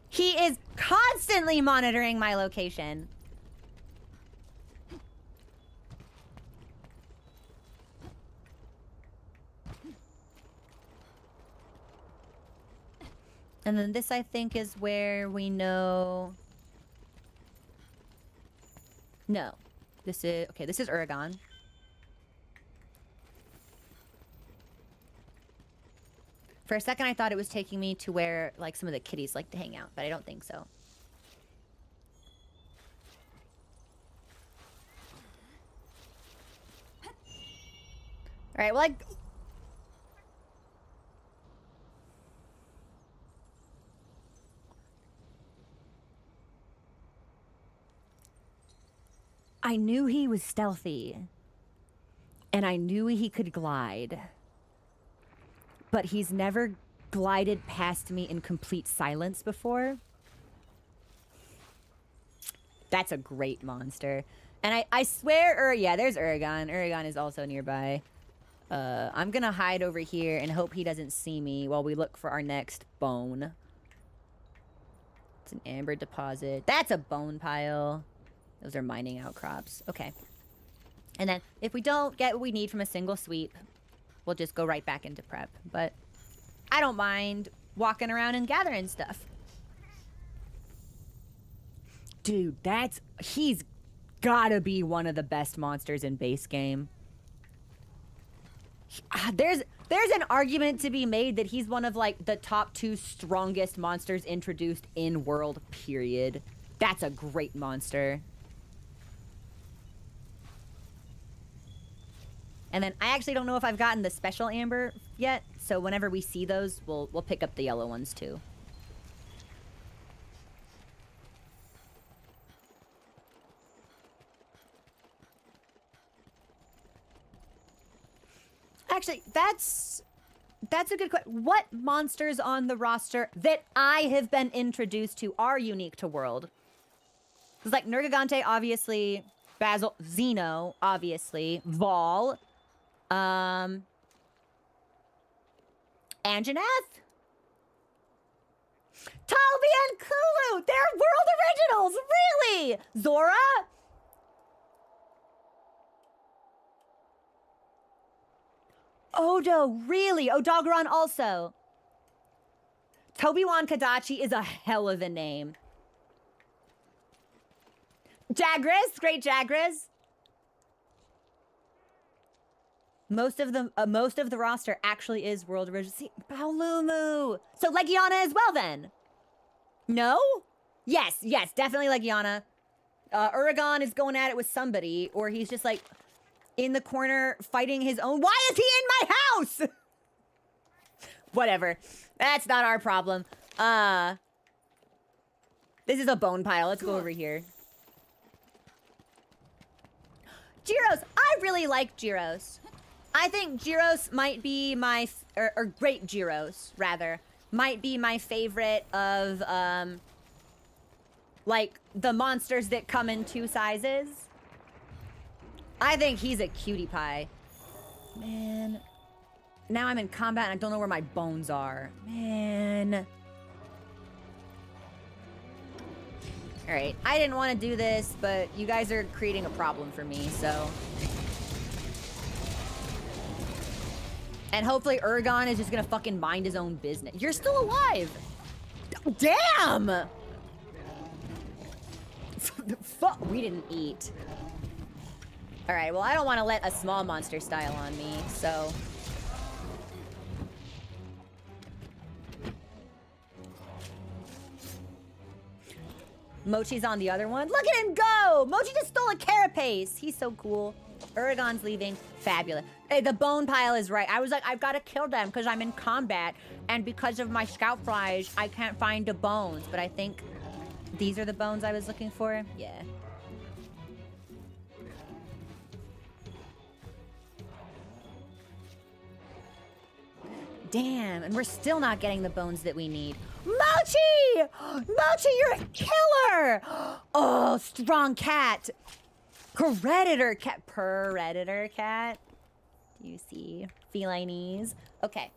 He is constantly monitoring my location. And then this, I think, is where we know... No. This is okay. This is Uragan. For a second, I thought it was taking me to where like some of the kitties like to hang out, but I don't think so. All right. Well, I knew he was stealthy, and I knew he could glide, but he's never glided past me in complete silence before. That's a great monster. And I swear, yeah, there's Uragan. Uragan is also nearby. I'm gonna hide over here and hope he doesn't see me while we look for our next bone. It's an amber deposit. That's a bone pile. Those are mining outcrops. Okay. And then if we don't get what we need from a single sweep, we'll just go right back into prep. But I don't mind walking around and gathering stuff. Dude, he's gotta be one of the best monsters in base game. There's an argument to be made that he's one of like the top 2 strongest monsters introduced in world, period. That's a great monster. And then I actually don't know if I've gotten the special amber yet, so whenever we see those, we'll pick up the yellow ones too. Actually, that's a good question. What monsters on the roster that I have been introduced to are unique to World? It's like Nergigante, obviously. Basil, Xeno, obviously. Vol. Anjanath? Talby and Kulu! They're World Originals! Really? Zora? Odo, really? Odogaron also. Tobi-Wan Kadachi is a hell of a name. Jagras, great Jagras. Most of the roster actually is World Original. See, Paolumu. So Legiana as well then. No? Yes, definitely Legiana. Uragan is going at it with somebody, or he's just like in the corner fighting his own. Why is he in my house? Whatever. That's not our problem. This is a bone pile. Let's go over here. Gyros. I really like Gyros. I think Gyros might be my, or Great Gyros, rather, might be my favorite of, like, the monsters that come in 2 sizes. I think he's a cutie pie. Man. Now I'm in combat and I don't know where my bones are. Man. Alright, I didn't want to do this, but you guys are creating a problem for me, so... And hopefully Uragan is just gonna fucking mind his own business. You're still alive! Damn! Fuck, we didn't eat. Alright, well I don't want to let a small monster style on me, so... Mochi's on the other one. Look at him go! Mochi just stole a carapace! He's so cool. Uragan's leaving. Fabulous. Hey, the bone pile is right. I was like, I've got to kill them because I'm in combat. And because of my scout flies, I can't find the bones. But I think these are the bones I was looking for. Yeah. Damn, and we're still not getting the bones that we need. Mochi! Mochi, you're a killer! Oh, strong cat. Predator cat. Predator cat. Do you see? Felinese. Okay.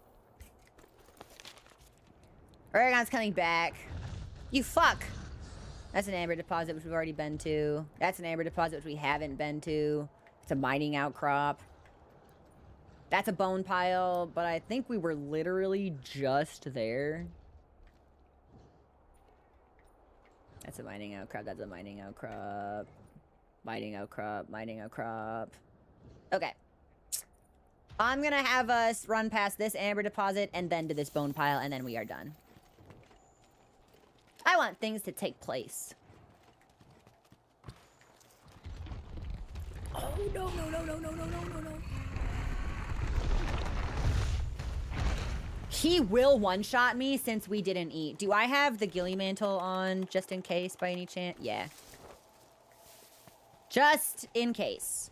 Uragan's coming back. You fuck. That's an amber deposit, which we've already been to. That's an amber deposit, which we haven't been to. It's a mining outcrop. That's a bone pile, but I think we were literally just there. That's a mining outcrop. That's a mining outcrop. Mining out crop, mining out crop. Okay. I'm gonna have us run past this amber deposit and then to this bone pile, and then we are done. I want things to take place. Oh, no, no, no, no, no, no, no, no, no. He will one-shot me since we didn't eat. Do I have the ghillie mantle on just in case by any chance? Yeah. Just in case.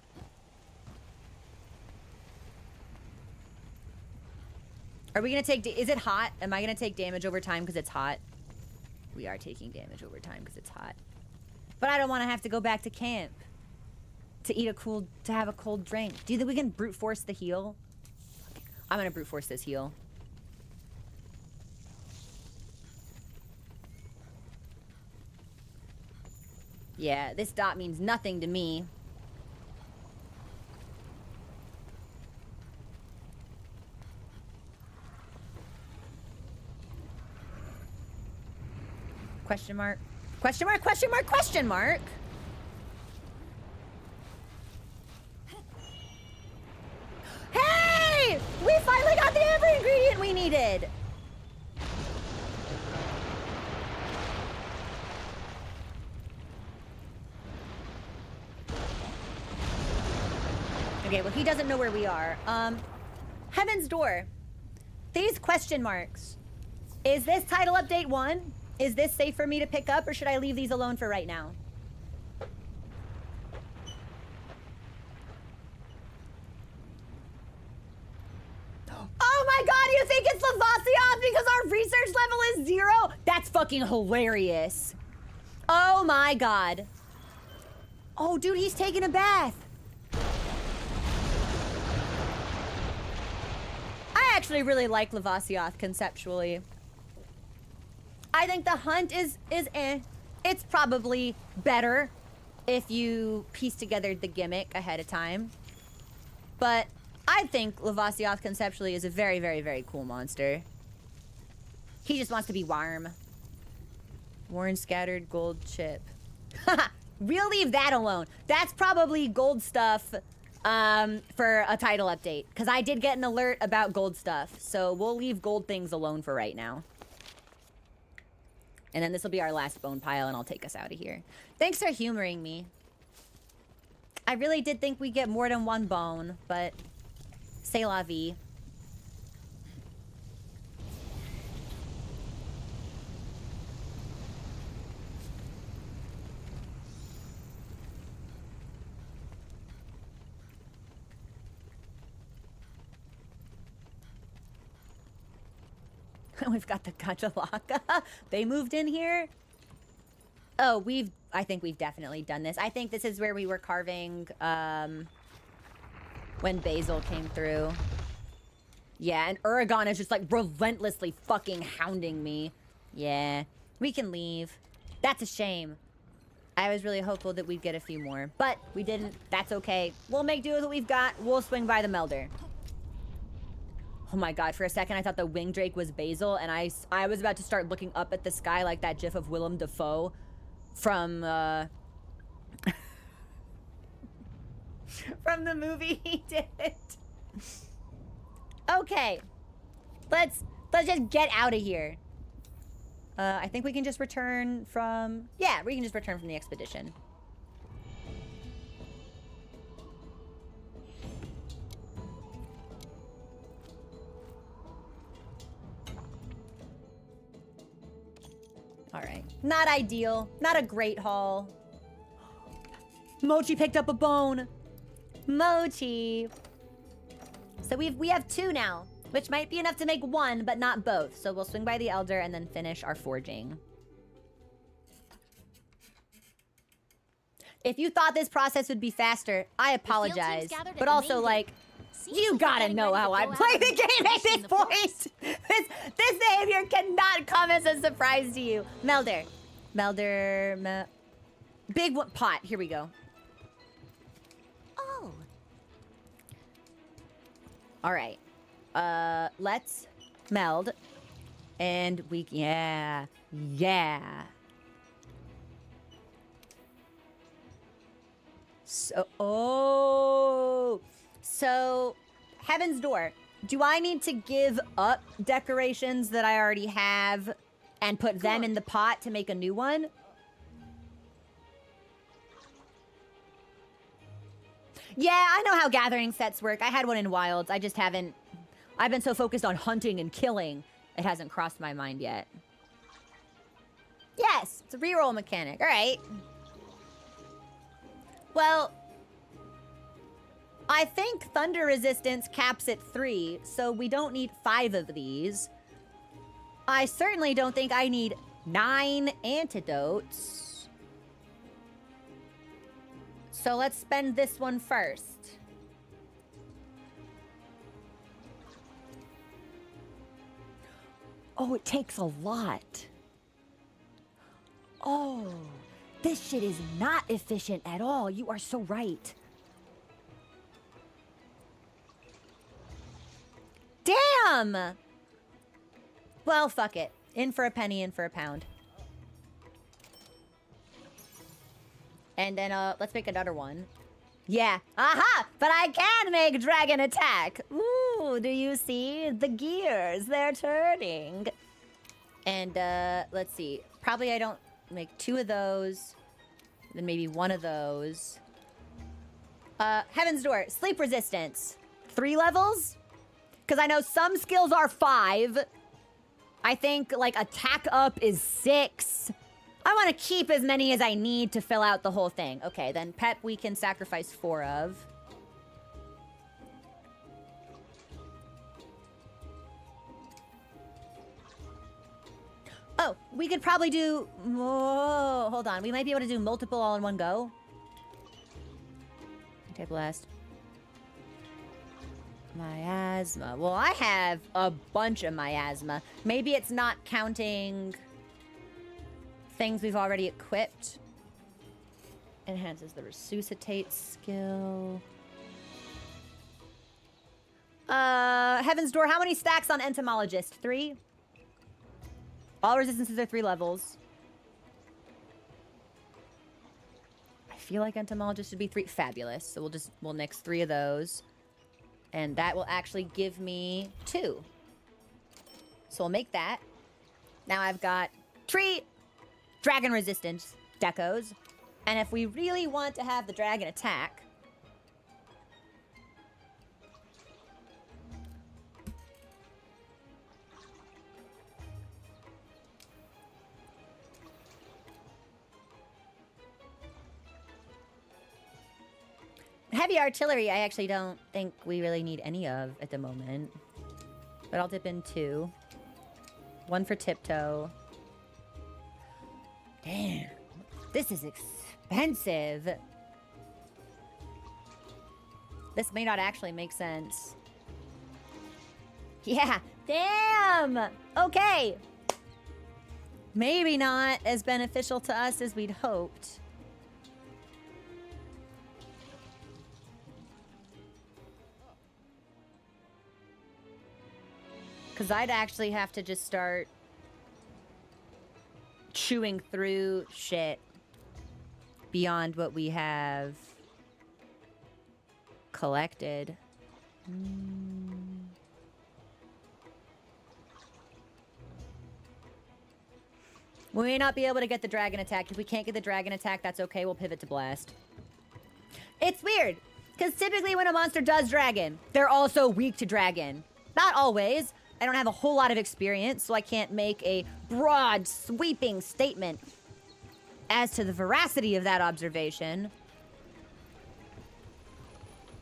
Are we gonna take... Is it hot? Am I gonna take damage over time because it's hot? We are taking damage over time because it's hot. But I don't want to have to go back to camp to eat a cool... to have a cold drink. Do you think we can brute force the heal? I'm gonna brute force this heal. Yeah, this dot means nothing to me. Question mark? Question mark, question mark, question mark? Hey! We finally got the amber ingredient we needed! Okay, well, he doesn't know where we are. Heaven's Door. These question marks. Is this title update 1? Is this safe for me to pick up, or should I leave these alone for right now? Oh my god, you think it's Lavasioth because our research level is 0? That's fucking hilarious. Oh my god. Oh, dude, he's taking a bath. I actually really like Lavasioth conceptually. I think the hunt is eh. It's probably better if you piece together the gimmick ahead of time. But I think Lavasioth conceptually is a very, very, very cool monster. He just wants to be warm. Worn scattered gold chip. We'll leave that alone. That's probably gold stuff for a title update. Because I did get an alert about gold stuff. So we'll leave gold things alone for right now. And then this will be our last bone pile, and I'll take us out of here. Thanks for humoring me. I really did think we'd get more than one bone, but c'est la vie. We've got the Gachalaka. They moved in here. Oh, I think we've definitely done this. I think this is where we were carving when Basil came through. Yeah, and Uragon is just like relentlessly fucking hounding me. Yeah, we can leave. That's a shame. I was really hopeful that we'd get a few more, but we didn't. That's okay. We'll make do with what we've got. We'll swing by the Melder. Oh my god, for a second I thought the wing drake was Basil, and I was about to start looking up at the sky like that gif of Willem Dafoe from from the movie he did. Okay. Let's just get out of here. I think we can just return from... Yeah, we can just return from the expedition. All right. Not ideal. Not a great haul. Mochi picked up a bone. Mochi. So we have 2 now, which might be enough to make 1, but not both. So we'll swing by the Elder and then finish our forging. If you thought this process would be faster, I apologize. But also, like, you gotta know how I play the game at this point. This behavior cannot come as a surprise to you. Melder. Big one, pot. Here we go. Oh. All right. Let's meld. And we, yeah. So, Heaven's Door. Do I need to give up decorations that I already have and put them in the pot to make a new one? Yeah, I know how gathering sets work. I had one in Wilds. I just haven't... I've been so focused on hunting and killing, it hasn't crossed my mind yet. Yes, it's a reroll mechanic. All right. Well, I think Thunder Resistance caps at 3, so we don't need 5 of these. I certainly don't think I need 9 antidotes. So let's spend this one first. Oh, it takes a lot. Oh, this shit is not efficient at all. You are so right. Damn! Well, fuck it. In for a penny, in for a pound. And then, let's make another one. Yeah. Aha! But I can make Dragon Attack! Ooh, do you see? The gears, they're turning. And, let's see. Probably I don't make 2 of those. Then maybe 1 of those. Heaven's Door. Sleep Resistance. 3 levels? Because I know some skills are 5. I think, like, Attack Up is 6. I want to keep as many as I need to fill out the whole thing. Okay, then Pep we can sacrifice 4 of. Oh, we could probably do... Whoa, hold on. We might be able to do multiple all in one go. Okay, blast. Miasma. Well, I have a bunch of miasma. Maybe it's not counting things we've already equipped. Enhances the resuscitate skill. Heaven's Door. How many stacks on Entomologist? 3? All resistances are 3 levels. I feel like Entomologist should be 3. Fabulous. So we'll nix 3 of those. And that will actually give me 2. So we'll make that. Now I've got 3 Dragon Resistance decos. And if we really want to have the Dragon Attack... Heavy artillery, I actually don't think we really need any of at the moment. But I'll dip in 2. 1 for tiptoe. Damn. This is expensive. This may not actually make sense. Yeah. Damn. Okay. Maybe not as beneficial to us as we'd hoped. Because I'd actually have to just start chewing through shit beyond what we have collected. We may not be able to get the Dragon Attack. If we can't get the Dragon Attack, that's okay. We'll pivot to Blast. It's weird, because typically when a monster does Dragon, they're also weak to Dragon. Not always. I don't have a whole lot of experience, so I can't make a broad, sweeping statement as to the veracity of that observation.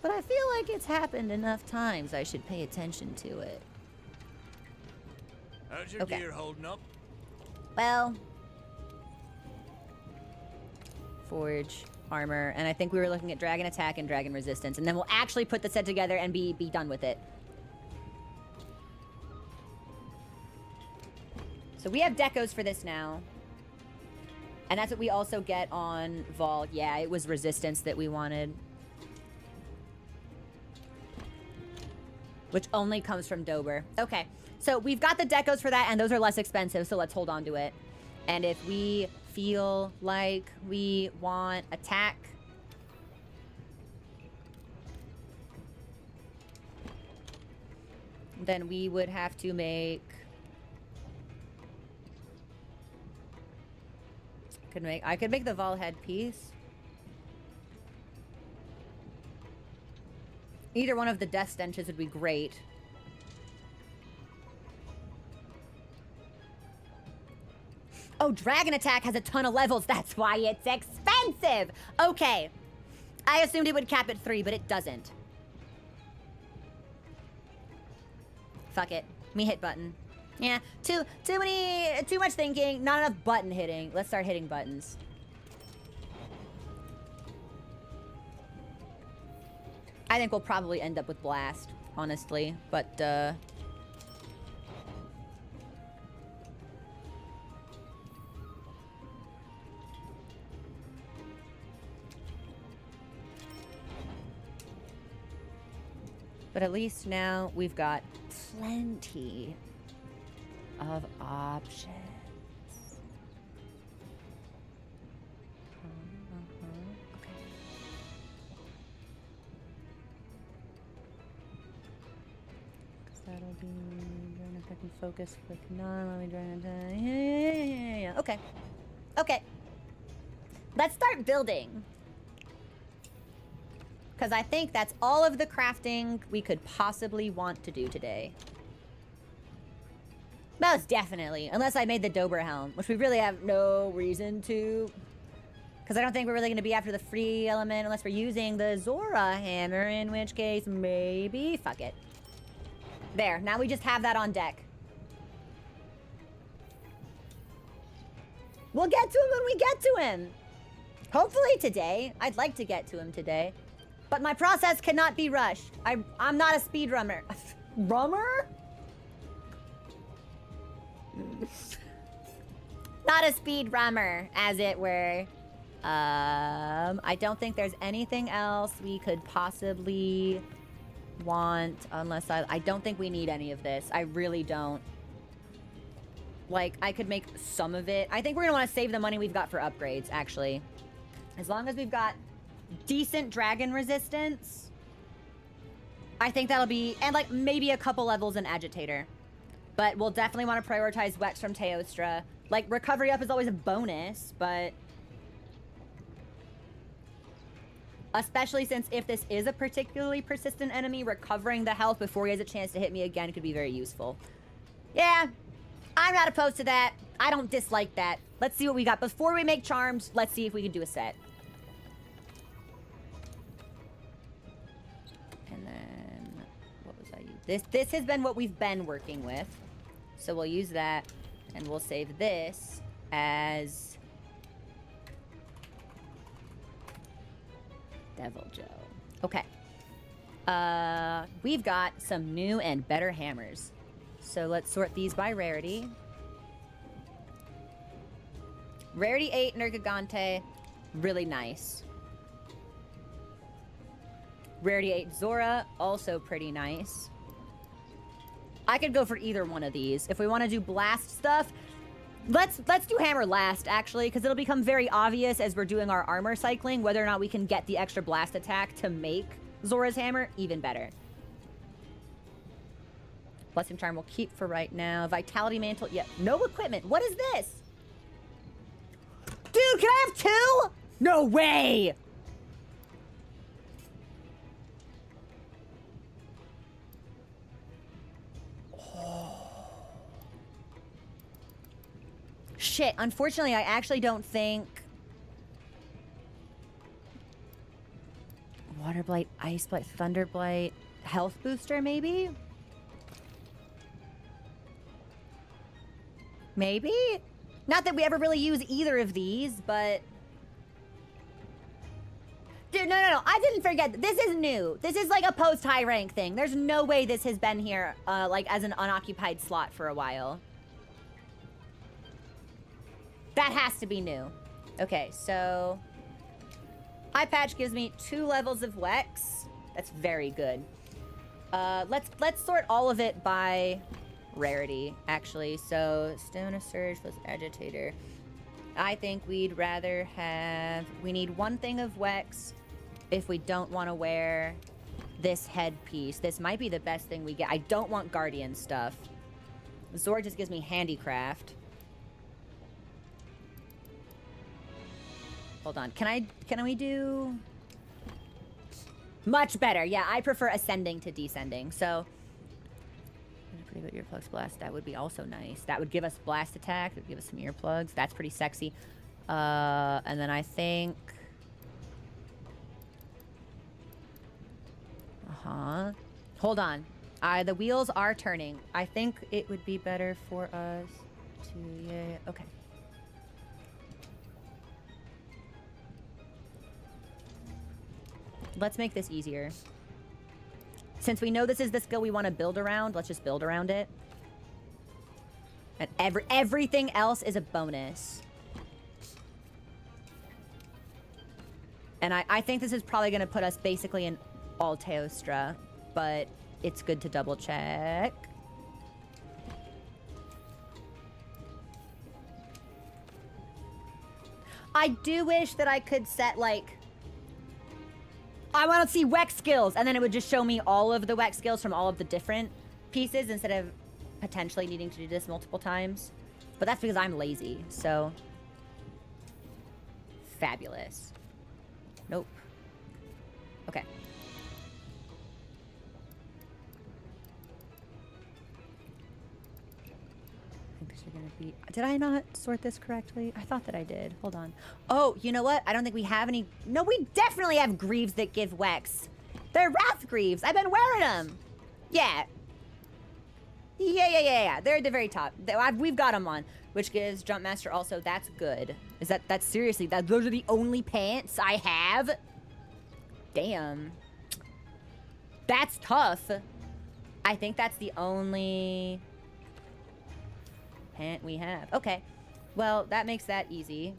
But I feel like it's happened enough times I should pay attention to it. How's your gear holding up? Well... Forge, armor, and I think we were looking at Dragon Attack and Dragon Resistance, and then we'll actually put the set together and be done with it. So we have decos for this now. And that's what we also get on Vol. Yeah, it was resistance that we wanted. Which only comes from Dober. Okay, so we've got the decos for that, and those are less expensive, so let's hold on to it. And if we feel like we want attack, then we would have to make... I could make the Vol headpiece. Either one of the death stenches would be great. Oh, Dragon Attack has a ton of levels. That's why it's expensive. Okay. I assumed it would cap at 3, but it doesn't. Fuck it. Me hit button. Yeah, too much thinking, not enough button hitting. Let's start hitting buttons. I think we'll probably end up with Blast, honestly, but but at least now we've got plenty of options. Okay. Because that'll be during effect and focus with non. Let me during yeah. Okay. Okay. Let's start building. Because I think that's all of the crafting we could possibly want to do today. Most definitely. Unless I made the Dober Helm, which we really have no reason to. Because I don't think we're really going to be after the free element unless we're using the Zora hammer, in which case maybe. Fuck it. There. Now we just have that on deck. We'll get to him when we get to him. Hopefully today. I'd like to get to him today. But my process cannot be rushed. I'm not a speedrunner. Rummer? Not a speed rummer, as it were. I don't think there's anything else we could possibly want unless I don't think we need any of this. I really don't. Like, I could make some of it. I think we're gonna want to save the money we've got for upgrades, actually. As long as we've got decent dragon resistance, I think that'll be... And, like, maybe a couple levels in Agitator. But we'll definitely want to prioritize Wex from Teostra. Like, recovery up is always a bonus, but... Especially since if this is a particularly persistent enemy, recovering the health before he has a chance to hit me again could be very useful. Yeah, I'm not opposed to that. I don't dislike that. Let's see what we got. Before we make charms, let's see if we can do a set. And then, what was I using? This has been what we've been working with. So we'll use that, and we'll save this as Devil Joe. Okay. We've got some new and better hammers. So let's sort these by rarity. Rarity 8 Nergigante, really nice. Rarity 8 Zora, also pretty nice. I could go for either one of these. If we want to do blast stuff, let's do hammer last, actually, because it'll become very obvious as we're doing our armor cycling whether or not we can get the extra blast attack to make Zora's hammer even better. Blessing Charm we'll keep for right now. Vitality Mantle, yeah, no equipment. What is this? Dude, can I have 2? No way! Shit, unfortunately, I actually don't think... Water Blight, Ice Blight, Thunder Blight, Health Booster, maybe? Maybe? Not that we ever really use either of these, but... Dude, no. I didn't forget. This is new. This is like a post-high rank thing. There's no way this has been here, like, as an unoccupied slot for a while. That has to be new. Okay, so... Eye Patch gives me 2 levels of Wex. That's very good. Let's sort all of it by rarity, actually. So, Stone of Surge plus Agitator. I think we'd rather have... We need 1 thing of Wex if we don't want to wear this headpiece. This might be the best thing we get. I don't want Guardian stuff. Zord just gives me handicraft. Hold on. Can we do... Much better. Yeah, I prefer ascending to descending. So, pretty good earplugs blast. That would be also nice. That would give us blast attack. That would give us some earplugs. That's pretty sexy. And then I think... Hold on. The wheels are turning. I think it would be better for us to... Yeah, okay. Let's make this easier. Since we know this is the skill we want to build around, let's just build around it. And everything else is a bonus. And I think this is probably going to put us basically in all Teostra, but it's good to double check. I do wish that I could set, like... I want to see Wex skills, and then it would just show me all of the Wex skills from all of the different pieces instead of potentially needing to do this multiple times. But that's because I'm lazy, so... Fabulous. Nope. Okay. I think these are gonna be... Did I not sort this correctly? I thought that I did. Hold on. Oh, you know what? I don't think we have any... No, we definitely have Greaves that give Wex. They're Wrath Greaves. I've been wearing them. Yeah. Yeah. They're at the very top. We've got them on, which gives Jumpmaster also. That's good. That's seriously, those are the only pants I have? Damn. That's tough. I think that's the only pant we have. Okay. Well, that makes that easy.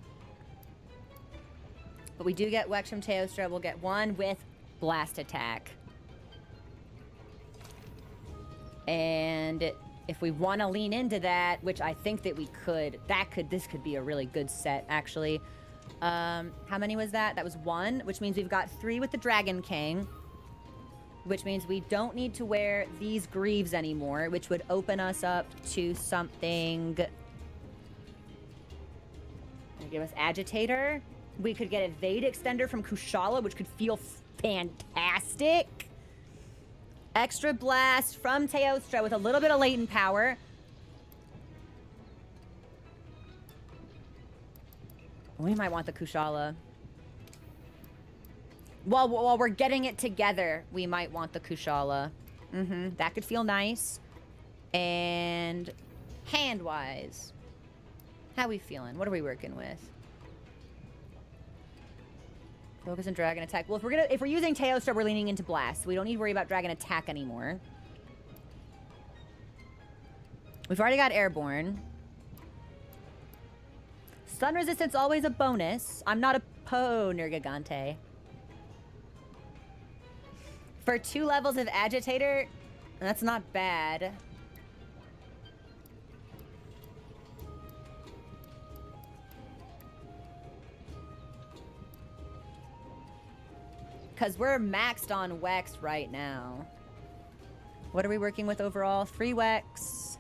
But we do get Wex from Teostra. We'll get one with Blast Attack. And if we want to lean into that, which I think that we could, this could be a really good set, actually. How many was that? That was 1, which means we've got 3 with the Dragon King. Which means we don't need to wear these Greaves anymore, which would open us up to something... Give us Agitator. We could get Evade Extender from Kushala, which could feel fantastic. Extra Blast from Teostra with a little bit of latent power. We might want the Kushala. While we're getting it together, we might want the Kushala. That could feel nice. And hand-wise, how we feeling? What are we working with? Focus and Dragon Attack. Well, if we're using Teostra, we're leaning into Blast. So we don't need to worry about Dragon Attack anymore. We've already got Airborne. Stun Resistance always a bonus. I'm not a Nergigante. For 2 levels of Agitator, that's not bad. Because we're maxed on Wex right now. What are we working with overall? 3 Wex.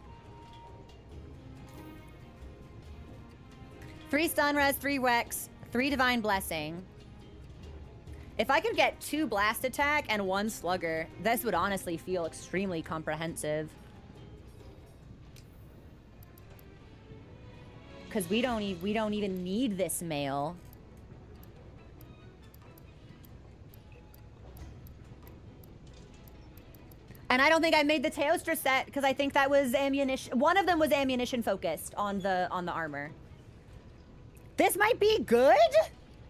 3 Stun Res, 3 Wex, 3 Divine Blessing. If I could get 2 Blast Attack and 1 Slugger, this would honestly feel extremely comprehensive. Because we don't even need this mail. And I don't think I made the Teostra set because I think that was ammunition. One of them was ammunition focused on the armor. This might be good?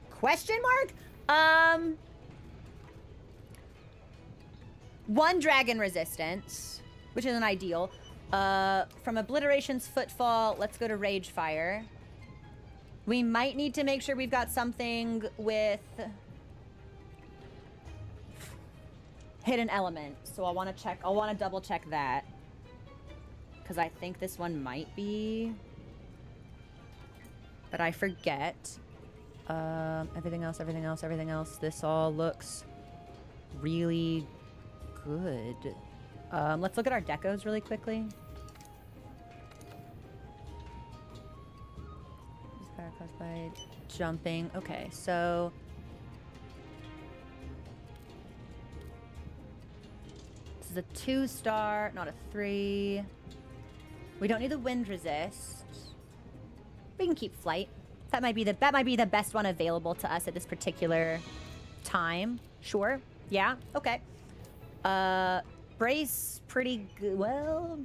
Question mark? 1 Dragon Resistance, which isn't ideal. From Obliteration's Footfall, let's go to Rage Fire. We might need to make sure we've got something with Hidden Element. So I want to double check that. Because I think this one might be. But I forget. Everything else. This all looks really good. Let's look at our decos really quickly. Power caused by jumping. Okay, so this is a 2-star, not a 3. We don't need the wind resist. We can keep flight. That might be the best one available to us at this particular time. Sure. Yeah. Okay. Brace pretty good. Well,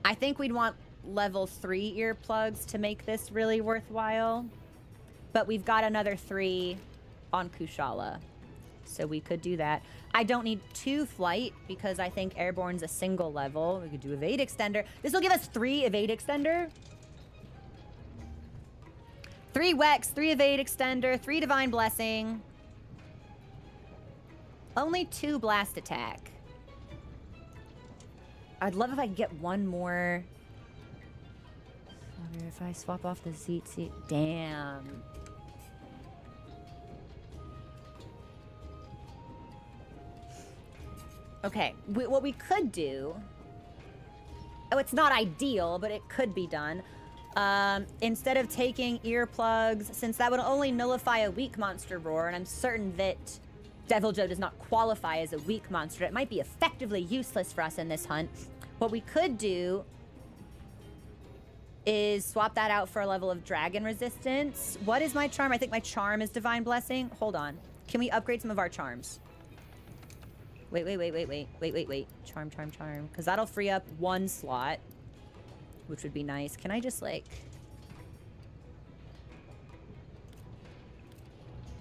I think we'd want level 3 earplugs to make this really worthwhile. But we've got another 3 on Kushala. So we could do that. I don't need 2 flight because I think airborne's a single level. We could do evade extender. This will give us 3 evade extender. 3 Wex, 3 evade extender, 3 divine blessing. Only 2 blast attack. I'd love if I could get one more. If I swap off the seat. Damn. Okay, what we could do... Oh, it's not ideal, but it could be done. Instead of taking earplugs, since that would only nullify a weak monster roar, and I'm certain that Deviljho does not qualify as a weak monster, it might be effectively useless for us in this hunt. What we could do is swap that out for a level of dragon resistance. What is my charm? I think my charm is divine blessing. Hold on. Can we upgrade some of our charms? Wait. Charm. Because that'll free up 1 slot, which would be nice. Can I just, like...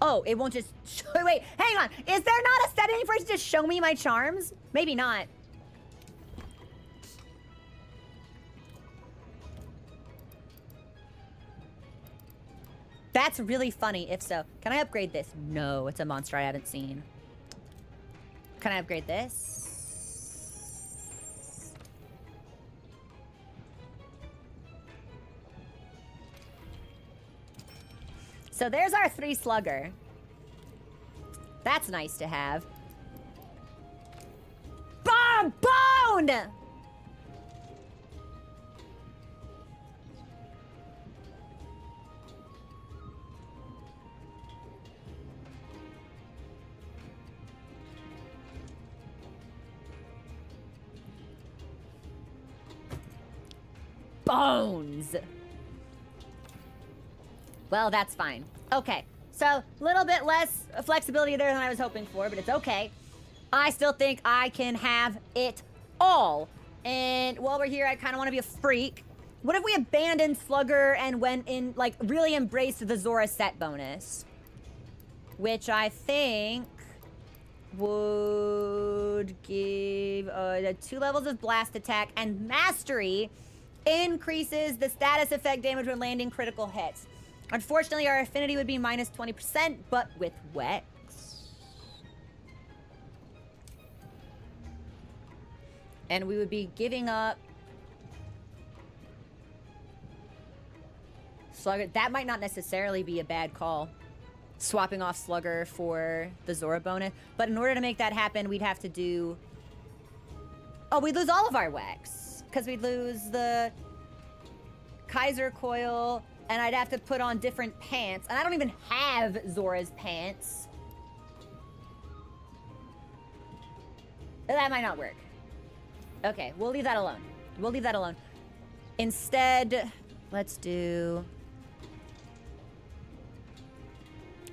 Oh, it won't just... Wait, hang on. Is there not a setting for it to just show me my charms? Maybe not. That's really funny, if so. Can I upgrade this? No, it's a monster I haven't seen. Can I upgrade this? So there's our 3 slugger. That's nice to have. Bomb! Boned! Bones! Well, that's fine. Okay, so a little bit less flexibility there than I was hoping for, but it's okay. I still think I can have it all. And while we're here, I kind of want to be a freak. What if we abandoned Slugger and went in, like, really embraced the Zora set bonus? Which I think would give 2 levels of blast attack, and mastery increases the status effect damage when landing critical hits. Unfortunately, our affinity would be minus 20%, but with Wex. And we would be giving up Slugger. That might not necessarily be a bad call, swapping off Slugger for the Zora bonus. But in order to make that happen, we'd have to do... Oh, we'd lose all of our Wex. Because we'd lose the Kaiser coil, and I'd have to put on different pants. And I don't even have Zora's pants. That might not work. Okay, we'll leave that alone. We'll leave that alone. Instead, let's do...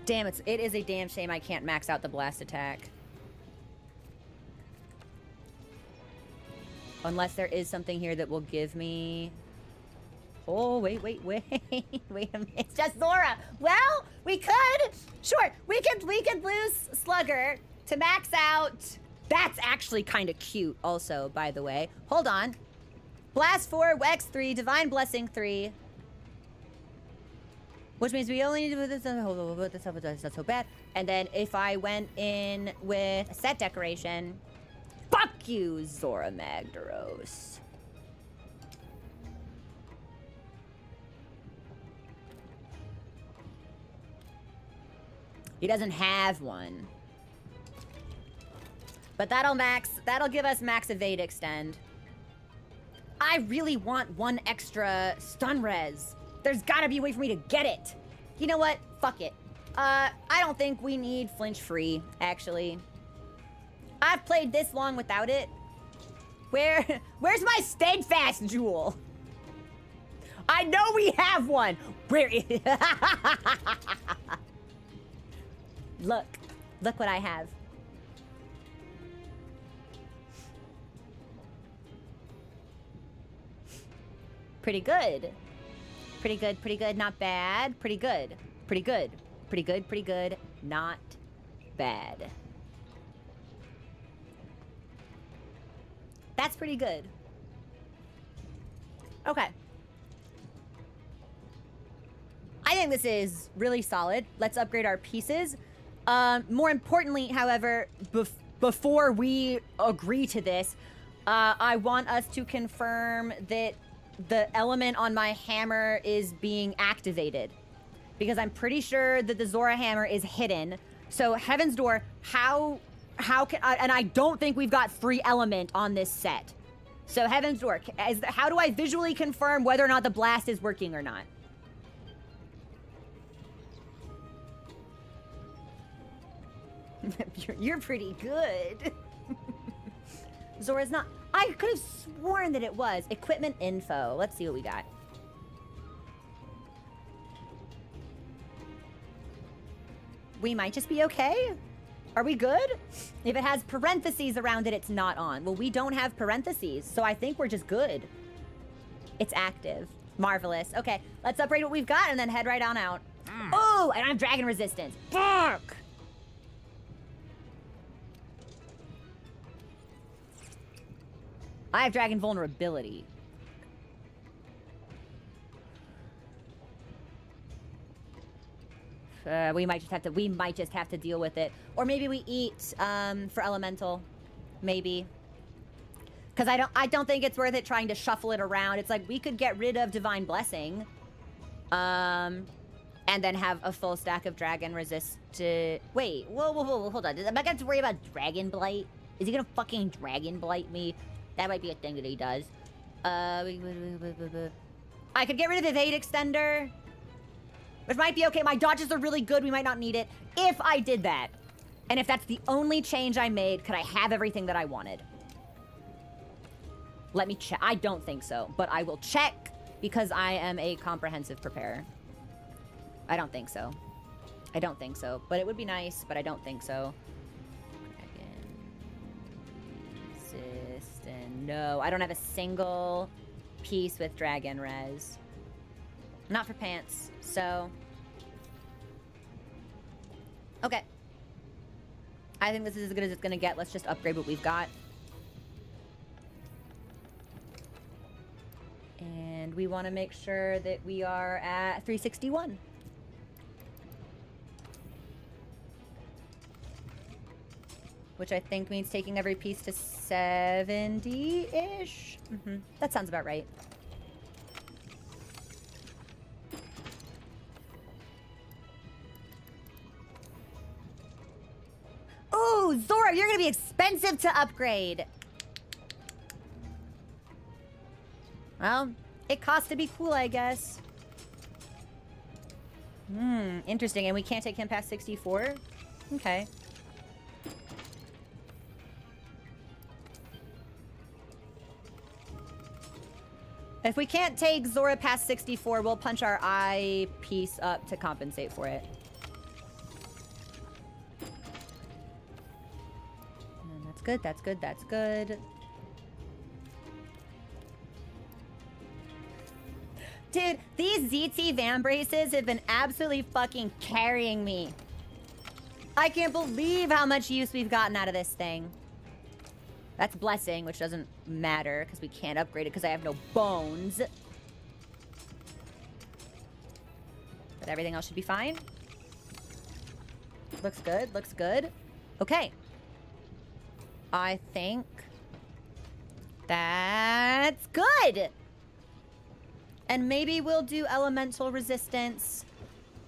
Damn, it is a damn shame I can't max out the blast attack. Unless there is something here that will give me... Oh, wait. Wait a minute. It's just Zora. Well, we could. Sure, we could lose Slugger to max out. That's actually kind of cute also, by the way. Hold on. Blast 4, Wex 3, Divine Blessing 3. Which means we only need to do this. That's not so bad. And then if I went in with a set decoration... Fuck you, Zora Magdaros. He doesn't have one. But that'll give us max evade extend. I really want one extra stun res. There's gotta be a way for me to get it. You know what? Fuck it. I don't think we need flinch free, actually. I've played this long without it. Where's my steadfast jewel? I know we have one. Where is Look what I have. Pretty good. Pretty good, pretty good, not bad. Pretty good. Pretty good. Pretty good, pretty good, not bad. That's pretty good. Okay. I think this is really solid. Let's upgrade our pieces. More importantly, however, before we agree to this, I want us to confirm that the element on my hammer is being activated. Because I'm pretty sure that the Zora hammer is hidden. So Heaven's Door, how can I, and I don't think we've got free element on this set. So Heaven's Door, how do I visually confirm whether or not the blast is working or not? You're pretty good. Zora's not. I could have sworn that it was. Equipment info. Let's see what we got. We might just be okay. Are we good? If it has parentheses around it, it's not on. Well, we don't have parentheses, so I think we're just good. It's active. Marvelous. Okay, let's upgrade what we've got and then head right on out. Oh, and I have dragon resistance. Fuck! I have dragon vulnerability. We might just have to deal with it. Or maybe we eat for elemental. Maybe. Because I don't think it's worth it trying to shuffle it around. It's like we could get rid of Divine Blessing. And then have a full stack of dragon resist. Wait, whoa, hold on. Am I gonna have to worry about Dragon Blight? Is he gonna fucking Dragon Blight me? That might be a thing that he does. I could get rid of Evade Extender. Which might be okay. My dodges are really good. We might not need it. If I did that, and if that's the only change I made, could I have everything that I wanted? Let me check. I don't think so, but I will check because I am a comprehensive preparer. I don't think so. I don't think so, but it would be nice, but I don't think so. No, I don't have a single piece with dragon res. Not for pants, so. Okay. I think this is as good as it's gonna get. Let's just upgrade what we've got. And we want to make sure that we are at 361. Which I think means taking every piece to 70-ish. That sounds about right. Ooh, Zora, you're gonna be expensive to upgrade. Well, it costs to be cool, I guess. Interesting. And we can't take him past 64? Okay. If we can't take Zora past 64, we'll punch our eye piece up to compensate for it. And that's good, that's good, that's good. Dude, these ZT Van Braces have been absolutely fucking carrying me. I can't believe how much use we've gotten out of this thing. That's Blessing, which doesn't matter because we can't upgrade it because I have no bones. But everything else should be fine. Looks good, looks good. Okay. I think that's good. And maybe we'll do elemental resistance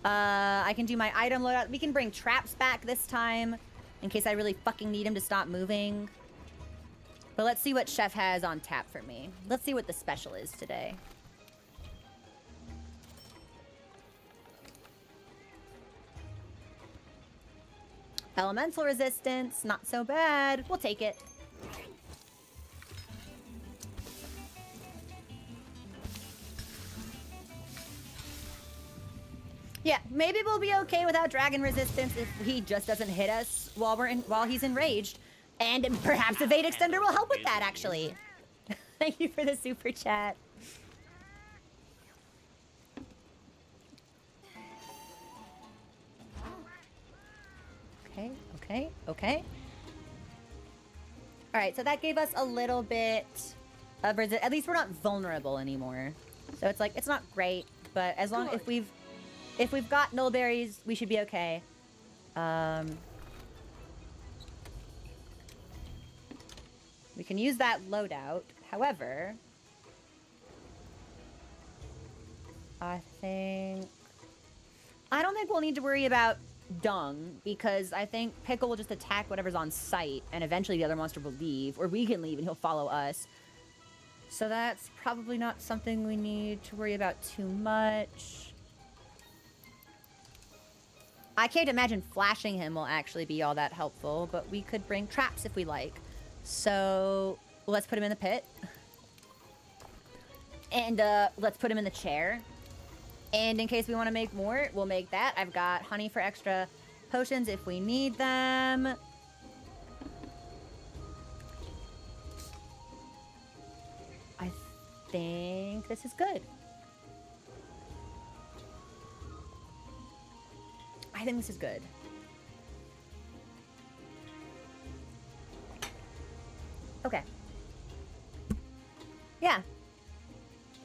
I can do my item loadout. We can bring traps back this time in case I really fucking need him to stop moving. But let's see what Chef has on tap for me. Let's see what the special is today. Elemental resistance, not so bad. We'll take it. Yeah, maybe we'll be okay without dragon resistance if he just doesn't hit us while he's enraged. And perhaps the Evade Extender will help with that, actually. Thank you for the super chat. Okay. All right, so that gave us a little bit of resist. At least we're not vulnerable anymore. So it's like, it's not great, but as long if we've got nullberries, we should be okay. We can use that loadout. However, I don't think we'll need to worry about dung, because I think Pickle will just attack whatever's on site, and eventually the other monster will leave, or we can leave and he'll follow us. So that's probably not something we need to worry about too much. I can't imagine flashing him will actually be all that helpful, but we could bring traps if we like. So let's put him in the pit. And let's put him in the chair. And in case we want to make more, we'll make that. I've got honey for extra potions if we need them. I think this is good. I think this is good. Okay. Yeah.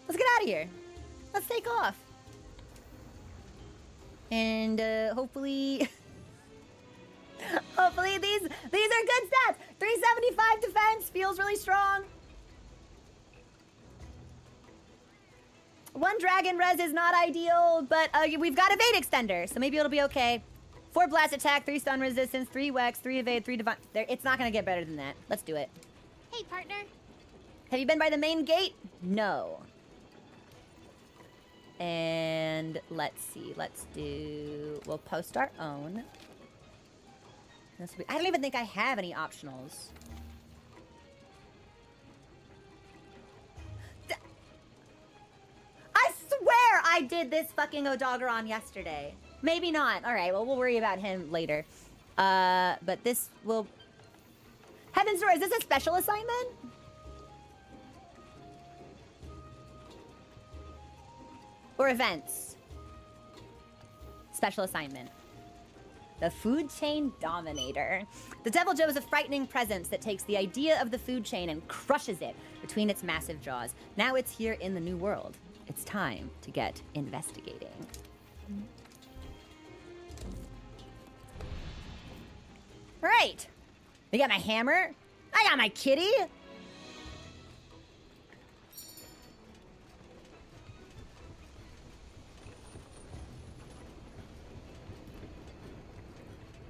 Let's get out of here. Let's take off. And hopefully hopefully these are good stats. 375 defense feels really strong. 1 dragon res is not ideal, but we've got evade extender, so maybe it'll be okay. 4 blast attack, 3 stun resistance, 3 wex, 3 evade, 3 divine. It's not gonna get better than that. Let's do it. Hey, partner. Have you been by the main gate? No. And let's see. We'll post our own. I don't even think I have any optionals. I swear I did this fucking Odogaron yesterday. Maybe not. All right, well, we'll worry about him later. But this will... Heaven's Door, is this a special assignment? Or events? Special assignment. The Food Chain Dominator. The Deviljho is a frightening presence that takes the idea of the food chain and crushes it between its massive jaws. Now it's here in the New World. It's time to get investigating. All right. I got my hammer. I got my kitty.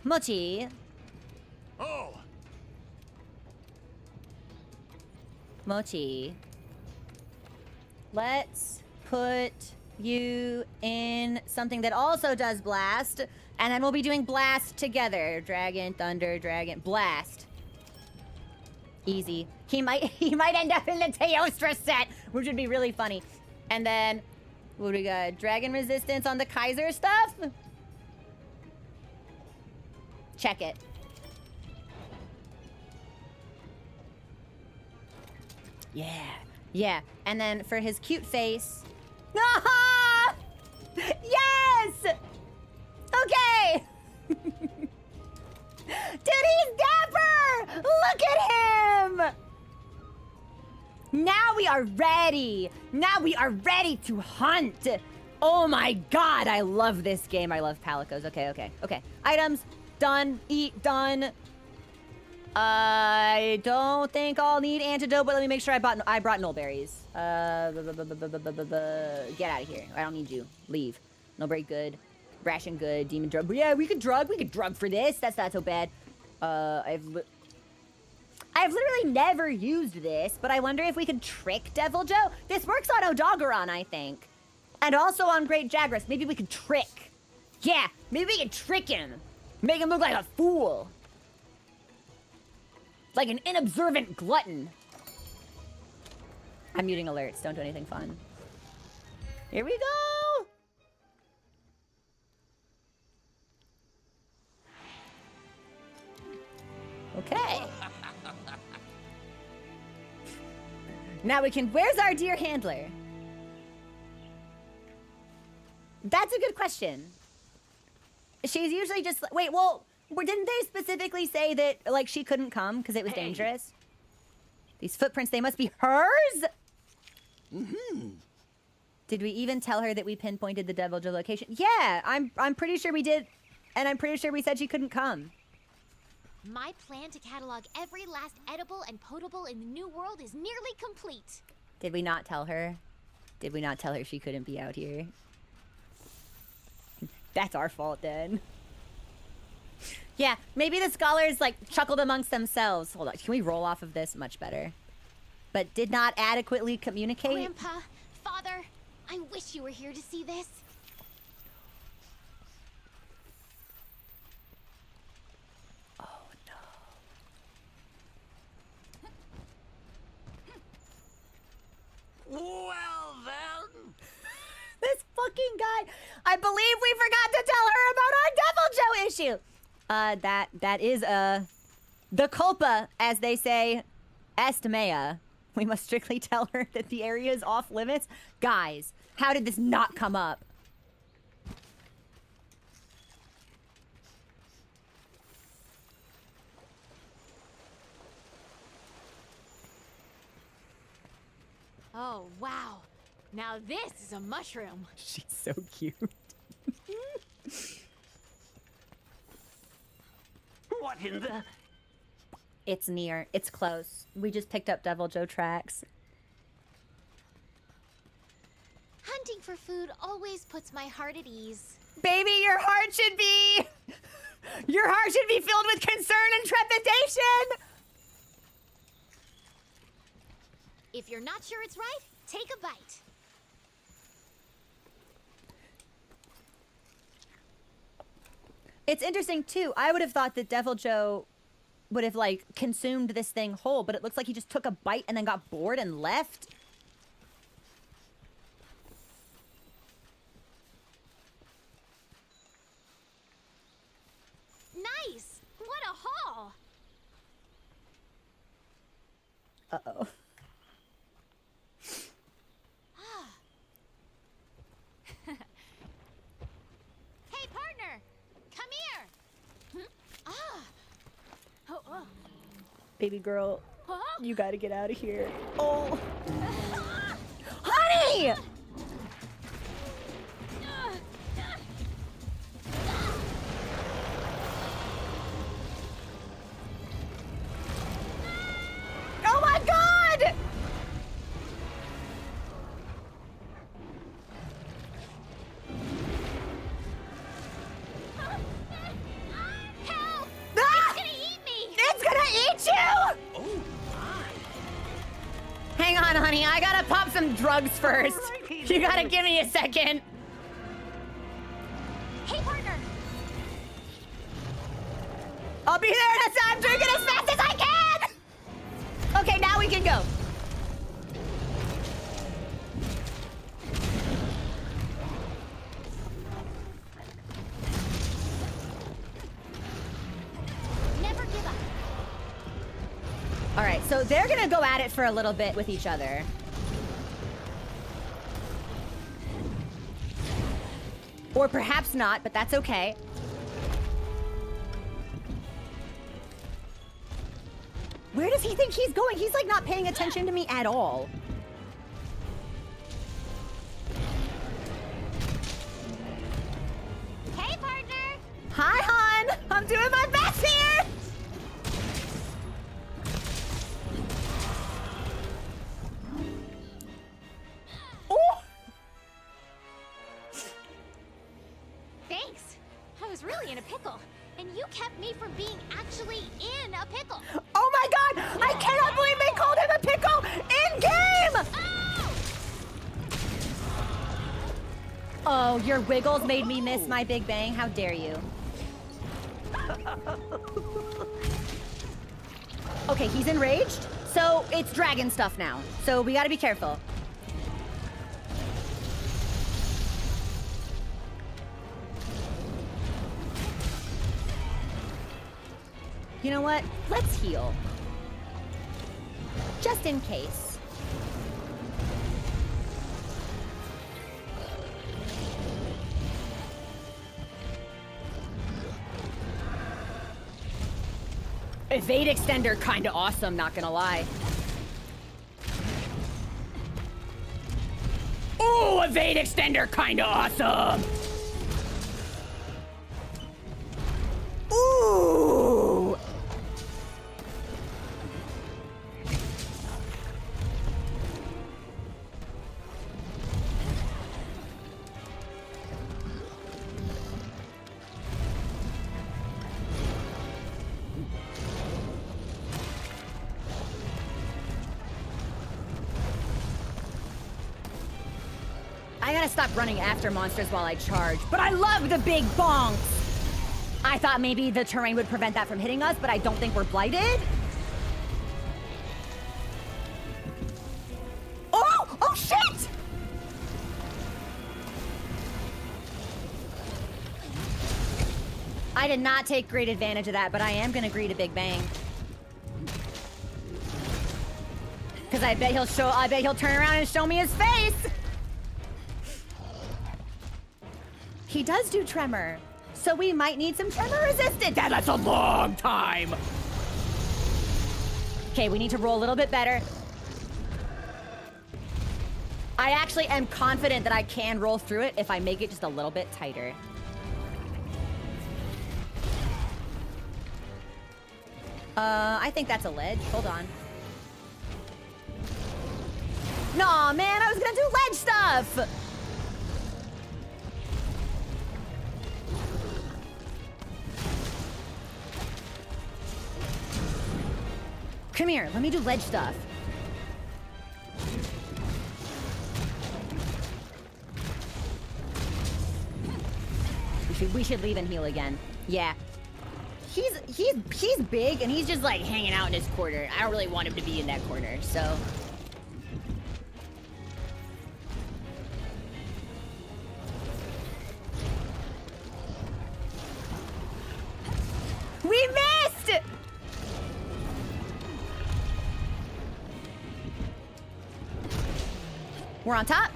Mochi. Oh! Mochi. Let's put you in something that also does blast, and then we'll be doing blast together. Dragon, thunder, dragon, blast. Easy. He might end up in the Teostra set, which would be really funny. And then, what do we got? Dragon resistance on the Kaiser stuff? Check it. Yeah. And then for his cute face... Ah! Yes! Okay! Dude, he's dapper! Look at him! Now we are ready! Now we are ready to hunt! Oh my god, I love this game. I love Palicos. Okay. Items. Done. Eat. Done. I don't think I'll need antidote, but let me make sure I brought nullberries. Get out of here. I don't need you. Nullberry good. Ration good, demon drug. But yeah, we could drug for this. That's not so bad. I've literally never used this, but I wonder if we could trick Devil Joe. This works on Odogaron, I think. And also on Great Jagras. Maybe we could trick. Yeah, maybe we could trick him. Make him look like a fool. Like an inobservant glutton. I'm muting alerts. Don't do anything fun. Here we go. Okay. Now we can... Where's our dear handler? That's a good question. She's usually just... Wait, well, didn't they specifically say that, like, she couldn't come because it was dangerous? These footprints, they must be hers? Mm-hmm. Did we even tell her that we pinpointed the Devil Joe location? Yeah, I'm pretty sure we did. And I'm pretty sure we said she couldn't come. My plan to catalog every last edible and potable in the New World is nearly complete. Did we not tell her? Did we not tell her she couldn't be out here? That's our fault then. Yeah, maybe the scholars like chuckled amongst themselves. Hold on, can we roll off of this? Much better. But did not adequately communicate. Grandpa, Father, I wish you were here to see this. Oh no. Well then. This fucking guy. I believe we forgot to tell her about our Devil Joe issue. That is the culpa, as they say, est mea. We must strictly tell her that the area is off limits. Guys, how did this not come up? Oh, wow. Now this is a mushroom. She's so cute. What in the... It's near. It's close. We just picked up Devil Joe tracks. Hunting for food always puts my heart at ease. Baby, your heart should be... Your heart should be filled with concern and trepidation! If you're not sure it's right, take a bite. It's interesting, too. I would have thought that Devil Joe would have, like, consumed this thing whole, but it looks like he just took a bite and then got bored and left. Nice! What a haul! Uh-oh. Hey, partner! Come here! Oh. Baby girl, Huh? you gotta get out of here. Oh. Honey! Oh my God! Help! Ah! It's gonna eat me! It's gonna eat you! Hang on, honey. I gotta pop some drugs first. You gotta give me a second. Hey, partner! I'll be there in a time. Drink it as fast as I can! Okay, now we can go. Never give up. All right, so they're gonna go at it for a little bit with each other. Or perhaps not, but that's okay. Where does he think he's going? He's like not paying attention to me at all. Hey, partner! Hi, hon. I'm doing my best here. Oh! Thanks. You kept me from being actually in a pickle. Oh my god! I cannot believe they called him a pickle in game! Oh, your wiggles made me miss my Big Bang. How dare you? Okay, he's enraged. So it's dragon stuff now. So we gotta be careful. You know what? Let's heal. Just in case. Evade extender kinda awesome, not gonna lie. Ooh, evade extender kinda awesome! Ooh! I gotta stop running after monsters while I charge, but I love the big bonks! I thought maybe the terrain would prevent that from hitting us, but I don't think we're blighted. Oh! Oh shit! I did not take great advantage of that, but I am gonna greet a Big Bang. Cause I bet he'll turn around and show me his face! He does do tremor, so we might need some tremor resistant. That's a long time. Okay, we need to roll a little bit better. I actually am confident that I can roll through it if I make it just a little bit tighter. I think that's a ledge. Hold on. Nah, man, I was gonna do ledge stuff. Come here, let me do ledge stuff. We should leave and heal again. Yeah. He's big and he's just like hanging out in his corner. I don't really want him to be in that corner, so. We missed! We're on top.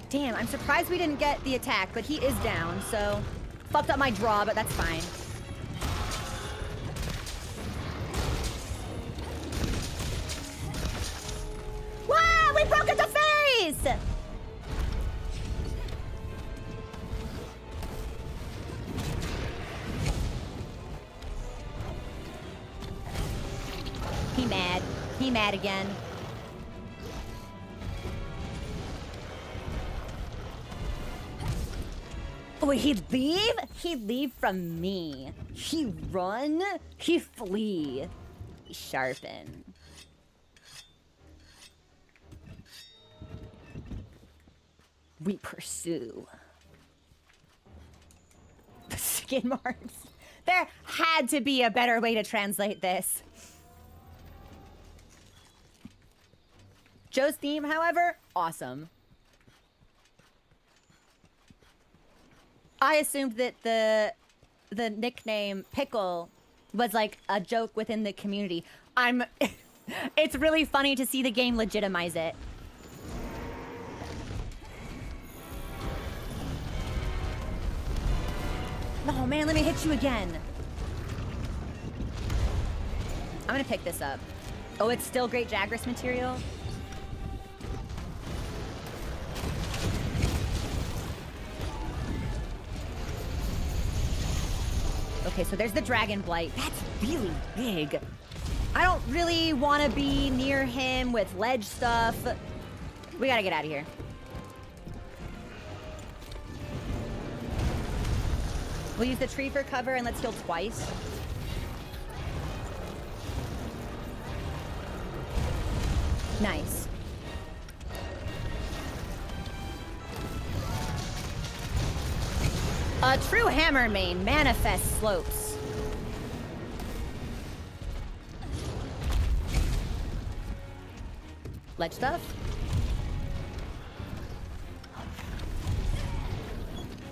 Damn, I'm surprised we didn't get the attack, but he is down, so fucked up my draw, but that's fine. Wow, we broke into face! He mad. He mad again. Oh, he'd leave? He'd leave from me. He run? He flee. He sharpen. We pursue. The skin marks. There had to be a better way to translate this. Joe's theme, however, awesome. I assumed that the nickname Pickle was like a joke within the community. It's really funny to see the game legitimize it. Oh man, let me hit you again. I'm gonna pick this up. Oh, it's still great Jagras material. Okay, so there's the Dragon Blight. That's really big. I don't really want to be near him with ledge stuff. We gotta get out of here. We'll use the tree for cover and let's heal twice. Nice. A true hammer main manifests slopes. Ledge stuff?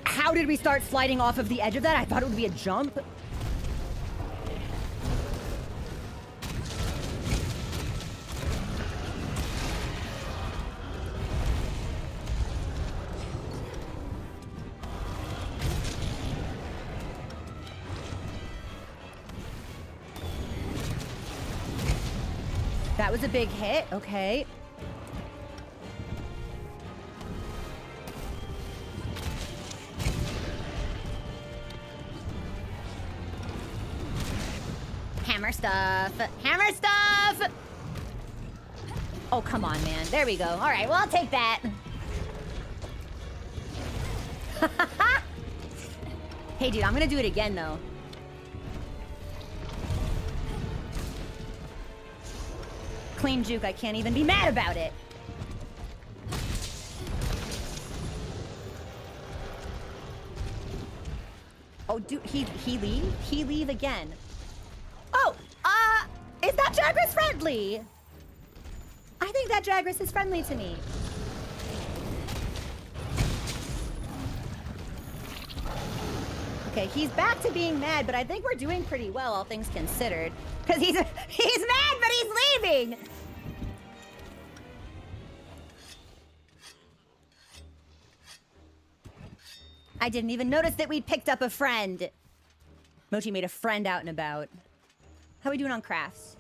How did we start sliding off of the edge of that? I thought it would be a jump. That was a big hit. Okay. Hammer stuff. Hammer stuff! Oh, come on, man. There we go. All right, well, I'll take that. Hey, dude, I'm gonna do it again, though. Clean juke. I can't even be mad about it. Oh, dude, he leave? He leave again. Oh, is that Jagras friendly? I think that Jagras is friendly to me. Okay, he's back to being mad, but I think we're doing pretty well, all things considered. Because he's mad, but he's leaving! I didn't even notice that we picked up a friend. Mochi made a friend out and about. How are we doing on crafts?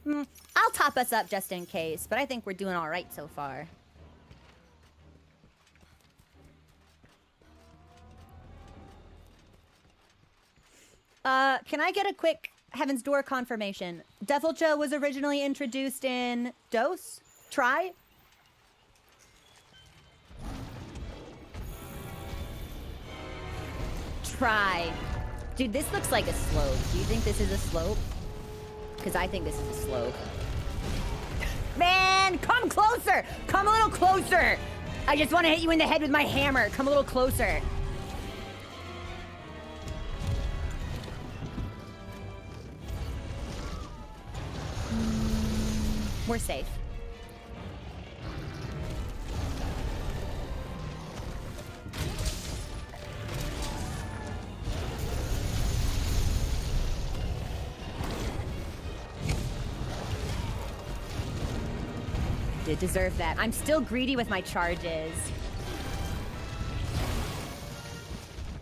I'll top us up just in case, but I think we're doing all right so far. Can I get a quick Heaven's Door confirmation? Devilcha was originally introduced in DOS? Try? Try. Dude, this looks like a slope. Do you think this is a slope? Because I think this is a slope. Man, come closer! Come a little closer! I just want to hit you in the head with my hammer. Come a little closer. We're safe. Did deserve that. I'm still greedy with my charges.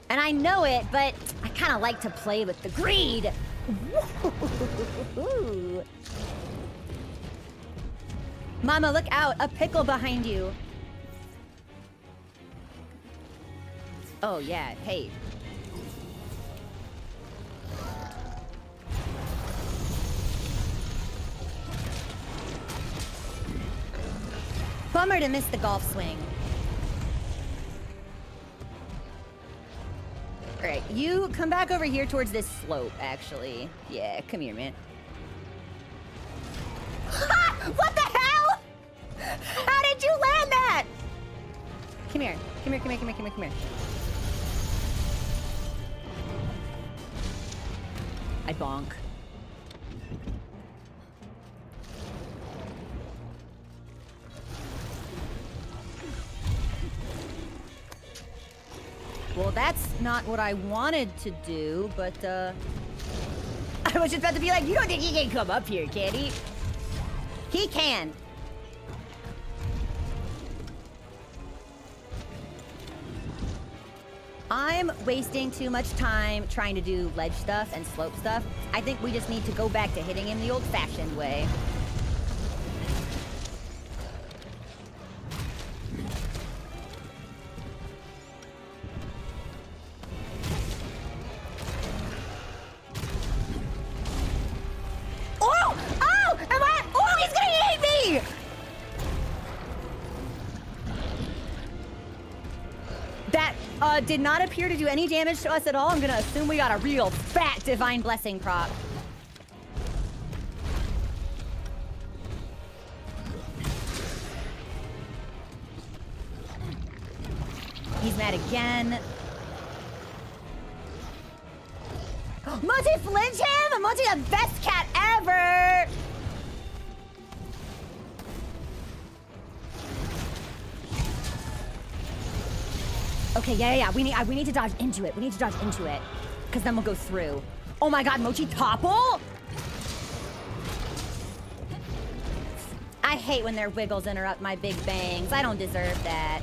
And I know it, but I kind of like to play with the greed. Mama, look out! A pickle behind you. Oh, yeah. Hey. Bummer to miss the golf swing. Alright, you come back over here towards this slope, actually. Yeah, come here, man. Ha! What the hell? How did you land that? Come here. Come here, come here, come here, come here, come here. I bonk. Well, that's not what I wanted to do, but, I was just about to be like, you don't think he can come up here, can he? He can. I'm wasting too much time trying to do ledge stuff and slope stuff. I think we just need to go back to hitting him the old-fashioned way. That did not appear to do any damage to us at all. I'm gonna assume we got a real fat Divine Blessing proc. He's mad again. Monty flinch him! Monty the best cat ever! Okay, yeah. We need to dodge into it. We need to dodge into it. Because then we'll go through. Oh my god, Mochi topple? I hate when their wiggles interrupt my big bangs. I don't deserve that.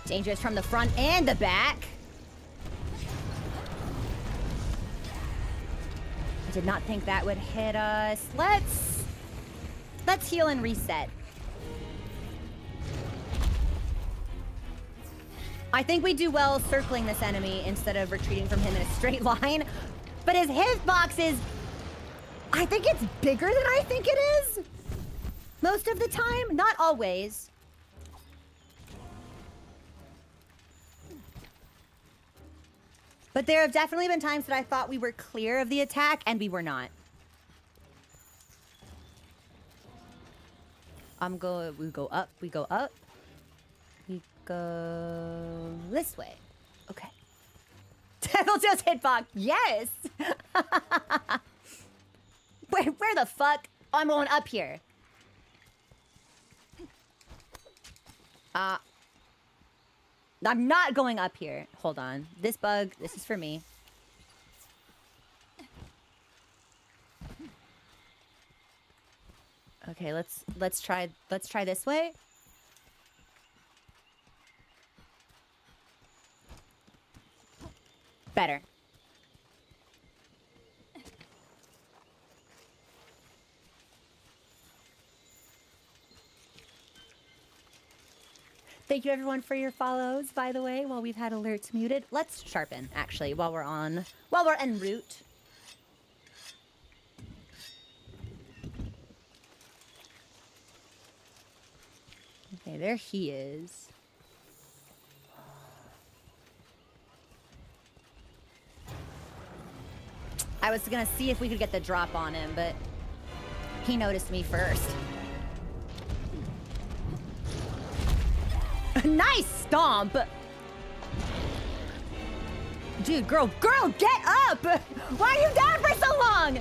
Dangerous from the front and the back. I did not think that would hit us. Let's heal and reset. I think we do well circling this enemy instead of retreating from him in a straight line. But his hitbox is, I think it's bigger than I think it is. Most of the time, not always. But there have definitely been times that I thought we were clear of the attack, and we were not. We go up. We go this way. Okay. Devil Joe's hitbox. Yes. Where the fuck? Oh, I'm going up here. I'm not going up here. Hold on. This bug, this is for me. Okay, let's try this way. Better. Thank you everyone for your follows, by the way, while we've had alerts muted. Let's sharpen, actually, while we're en route. Okay, there he is. I was gonna see if we could get the drop on him, but he noticed me first. Nice stomp! Dude, girl, get up! Why are you down for so long?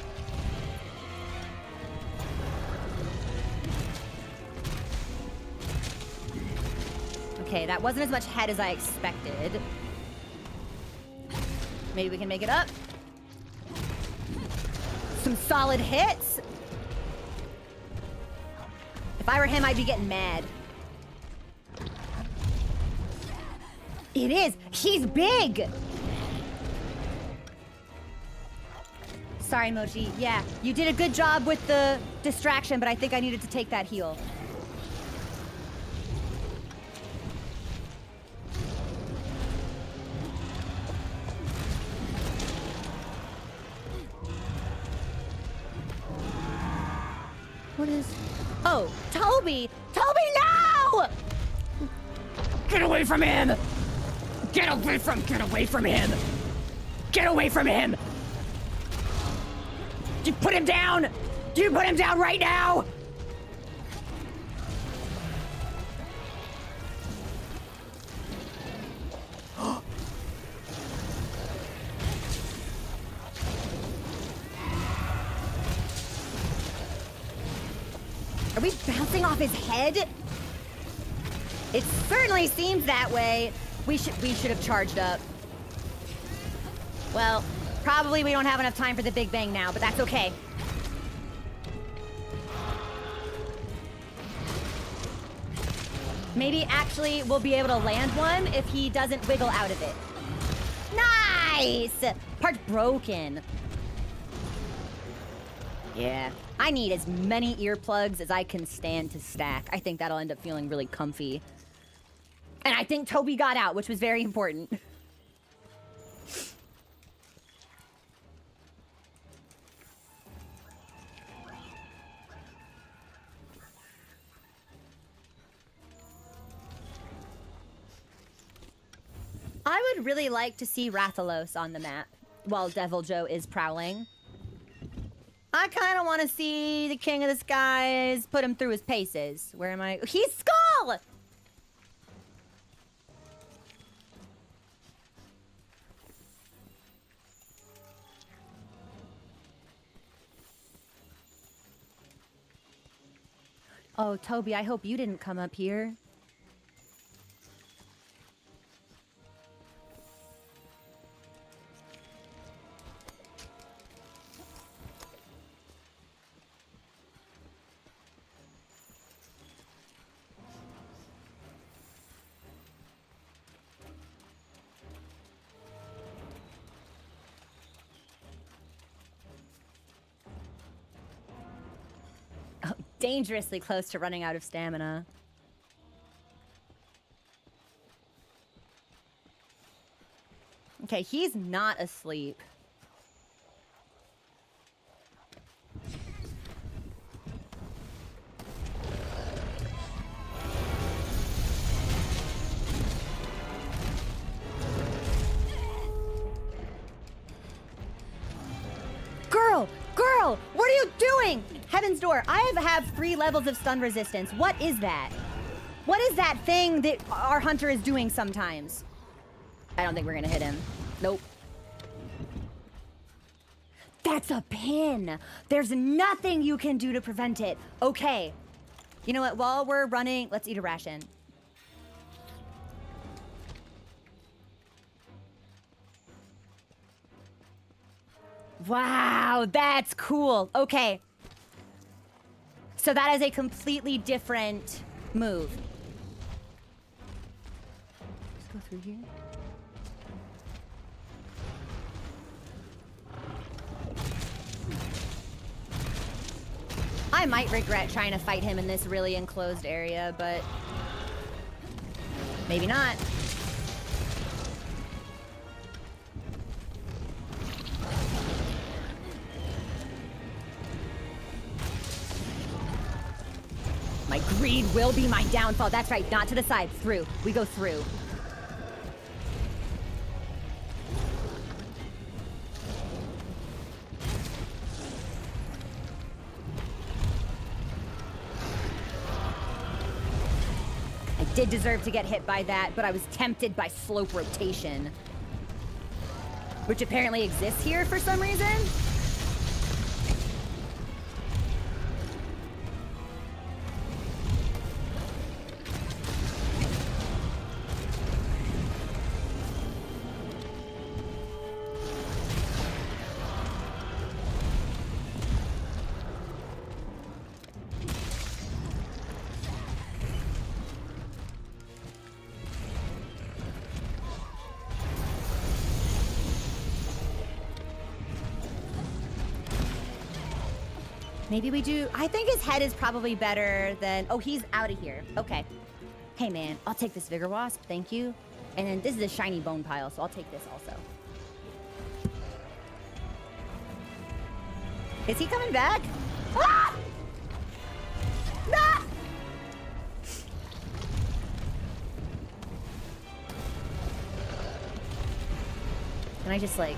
Okay, that wasn't as much head as I expected. Maybe we can make it up. Some solid hits. If I were him, I'd be getting mad. It is. He's big. Sorry, Mochi. Yeah, you did a good job with the distraction, but I think I needed to take that heal. What is... Oh, Toby! Toby, no! Get away from him! Get away from him! Get away from him! You put him down! You put him down right now! Are we bouncing off his head? It certainly seems that way. We should have charged up. Well, probably we don't have enough time for the Big Bang now, but that's okay. Maybe actually we'll be able to land one if he doesn't wiggle out of it. Nice! Part's broken. Yeah. I need as many earplugs as I can stand to stack. I think that'll end up feeling really comfy. And I think Toby got out, which was very important. I would really like to see Rathalos on the map while Devil Joe is prowling. I kind of want to see the King of the Skies put him through his paces. Where am I? He's Skull! Oh, Toby, I hope you didn't come up here. Dangerously close to running out of stamina. Okay, he's not asleep. Girl! Girl! What are you doing? Heaven's Door, I have 3 levels of stun resistance. What is that? What is that thing that our hunter is doing sometimes? I don't think we're gonna hit him. Nope. That's a pin. There's nothing you can do to prevent it. Okay. You know what? While we're running, let's eat a ration. Wow, that's cool. Okay. So that is a completely different move. Let's go through here. I might regret trying to fight him in this really enclosed area, but maybe not. My greed will be my downfall. That's right, not to the side, through. We go through. I did deserve to get hit by that, but I was tempted by slope rotation, which apparently exists here for some reason. Maybe we do. I think his head is probably better than. Oh, he's out of here. Okay. Hey, man, I'll take this Vigor Wasp. Thank you. And then this is a shiny bone pile, so I'll take this also. Is he coming back? Ah! Ah! Can I just like.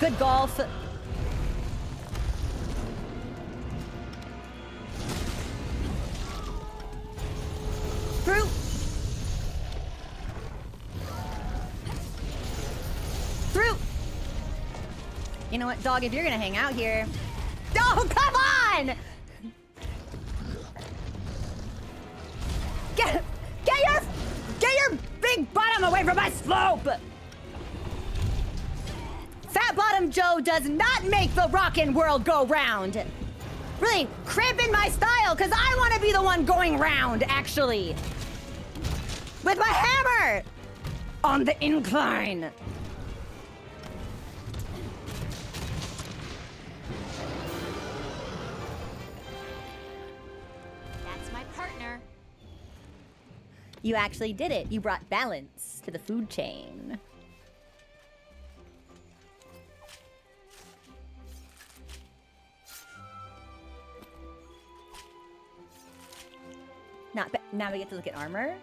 Good golf. Through. Through. You know what, dog, if you're gonna hang out here. Oh, come on! Get your big bottom away from my slope! Fat Bottom Joe does not make the rockin' world go round. Really cramping my style, because I want to be the one going round, actually. With my hammer! On the incline. That's my partner. You actually did it. You brought balance to the food chain. Now we get to look at armor.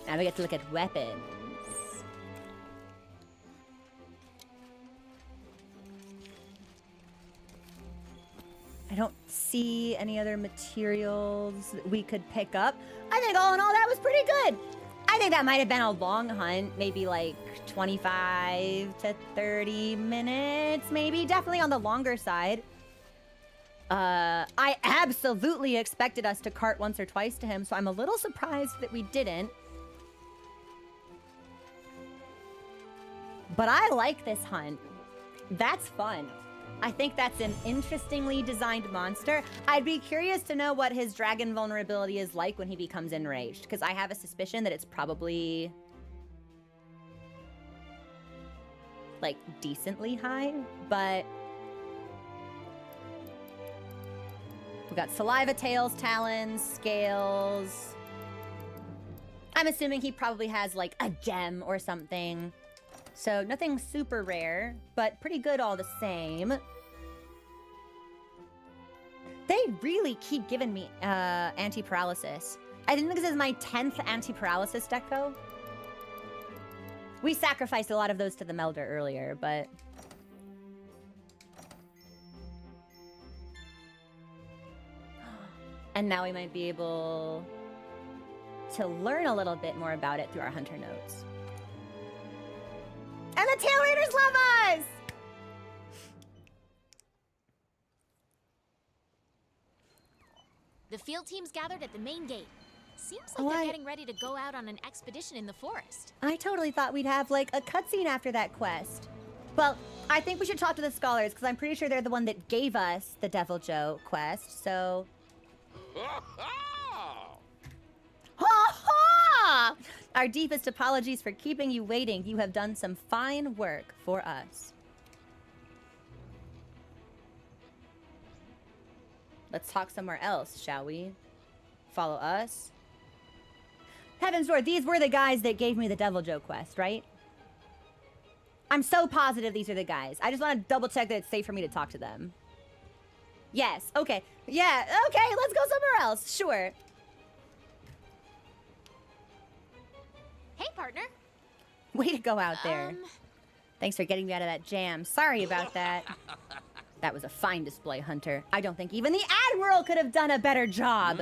Now we get to look at weapons. I don't see any other materials that we could pick up. I think all in all, that was pretty good. I think that might have been a long hunt, maybe like 25 to 30 minutes, maybe. Definitely on the longer side. I absolutely expected us to cart once or twice to him, so I'm a little surprised that we didn't. But I like this hunt. That's fun. I think that's an interestingly designed monster. I'd be curious to know what his dragon vulnerability is like when he becomes enraged, because I have a suspicion that it's probably like decently high, but we got saliva, tails, talons, scales. I'm assuming he probably has like a gem or something. So nothing super rare, but pretty good all the same. They really keep giving me anti-paralysis. I think this is my 10th anti-paralysis deco. We sacrificed a lot of those to the Melder earlier, but... And now we might be able to learn a little bit more about it through our hunter notes. And the tail raiders love us! The field team's gathered at the main gate. Seems like they're getting ready to go out on an expedition in the forest. I totally thought we'd have, like, a cutscene after that quest. Well, I think we should talk to the scholars, because I'm pretty sure they're the one that gave us the Deviljho quest, so... Ha-ha! Our deepest apologies for keeping you waiting. You have done some fine work for us. Let's talk somewhere else, shall we? Follow us. Heaven's Door, these were the guys that gave me the Deviljho quest, right? I'm so positive these are the guys. I just want to double check that it's safe for me to talk to them. Yes, okay. Yeah, okay, let's go somewhere else. Sure. Hey, partner. Way to go out there. Thanks for getting me out of that jam. Sorry about that. That was a fine display, Hunter. I don't think even the Admiral could have done a better job.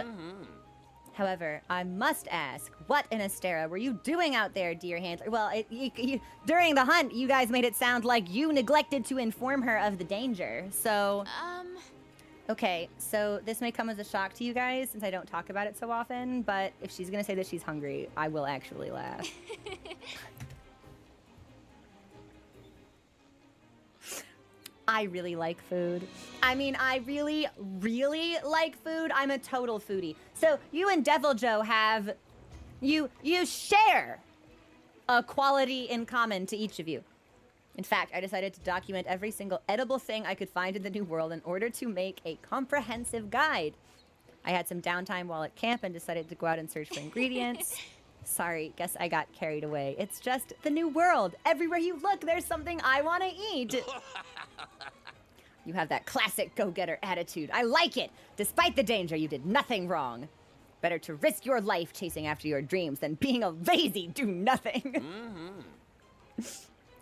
However, I must ask, what in Astera were you doing out there, dear handler? Well, during the hunt, you guys made it sound like you neglected to inform her of the danger, so... Okay, so this may come as a shock to you guys since I don't talk about it so often, but if she's gonna say that she's hungry, I will actually laugh. I really like food. I mean, I really, really like food. I'm a total foodie. So you and Deviljho have, you share a quality in common to each of you. In fact, I decided to document every single edible thing I could find in the New World in order to make a comprehensive guide. I had some downtime while at camp and decided to go out and search for ingredients. Sorry, guess I got carried away. It's just the New World. Everywhere you look, there's something I want to eat. You have that classic go-getter attitude. I like it. Despite the danger, you did nothing wrong. Better to risk your life chasing after your dreams than being a lazy do-nothing.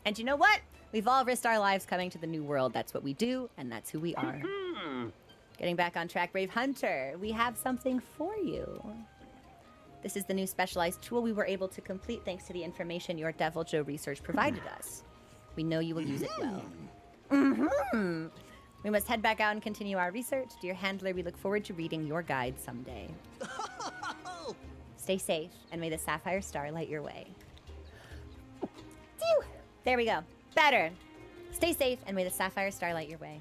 And you know what? We've all risked our lives coming to the New World. That's what we do, and that's who we are. Getting back on track, Brave Hunter. We have something for you. This is the new specialized tool we were able to complete thanks to the information your Deviljho research provided us. We know you will use it well. We must head back out and continue our research. Dear handler, we look forward to reading your guide someday. Stay safe, and may the Sapphire Star light your way. Phew! There we go. Better. Stay safe, and may the Sapphire Star light your way.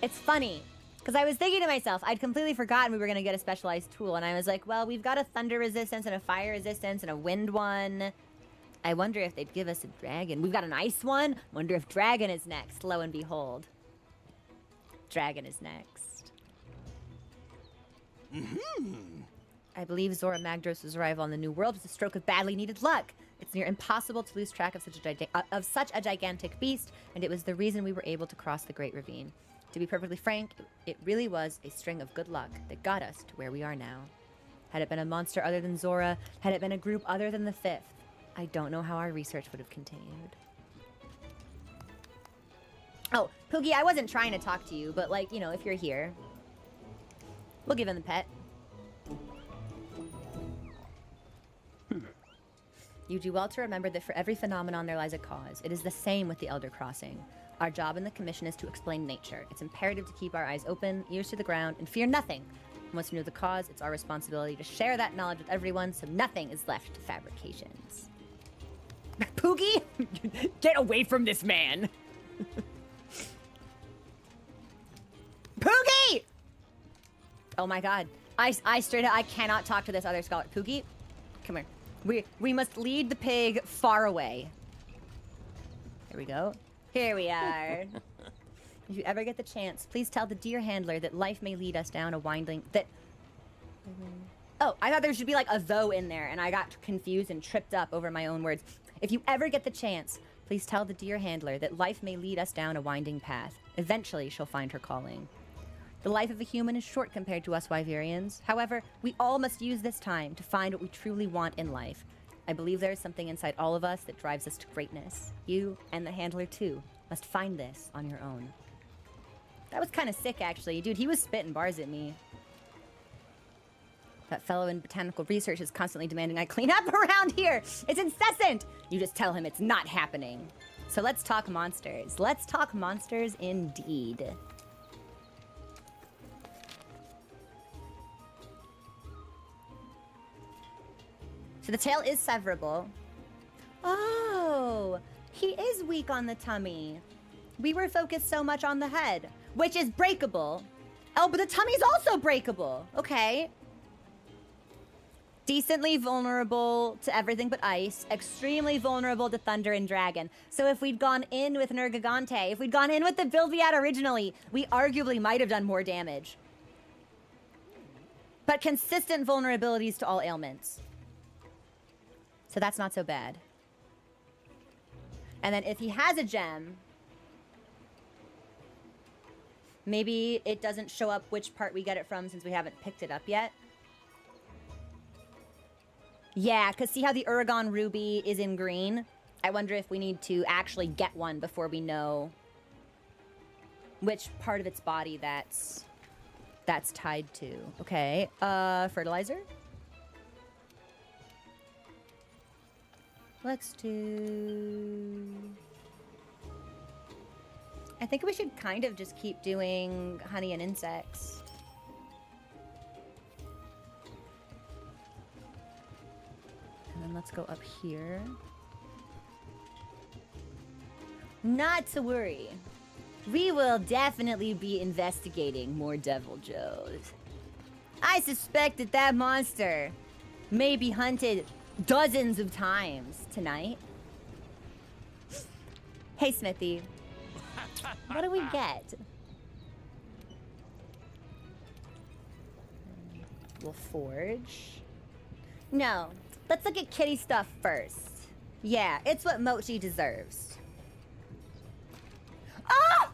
It's funny, because I was thinking to myself, I'd completely forgotten we were going to get a specialized tool, and I was like, well, we've got a thunder resistance and a fire resistance and a wind one. I wonder if they'd give us a dragon. We've got an ice one. Wonder if dragon is next. Lo and behold. Dragon is next. I believe Zora Magdros' arrival on the New World was a stroke of badly needed luck. It's near impossible to lose track of such a gigantic beast, and it was the reason we were able to cross the Great Ravine. To be perfectly frank, it really was a string of good luck that got us to where we are now. Had it been a monster other than Zora, had it been a group other than the Fifth, I don't know how our research would have continued. Oh, Poogie, I wasn't trying to talk to you, but like, you know, if you're here, we'll give him the pet. You do well to remember that for every phenomenon there lies a cause. It is the same with the Elder Crossing. Our job in the Commission is to explain nature. It's imperative to keep our eyes open, ears to the ground, and fear nothing. Once we know the cause, it's our responsibility to share that knowledge with everyone so nothing is left to fabrications. Poogie? Get away from this man! Poogie! Oh my god. I straight up, I cannot talk to this other scholar. Poogie, come here. We must lead the pig far away. Here we go. Here we are. If you ever get the chance, please tell the deer handler that life may lead us down a winding... Oh, I thought there should be like a though in there, and I got confused and tripped up over my own words. If you ever get the chance, please tell the deer handler that life may lead us down a winding path. Eventually, she'll find her calling. The life of a human is short compared to us Wyverians. However, we all must use this time to find what we truly want in life. I believe there is something inside all of us that drives us to greatness. You, and the handler too, must find this on your own. That was kind of sick, actually. Dude, he was spitting bars at me. That fellow in botanical research is constantly demanding I clean up around here. It's incessant. You just tell him it's not happening. So let's talk monsters. Let's talk monsters indeed. So the tail is severable. Oh, he is weak on the tummy. We were focused so much on the head, which is breakable. Oh, but the tummy's also breakable. Okay. Decently vulnerable to everything but ice. Extremely vulnerable to thunder and dragon. So if we'd gone in with Nergigante, if we'd gone in with the build we had originally, we arguably might have done more damage. But consistent vulnerabilities to all ailments. So that's not so bad. And then if he has a gem, maybe it doesn't show up which part we get it from since we haven't picked it up yet. Yeah, because see how the Uragon Ruby is in green? I wonder if we need to actually get one before we know which part of its body that's tied to. Okay, fertilizer? Let's do... I think we should kind of just keep doing honey and insects. And then let's go up here. Not to worry. We will definitely be investigating more Deviljos. I suspect that monster may be hunted dozens of times tonight. Hey, Smithy. What do we get? We'll forge. No, let's look at kitty stuff first. Yeah, it's what Mochi deserves. Ah!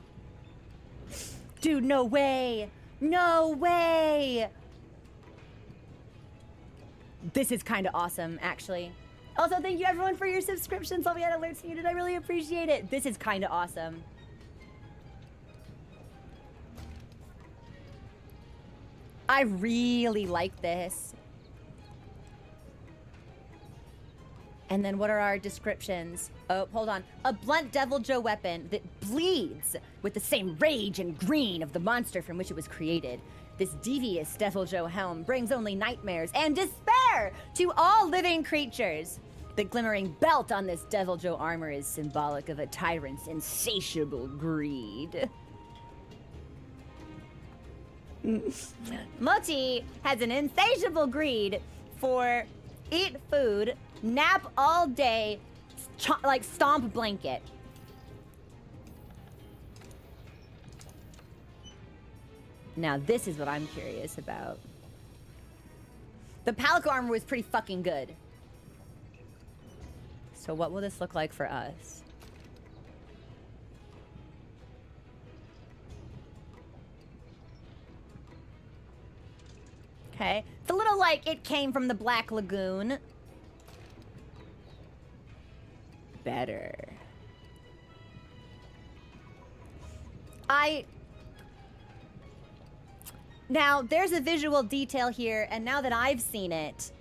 Dude, no way. No way. This is kind of awesome, actually. Also, thank you everyone for your subscriptions. All we had alerts muted. I really appreciate it. This is kind of awesome. I really like this. And then what are our descriptions? Oh, hold on. A blunt Deviljo weapon that bleeds with the same rage and green of the monster from which it was created. This devious Deviljo helm brings only nightmares and despair to all living creatures. The glimmering belt on this Deviljo armor is symbolic of a tyrant's insatiable greed. Mochi has an insatiable greed for eat food, nap all day, like stomp blanket. Now this is what I'm curious about. The Palico armor was pretty fucking good. So what will this look like for us? Okay. It's a little like it came from the Black Lagoon. Better. Now, there's a visual detail here, and now that I've seen it,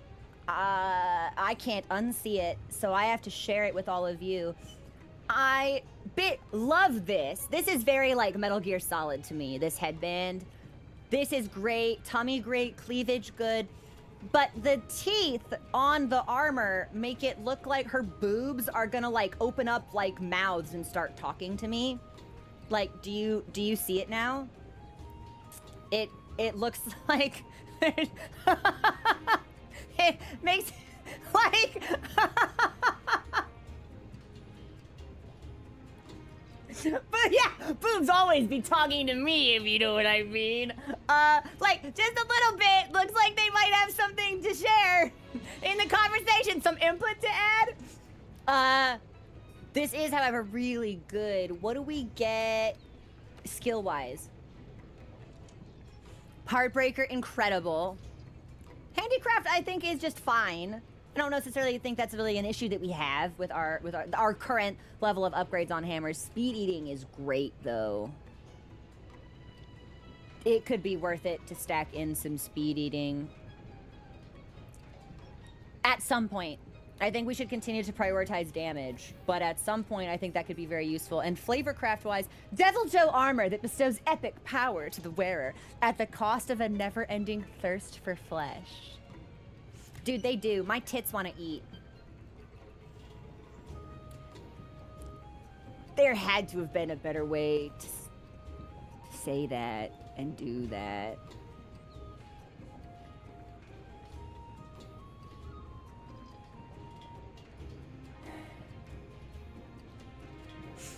I can't unsee it, so I have to share it with all of you. I love this. This is very like Metal Gear Solid to me, this headband. This is great, tummy great, cleavage good. But the teeth on the armor make it look like her boobs are gonna like open up like mouths and start talking to me. Like, do you see it now? It looks like it makes like but yeah, boobs always be talking to me, if you know what I mean. Like just a little bit. Looks like they might have something to share in the conversation, some input to add. This is, however, really good. What do we get skill-wise? Heartbreaker, incredible. Handicraft, I think, is just fine. I don't necessarily think that's really an issue that we have with our current level of upgrades on hammers. Speed eating is great, though. It could be worth it to stack in some speed eating. At some point. I think we should continue to prioritize damage, but at some point I think that could be very useful. And flavorcraft-wise, Devil Joe armor that bestows epic power to the wearer at the cost of a never-ending thirst for flesh. Dude, they do. My tits want to eat. There had to have been a better way to say that and do that.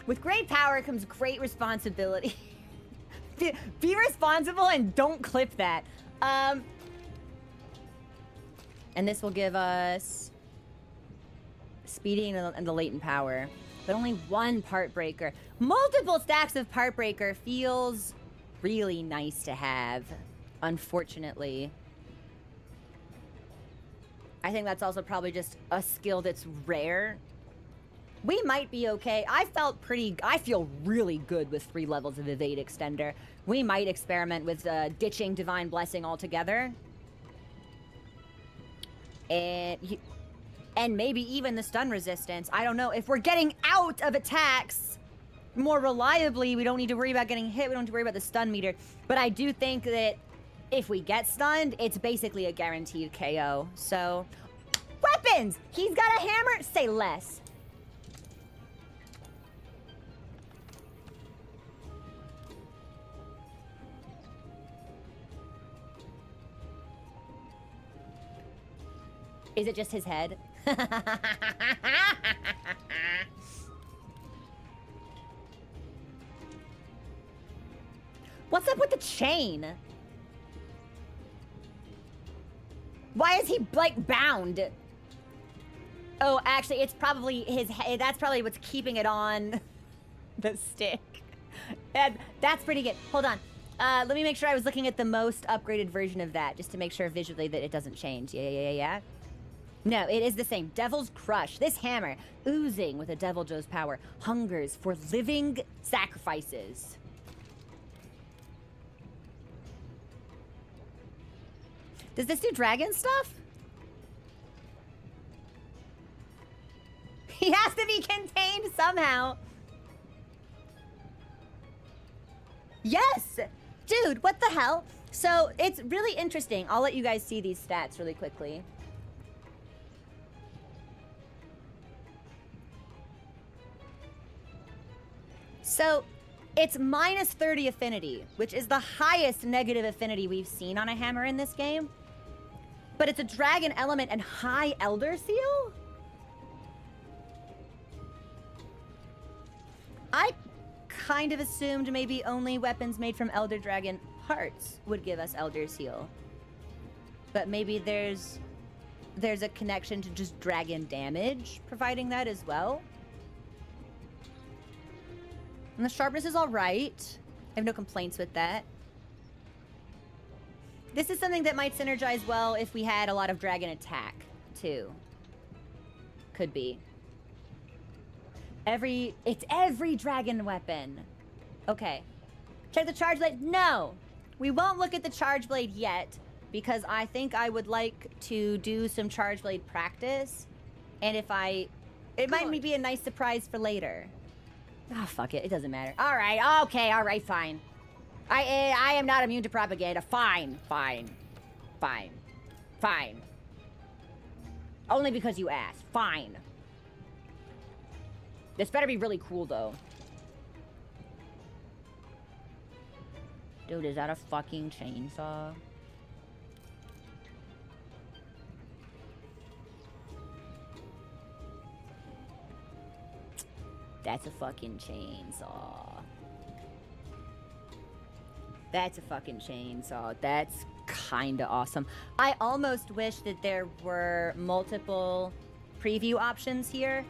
With great power comes great responsibility. Be responsible and don't clip that. And this will give us speeding and the latent power. But only one part breaker. Multiple stacks of part breaker feels really nice to have, unfortunately. I think that's also probably just a skill that's rare. We might be okay. I feel really good with 3 levels of evade extender. We might experiment with ditching Divine Blessing altogether. And maybe even the stun resistance. I don't know. If we're getting out of attacks more reliably, we don't need to worry about getting hit. We don't have to worry about the stun meter. But I do think that if we get stunned, it's basically a guaranteed KO. So, weapons! He's got a hammer? Say less. Is it just his head? What's up with the chain? Why is he, like, bound? Oh, actually, it's probably his head. That's probably what's keeping it on the stick. That's pretty good. Hold on. Let me make sure I was looking at the most upgraded version of that, just to make sure visually that it doesn't change. Yeah. No, it is the same. Devil's Crush. This hammer, oozing with a Devil Joe's power, hungers for living sacrifices. Does this do dragon stuff? He has to be contained somehow. Yes! Dude, what the hell? So, it's really interesting. I'll let you guys see these stats really quickly. So, it's minus 30 affinity, which is the highest negative affinity we've seen on a hammer in this game. But it's a dragon element and high Elder Seal? I kind of assumed maybe only weapons made from Elder Dragon parts would give us Elder Seal. But maybe there's there's a connection to just dragon damage, providing that as well. And the sharpness is all right. I have no complaints with that. This is something that might synergize well if we had a lot of dragon attack, too. Could be. It's every dragon weapon. Okay. Check the charge blade. No! We won't look at the charge blade yet, because I think I would like to do some charge blade practice. And if it might be a nice surprise for later. Ah, fuck it. It doesn't matter. All right. Okay. All right. Fine. I am not immune to propaganda. Fine. Only because you asked. Fine. This better be really cool, though. Dude, is that a fucking chainsaw? That's a fucking chainsaw. That's a fucking chainsaw. That's kinda awesome. I almost wish that there were multiple preview options here,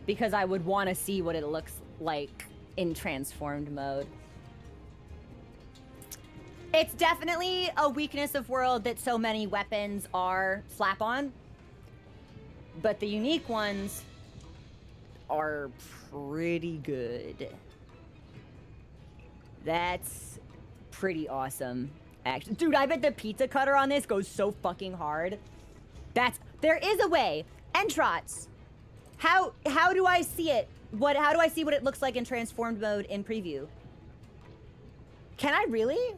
because I would want to see what it looks like in transformed mode. It's definitely a weakness of World that so many weapons are slap-on, but the unique ones are pretty good. That's pretty awesome, actually. Dude, I bet the pizza cutter on this goes so fucking hard. There is a way. Entrots. How do I see it? How do I see what it looks like in transformed mode in preview? Can I really?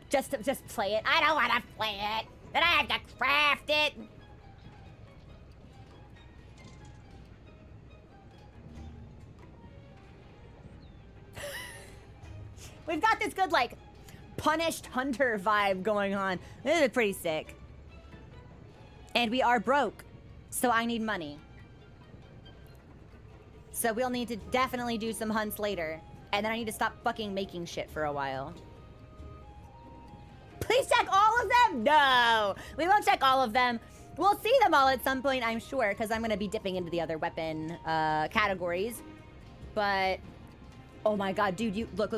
Just play it? I don't want to play it. Then I have to craft it. We've got this good, like, punished hunter vibe going on. This is pretty sick. And we are broke, so I need money. So we'll need to definitely do some hunts later. And then I need to stop fucking making shit for a while. Please check all of them? No! We won't check all of them. We'll see them all at some point, I'm sure, because I'm going to be dipping into the other weapon categories. But... oh my god, dude, you... Look.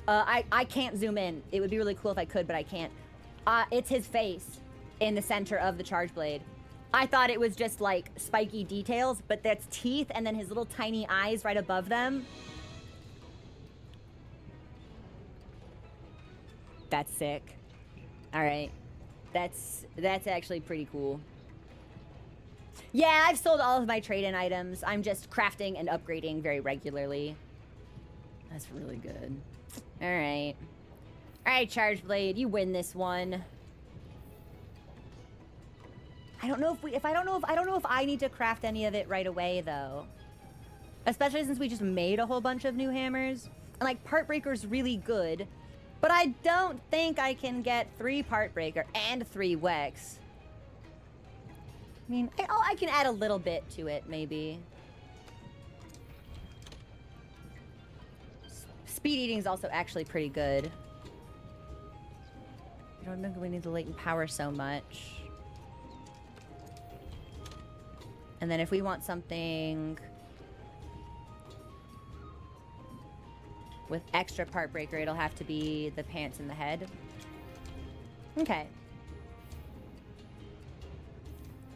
I can't zoom in. It would be really cool if I could, but I can't. It's his face in the center of the charge blade. I thought it was just, like, spiky details, but that's teeth and then his little tiny eyes right above them. That's sick. Alright. That's actually pretty cool. Yeah, I've sold all of my trade-in items. I'm just crafting and upgrading very regularly. That's really good. Alright. Alright, Charge Blade, you win this one. I don't know if I need to craft any of it right away, though. Especially since we just made a whole bunch of new hammers. And, like, Part Breaker's really good. But I don't think I can get 3 Part Breaker and 3 Wex. I mean, I can add a little bit to it, maybe. Speed eating is also actually pretty good. I don't think we need the latent power so much. And then if we want something with extra Part Breaker, it'll have to be the pants and the head. Okay.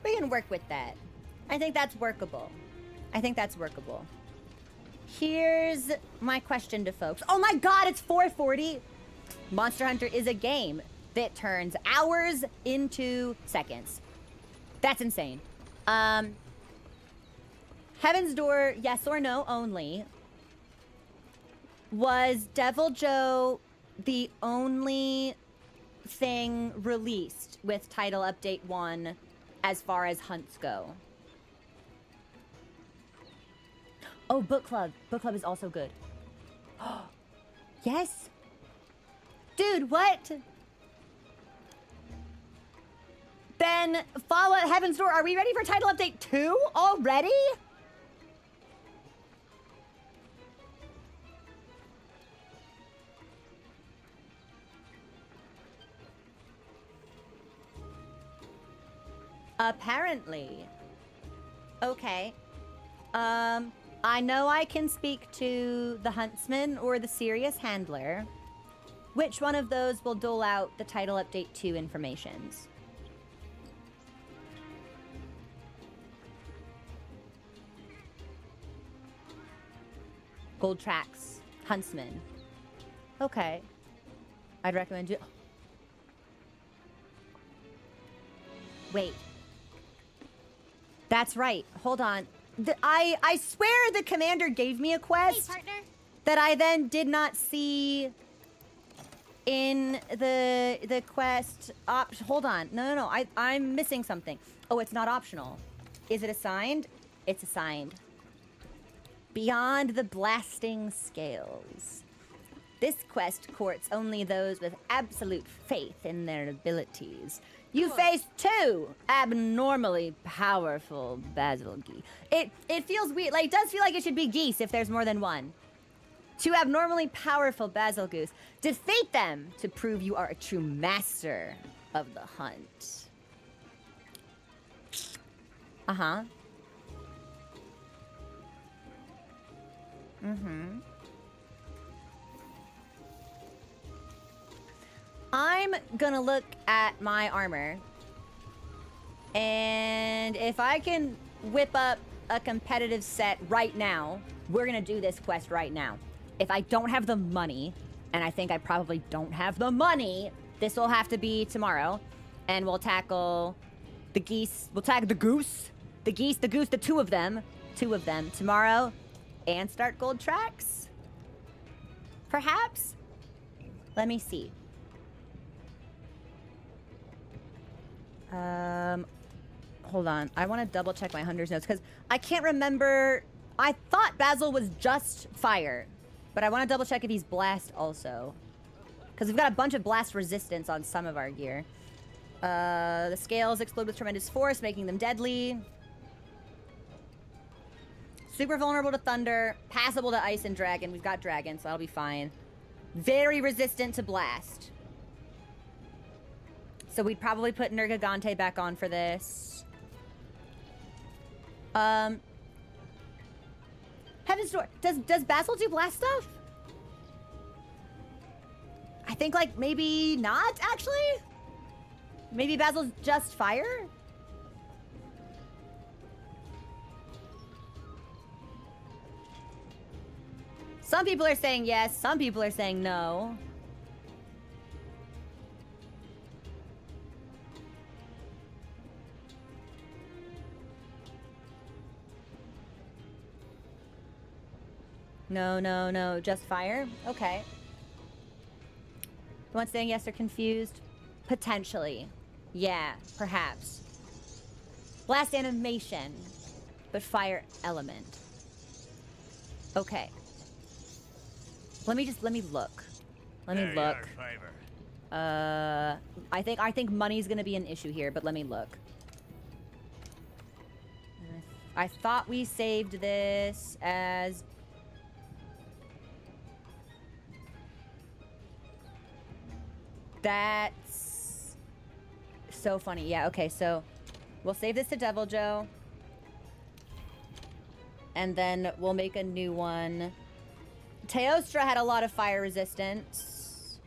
We can work with that. I think that's workable. Here's my question to folks. Oh my god, it's 4:40! Monster Hunter is a game that turns hours into seconds. That's insane. Heaven's Door, yes or no only. Was Devil Joe the only thing released with Title Update 1 as far as hunts go? Oh, Book Club. Book Club is also good. Yes? Dude, what? Then Fallout Heaven's Door. Are we ready for Title Update 2 already? Apparently. Okay. I know I can speak to the Huntsman or the Serious Handler. Which one of those will dole out the title update 2 informations? Gold Tracks. Huntsman. Okay. I'd recommend you. Wait. That's right. Hold on. I swear the commander gave me a Hey, quest partner. that I then did not see in the quest hold on. No. I'm missing something. Oh, it's not optional. Is it assigned? It's assigned. Beyond the Blasting Scales. This quest courts only those with absolute faith in their abilities. You face 2 abnormally powerful Basil Geese. It feels weird. Like, it does feel like it should be geese if there's more than one. 2 abnormally powerful Basil Goose. Defeat them to prove you are a true master of the hunt. Uh-huh. Mm-hmm. I'm gonna look at my armor. And if I can whip up a competitive set right now, we're gonna do this quest right now. If I don't have the money, and I think I probably don't have the money, this will have to be tomorrow. And we'll tackle the geese. We'll tackle the goose, the geese, the goose, the 2 of them. 2 of them tomorrow. And start Gold Tracks? Perhaps? Let me see. Hold on. I want to double check my Hunter's notes because I can't remember. I thought Basil was just fire, but I want to double check if he's blast also. Because we've got a bunch of blast resistance on some of our gear. The scales explode with tremendous force, making them deadly. Super vulnerable to thunder, passable to ice and dragon. We've got dragon, so that'll be fine. Very resistant to blast. So we'd probably put Nergigante back on for this. Heaven's Door. Does Basil do blast stuff? I think, like, maybe not, actually? Maybe Basil's just fire? Some people are saying yes, some people are saying no. No, just fire? Okay. The ones saying yes are confused? Potentially. Yeah, perhaps. Blast animation, but fire element. Okay. Let me look. Let me look. I think money's gonna be an issue here, but let me look. I thought we saved this as... That's so funny. Yeah, okay, so we'll save this to Devil Joe. And then we'll make a new one. Teostra had a lot of fire resistance,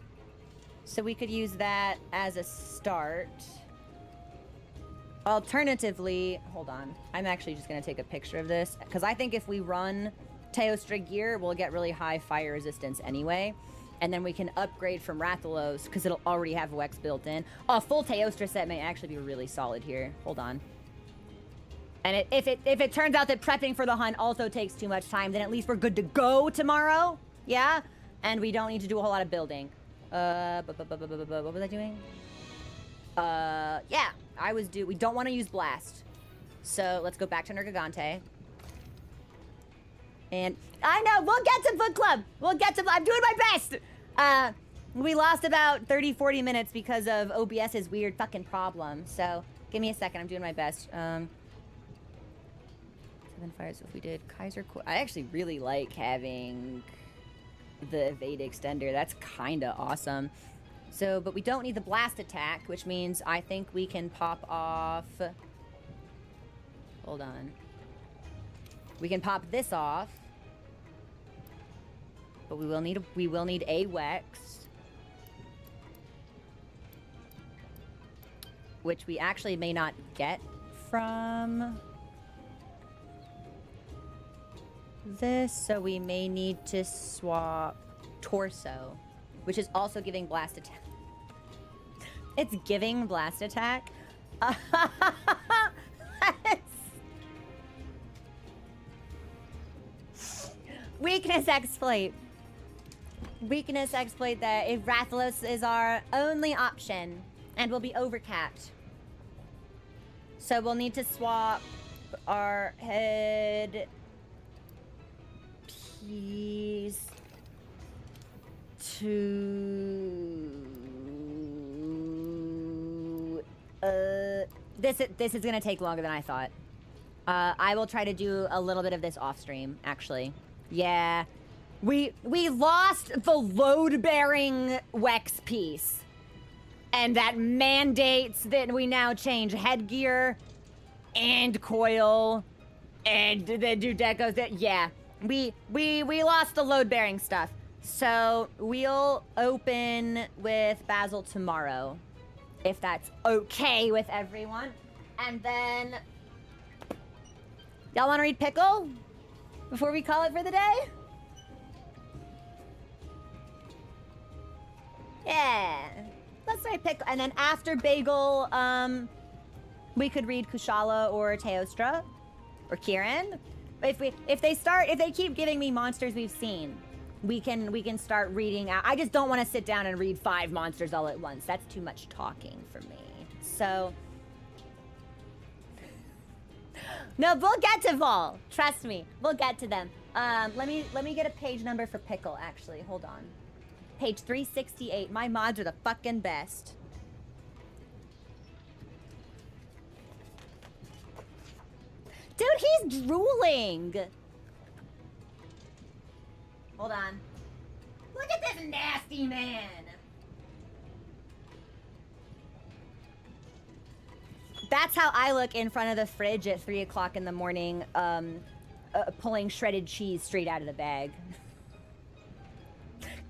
so we could use that as a start. Alternatively, hold on. I'm actually just going to take a picture of this, because I think if we run Teostra gear, we'll get really high fire resistance anyway. And then we can upgrade from Rathalos, because it'll already have Wex built in. A full Teostra set may actually be really solid here. Hold on. And if it turns out that prepping for the hunt also takes too much time, then at least we're good to go tomorrow. Yeah? And we don't need to do a whole lot of building. What was I doing? Yeah. We don't want to use Blast. So let's go back to Nergigante. And I know, we'll get to book club. I'm doing my best. We lost about 30, 40 minutes because of OBS's weird fucking problem. So give me a second. I'm doing my best. 7 fires if we did Kaiser. I actually really like having the evade extender. That's kind of awesome. So, but we don't need the blast attack, which means I think we can pop off Hold on. We can pop this off. But we will need a Wex. Which we actually may not get from this, so we may need to swap Torso, which is also giving Blast Attack. It's giving Blast Attack. Weakness exploit. Weakness exploit that if Rathalos is our only option and will be overcapped. So we'll need to swap our head piece to this is gonna take longer than I thought. I will try to do a little bit of this off stream, actually. Yeah. We lost the load-bearing Wex piece. And that mandates that we now change headgear and coil and the Dudecos. Yeah, we lost the load-bearing stuff. So we'll open with Basil tomorrow, if that's okay with everyone. And then, y'all want to read Pickle before we call it for the day? Yeah. Let's say Pickle, and then after Bagel, we could read Kushala or Teostra or Kieran. If they keep giving me monsters we've seen, we can start reading out. I just don't want to sit down and read 5 monsters all at once. That's too much talking for me. So no, we'll get to Vol. Trust me, we'll get to them. Let me get a page number for Pickle. Actually, hold on. Page 368. My mods are the fucking best. Dude, he's drooling. Hold on. Look at this nasty man. That's how I look in front of the fridge at 3 o'clock in the morning, pulling shredded cheese straight out of the bag.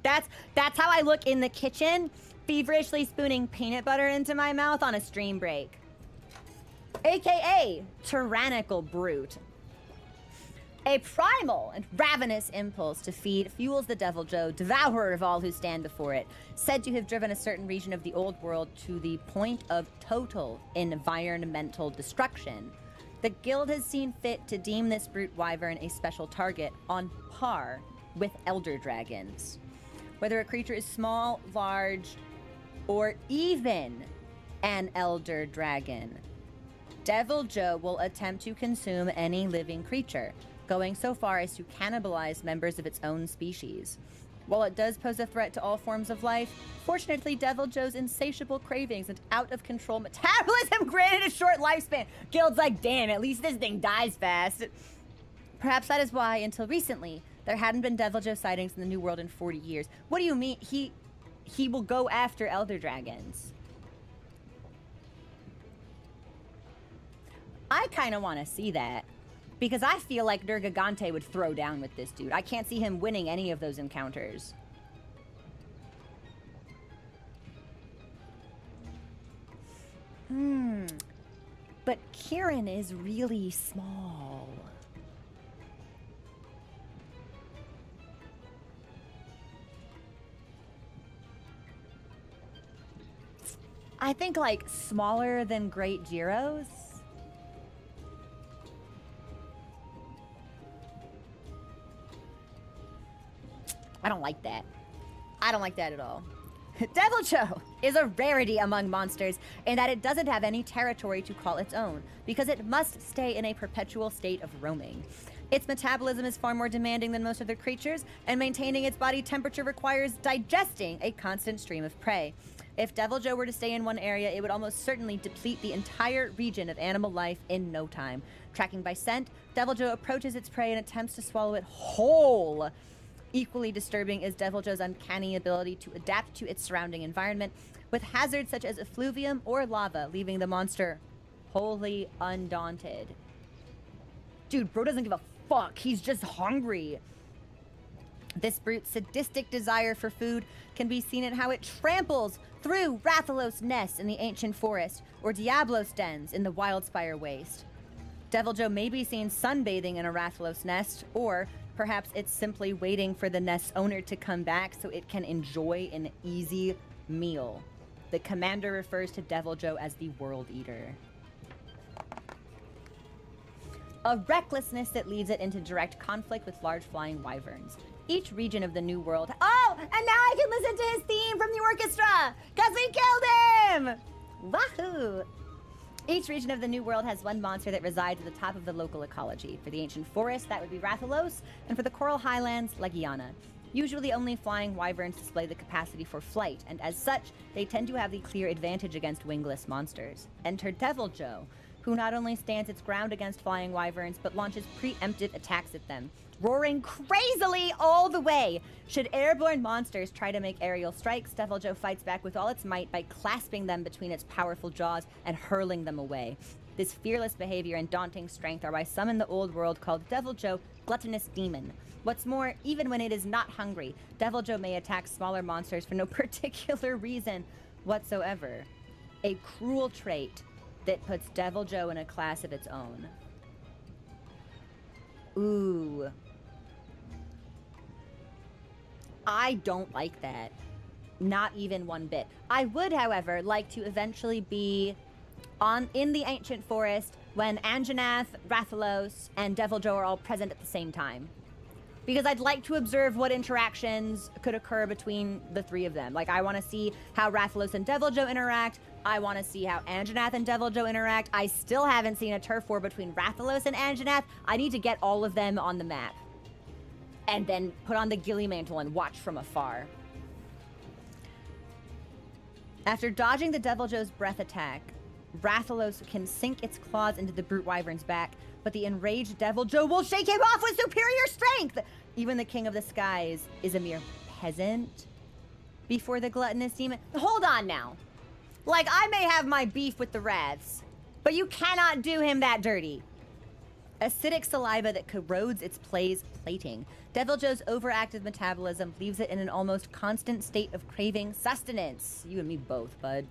That's how I look in the kitchen, feverishly spooning peanut butter into my mouth on a stream break. AKA tyrannical brute. A primal and ravenous impulse to feed fuels the Deviljho, devourer of all who stand before it, said to have driven a certain region of the old world to the point of total environmental destruction. The guild has seen fit to deem this brute wyvern a special target on par with elder dragons. Whether a creature is small, large, or even an elder dragon, Deviljho will attempt to consume any living creature, going so far as to cannibalize members of its own species. While it does pose a threat to all forms of life, fortunately Deviljho's insatiable cravings and out-of-control metabolism granted a short lifespan. Guild's like, damn, at least this thing dies fast. Perhaps that is why, until recently, there hadn't been Deviljho sightings in the New World in 40 years. What do you mean? He will go after elder dragons. I kind of want to see that. Because I feel like Nergigante would throw down with this dude. I can't see him winning any of those encounters. But Kieran is really small. I think like smaller than Great Gyros. I don't like that. I don't like that at all. Deviljho is a rarity among monsters in that it doesn't have any territory to call its own, because it must stay in a perpetual state of roaming. Its metabolism is far more demanding than most other creatures, and maintaining its body temperature requires digesting a constant stream of prey. If Deviljho were to stay in one area, it would almost certainly deplete the entire region of animal life in no time. Tracking by scent, Deviljho approaches its prey and attempts to swallow it whole. Equally disturbing is Deviljho's uncanny ability to adapt to its surrounding environment, with hazards such as effluvium or lava, leaving the monster wholly undaunted. Dude, bro doesn't give a fuck. He's just hungry. This brute's sadistic desire for food can be seen in how it tramples through Rathalos nests in the ancient forest or Diablos dens in the Wildspire waste. Deviljho may be seen sunbathing in a Rathalos nest, or perhaps it's simply waiting for the nest's owner to come back so it can enjoy an easy meal. The commander refers to Deviljho as the World Eater. A recklessness that leads it into direct conflict with large flying wyverns. Each region of the New World... Oh! And now I can listen to his theme from the orchestra! Because we killed him! Wahoo! Each region of the New World has one monster that resides at the top of the local ecology. For the ancient forest, that would be Rathalos, and for the coral highlands, Legiana. Usually only flying wyverns display the capacity for flight, and as such, they tend to have the clear advantage against wingless monsters. Enter Deviljho, who not only stands its ground against flying wyverns, but launches preemptive attacks at them, roaring crazily all the way. Should airborne monsters try to make aerial strikes, Deviljho fights back with all its might by clasping them between its powerful jaws and hurling them away. This fearless behavior and daunting strength are why some in the old world called Deviljho gluttonous demon. What's more, even when it is not hungry, Deviljho may attack smaller monsters for no particular reason whatsoever. A cruel trait that puts Deviljho in a class of its own. Ooh. I don't like that. Not even one bit. I would, however, like to eventually be in the ancient forest when Anjanath, Rathalos, and Deviljho are all present at the same time. Because I'd like to observe what interactions could occur between the three of them. Like, I want to see how Rathalos and Deviljho interact. I want to see how Anjanath and Deviljho interact. I still haven't seen a turf war between Rathalos and Anjanath. I need to get all of them on the map. And then put on the Gilly Mantle and watch from afar. After dodging the Deviljho's breath attack, Rathalos can sink its claws into the brute wyvern's back, but the enraged Deviljho will shake him off with superior strength! Even the King of the Skies is a mere peasant before the gluttonous demon. Hold on now. Like, I may have my beef with the Raths, but you cannot do him that dirty. Acidic saliva that corrodes its play's plating. Deviljho's overactive metabolism leaves it in an almost constant state of craving sustenance. You and me both, bud.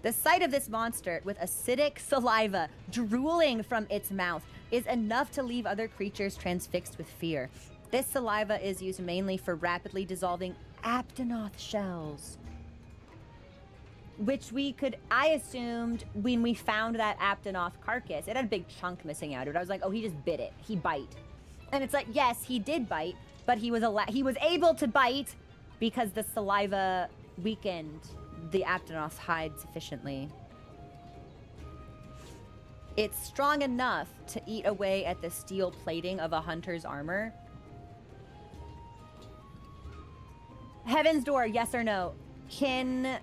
The sight of this monster with acidic saliva drooling from its mouth is enough to leave other creatures transfixed with fear. This saliva is used mainly for rapidly dissolving Aptonoth shells, which I assumed when we found that Aptonoth carcass, it had a big chunk missing out of it. I was like, oh, he just bit it. He bite. And it's like, yes, he did bite, but he was able to bite because the saliva weakened the Aptonoth's hide sufficiently. It's strong enough to eat away at the steel plating of a hunter's armor. Heaven's Door, yes or no? Can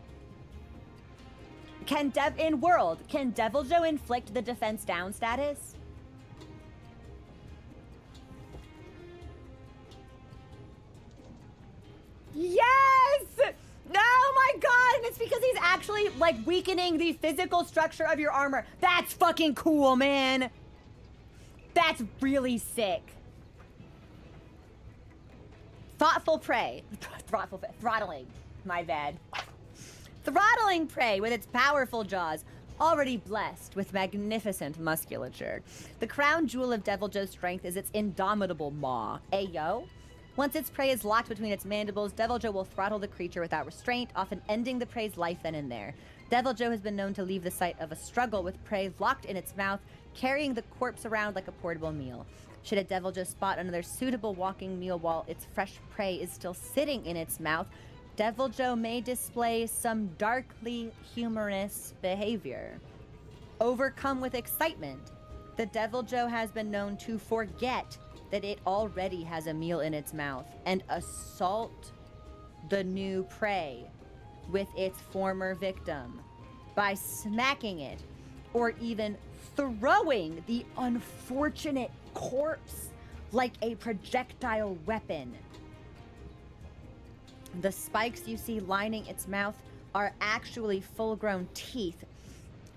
Deviljho inflict the defense down status? Yes! Oh my god! And it's because he's actually, like, weakening the physical structure of your armor. That's fucking cool, man! That's really sick. Thoughtful prey. Throttling. My bad. Throttling prey with its powerful jaws, already blessed with magnificent musculature. The crown jewel of Deviljho's strength is its indomitable maw. Ayo? Once its prey is locked between its mandibles, Deviljho will throttle the creature without restraint, often ending the prey's life then and there. Deviljho has been known to leave the site of a struggle with prey locked in its mouth, carrying the corpse around like a portable meal. Should a Deviljho spot another suitable walking meal while its fresh prey is still sitting in its mouth, Deviljho may display some darkly humorous behavior. Overcome with excitement, the Deviljho has been known to forget that it already has a meal in its mouth and assault the new prey with its former victim by smacking it or even throwing the unfortunate corpse like a projectile weapon. The spikes you see lining its mouth are actually full-grown teeth,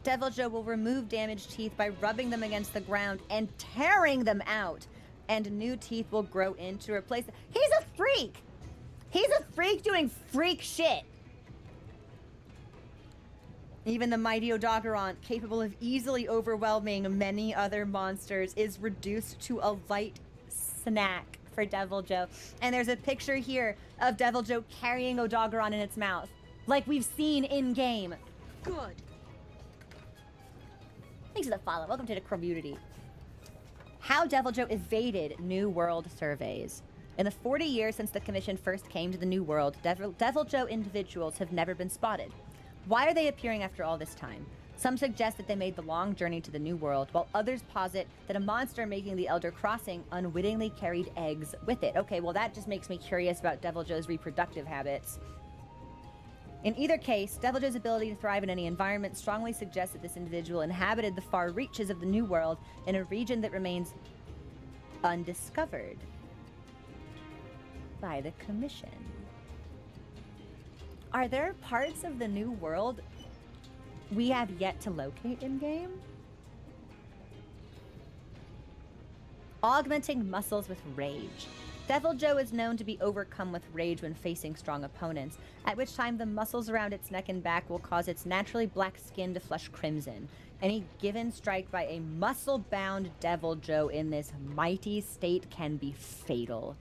Deviljho will remove damaged teeth by rubbing them against the ground and tearing them out. And new teeth will grow in to replace them. He's a freak! He's a freak doing freak shit. Even the mighty Odogaron, capable of easily overwhelming many other monsters, is reduced to a light snack for Deviljho. And there's a picture here of Deviljho carrying Odogaron in its mouth, like we've seen in-game. Good. Thanks for the follow. Welcome to the community. How Deviljho evaded New World surveys. In the 40 years since the Commission first came to the New World, Deviljho individuals have never been spotted. Why are they appearing after all this time? Some suggest that they made the long journey to the New World, while others posit that a monster making the Elder Crossing unwittingly carried eggs with it. Okay, well that just makes me curious about Deviljho's reproductive habits. In either case, Deviljho's ability to thrive in any environment strongly suggests that this individual inhabited the far reaches of the New World in a region that remains undiscovered by the Commission. Are there parts of the New World we have yet to locate in-game? Augmenting muscles with rage. Deviljho is known to be overcome with rage when facing strong opponents, at which time the muscles around its neck and back will cause its naturally black skin to flush crimson. Any given strike by a muscle-bound Deviljho in this mighty state can be fatal.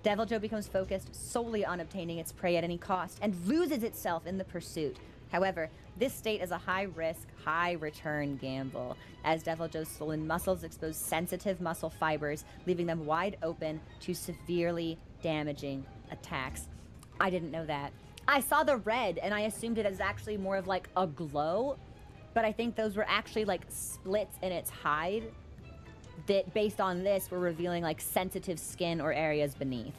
Deviljho becomes focused solely on obtaining its prey at any cost and loses itself in the pursuit. However, this state is a high-risk, high-return gamble, as Deviljho's swollen muscles expose sensitive muscle fibers, leaving them wide open to severely damaging attacks. I didn't know that. I saw the red, and I assumed it as actually more of like a glow, but I think those were actually like splits in its hide that, based on this, were revealing like sensitive skin or areas beneath.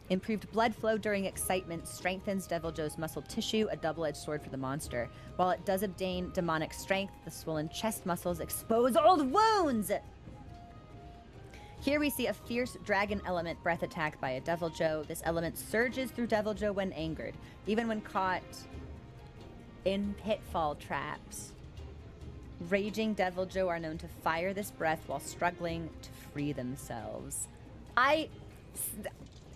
Improved blood flow during excitement strengthens Deviljho's muscle tissue, a double-edged sword for the monster. While it does obtain demonic strength, the swollen chest muscles expose old wounds! Here we see a fierce dragon element breath attack by a Deviljho. This element surges through Deviljho when angered, even when caught in pitfall traps. Raging Deviljho are known to fire this breath while struggling to free themselves. I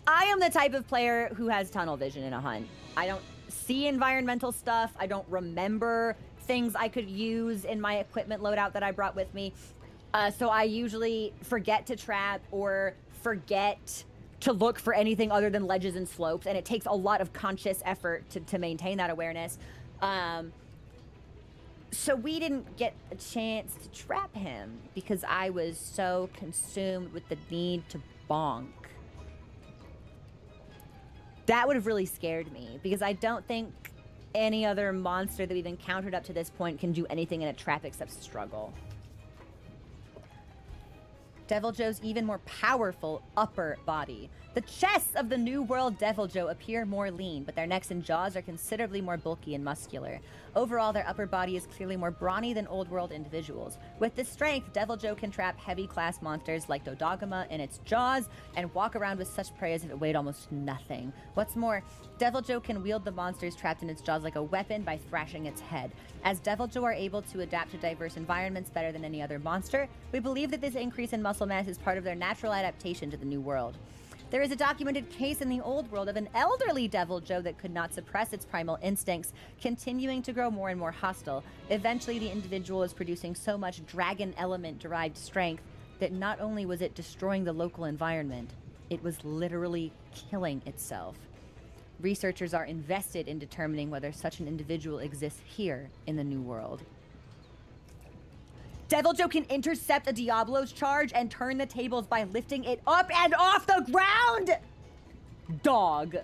am the type of player who has tunnel vision in a hunt. I don't see environmental stuff. I don't remember things I could use in my equipment loadout that I brought with me. So I usually forget to trap or forget to look for anything other than ledges and slopes. And it takes a lot of conscious effort to maintain that awareness. So we didn't get a chance to trap him because I was so consumed with the need to bonk. That would have really scared me because I don't think any other monster that we've encountered up to this point can do anything in a trap except struggle. Deviljho's even more powerful upper body. The chests of the New World Deviljho appear more lean, but their necks and jaws are considerably more bulky and muscular. Overall, their upper body is clearly more brawny than Old World individuals. With this strength, Deviljho can trap heavy-class monsters like Dodogama in its jaws and walk around with such prey as if it weighed almost nothing. What's more, Deviljho can wield the monsters trapped in its jaws like a weapon by thrashing its head. As Deviljho are able to adapt to diverse environments better than any other monster, we believe that this increase in muscle mass is part of their natural adaptation to the New World. There is a documented case in the Old World of an elderly Deviljho that could not suppress its primal instincts, continuing to grow more and more hostile. Eventually, the individual is producing so much dragon element-derived strength that not only was it destroying the local environment, it was literally killing itself. Researchers are invested in determining whether such an individual exists here in the New World. Deviljho can intercept a Diablo's charge and turn the tables by lifting it up and off the ground! Dog.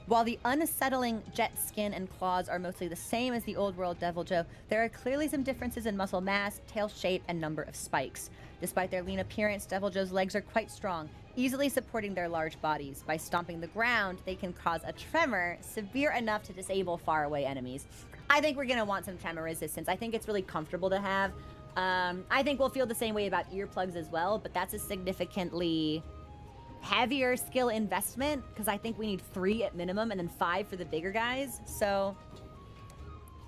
While the unsettling jet skin and claws are mostly the same as the Old World Deviljho, there are clearly some differences in muscle mass, tail shape, and number of spikes. Despite their lean appearance, Deviljho's legs are quite strong, easily supporting their large bodies. By stomping the ground, they can cause a tremor severe enough to disable faraway enemies. I think we're going to want some tremor resistance. I think it's really comfortable to have. I think we'll feel the same way about earplugs as well, but that's a significantly heavier skill investment because I think we need 3 at minimum and then 5 for the bigger guys. So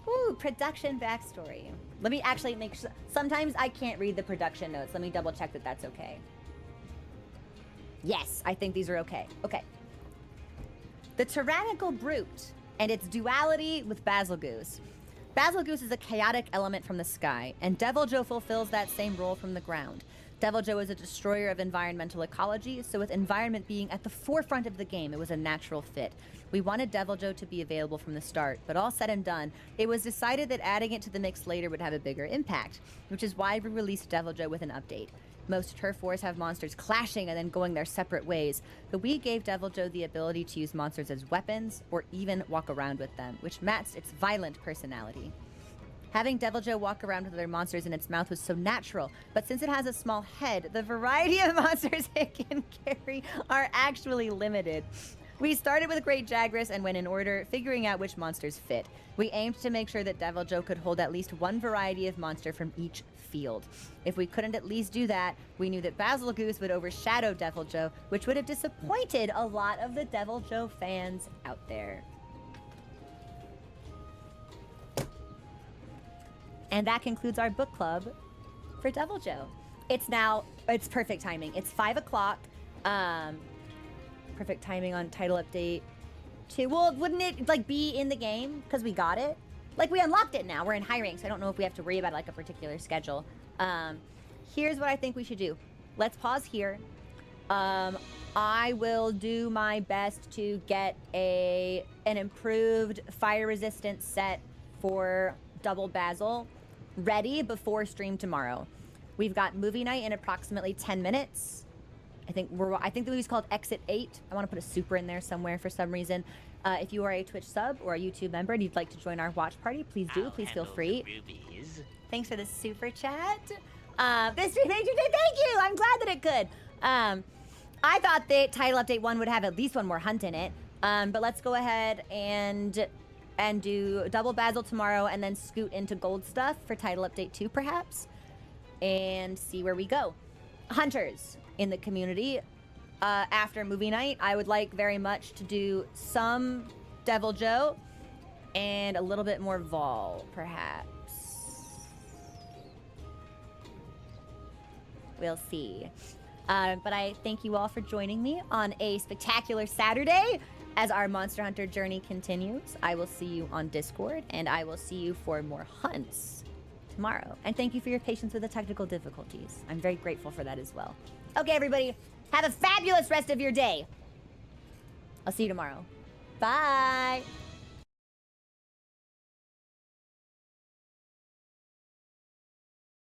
Ooh, production backstory. Let me actually make sure. Sometimes I can't read the production notes. Let me double check that that's okay. Yes, I think these are okay. Okay. The tyrannical brute and its duality with Basilgoose. Basilgoose is a chaotic element from the sky, and Deviljho fulfills that same role from the ground. Deviljho is a destroyer of environmental ecology, so with environment being at the forefront of the game, it was a natural fit. We wanted Deviljho to be available from the start, but all said and done, it was decided that adding it to the mix later would have a bigger impact, which is why we released Deviljho with an update. Most turf wars have monsters clashing and then going their separate ways, but we gave Deviljho the ability to use monsters as weapons or even walk around with them, which matched its violent personality. Having Deviljho walk around with other monsters in its mouth was so natural, but since it has a small head, the variety of monsters it can carry are actually limited. We started with Great Jagras and went in order, figuring out which monsters fit. We aimed to make sure that Deviljho could hold at least one variety of monster from each field. If we couldn't at least do that, we knew that Basilgoose would overshadow Deviljho, which would have disappointed a lot of the Deviljho fans out there. And that concludes our book club for Deviljho. It's perfect timing. It's 5 o'clock. Perfect timing on title update 2. Well, wouldn't it like be in the game because we got it? Like we unlocked it now. We're in high rank, so I don't know if we have to worry about like a particular schedule. Here's what I think we should do. Let's pause here. I will do my best to get an improved fire resistant set for Double Basil ready before stream tomorrow. We've got movie night in approximately 10 minutes. I think the movie's called Exit 8. I want to put a super in there somewhere for some reason. If you are a Twitch sub or a YouTube member and you'd like to join our watch party, please do. Please feel free. Thanks for the super chat. This thank you. I'm glad that it could. I thought that title update 1 would have at least one more hunt in it. But let's go ahead and do Double Basil tomorrow and then scoot into gold stuff for title update 2 perhaps and see where we go. Hunters in the community, after movie night, I would like very much to do some Deviljho and a little bit more Vol, perhaps. We'll see. But I thank you all for joining me on a spectacular Saturday as our Monster Hunter journey continues. I will see you on Discord, and I will see you for more hunts tomorrow. And thank you for your patience with the technical difficulties. I'm very grateful for that as well. Okay, everybody, have a fabulous rest of your day. I'll see you tomorrow. Bye.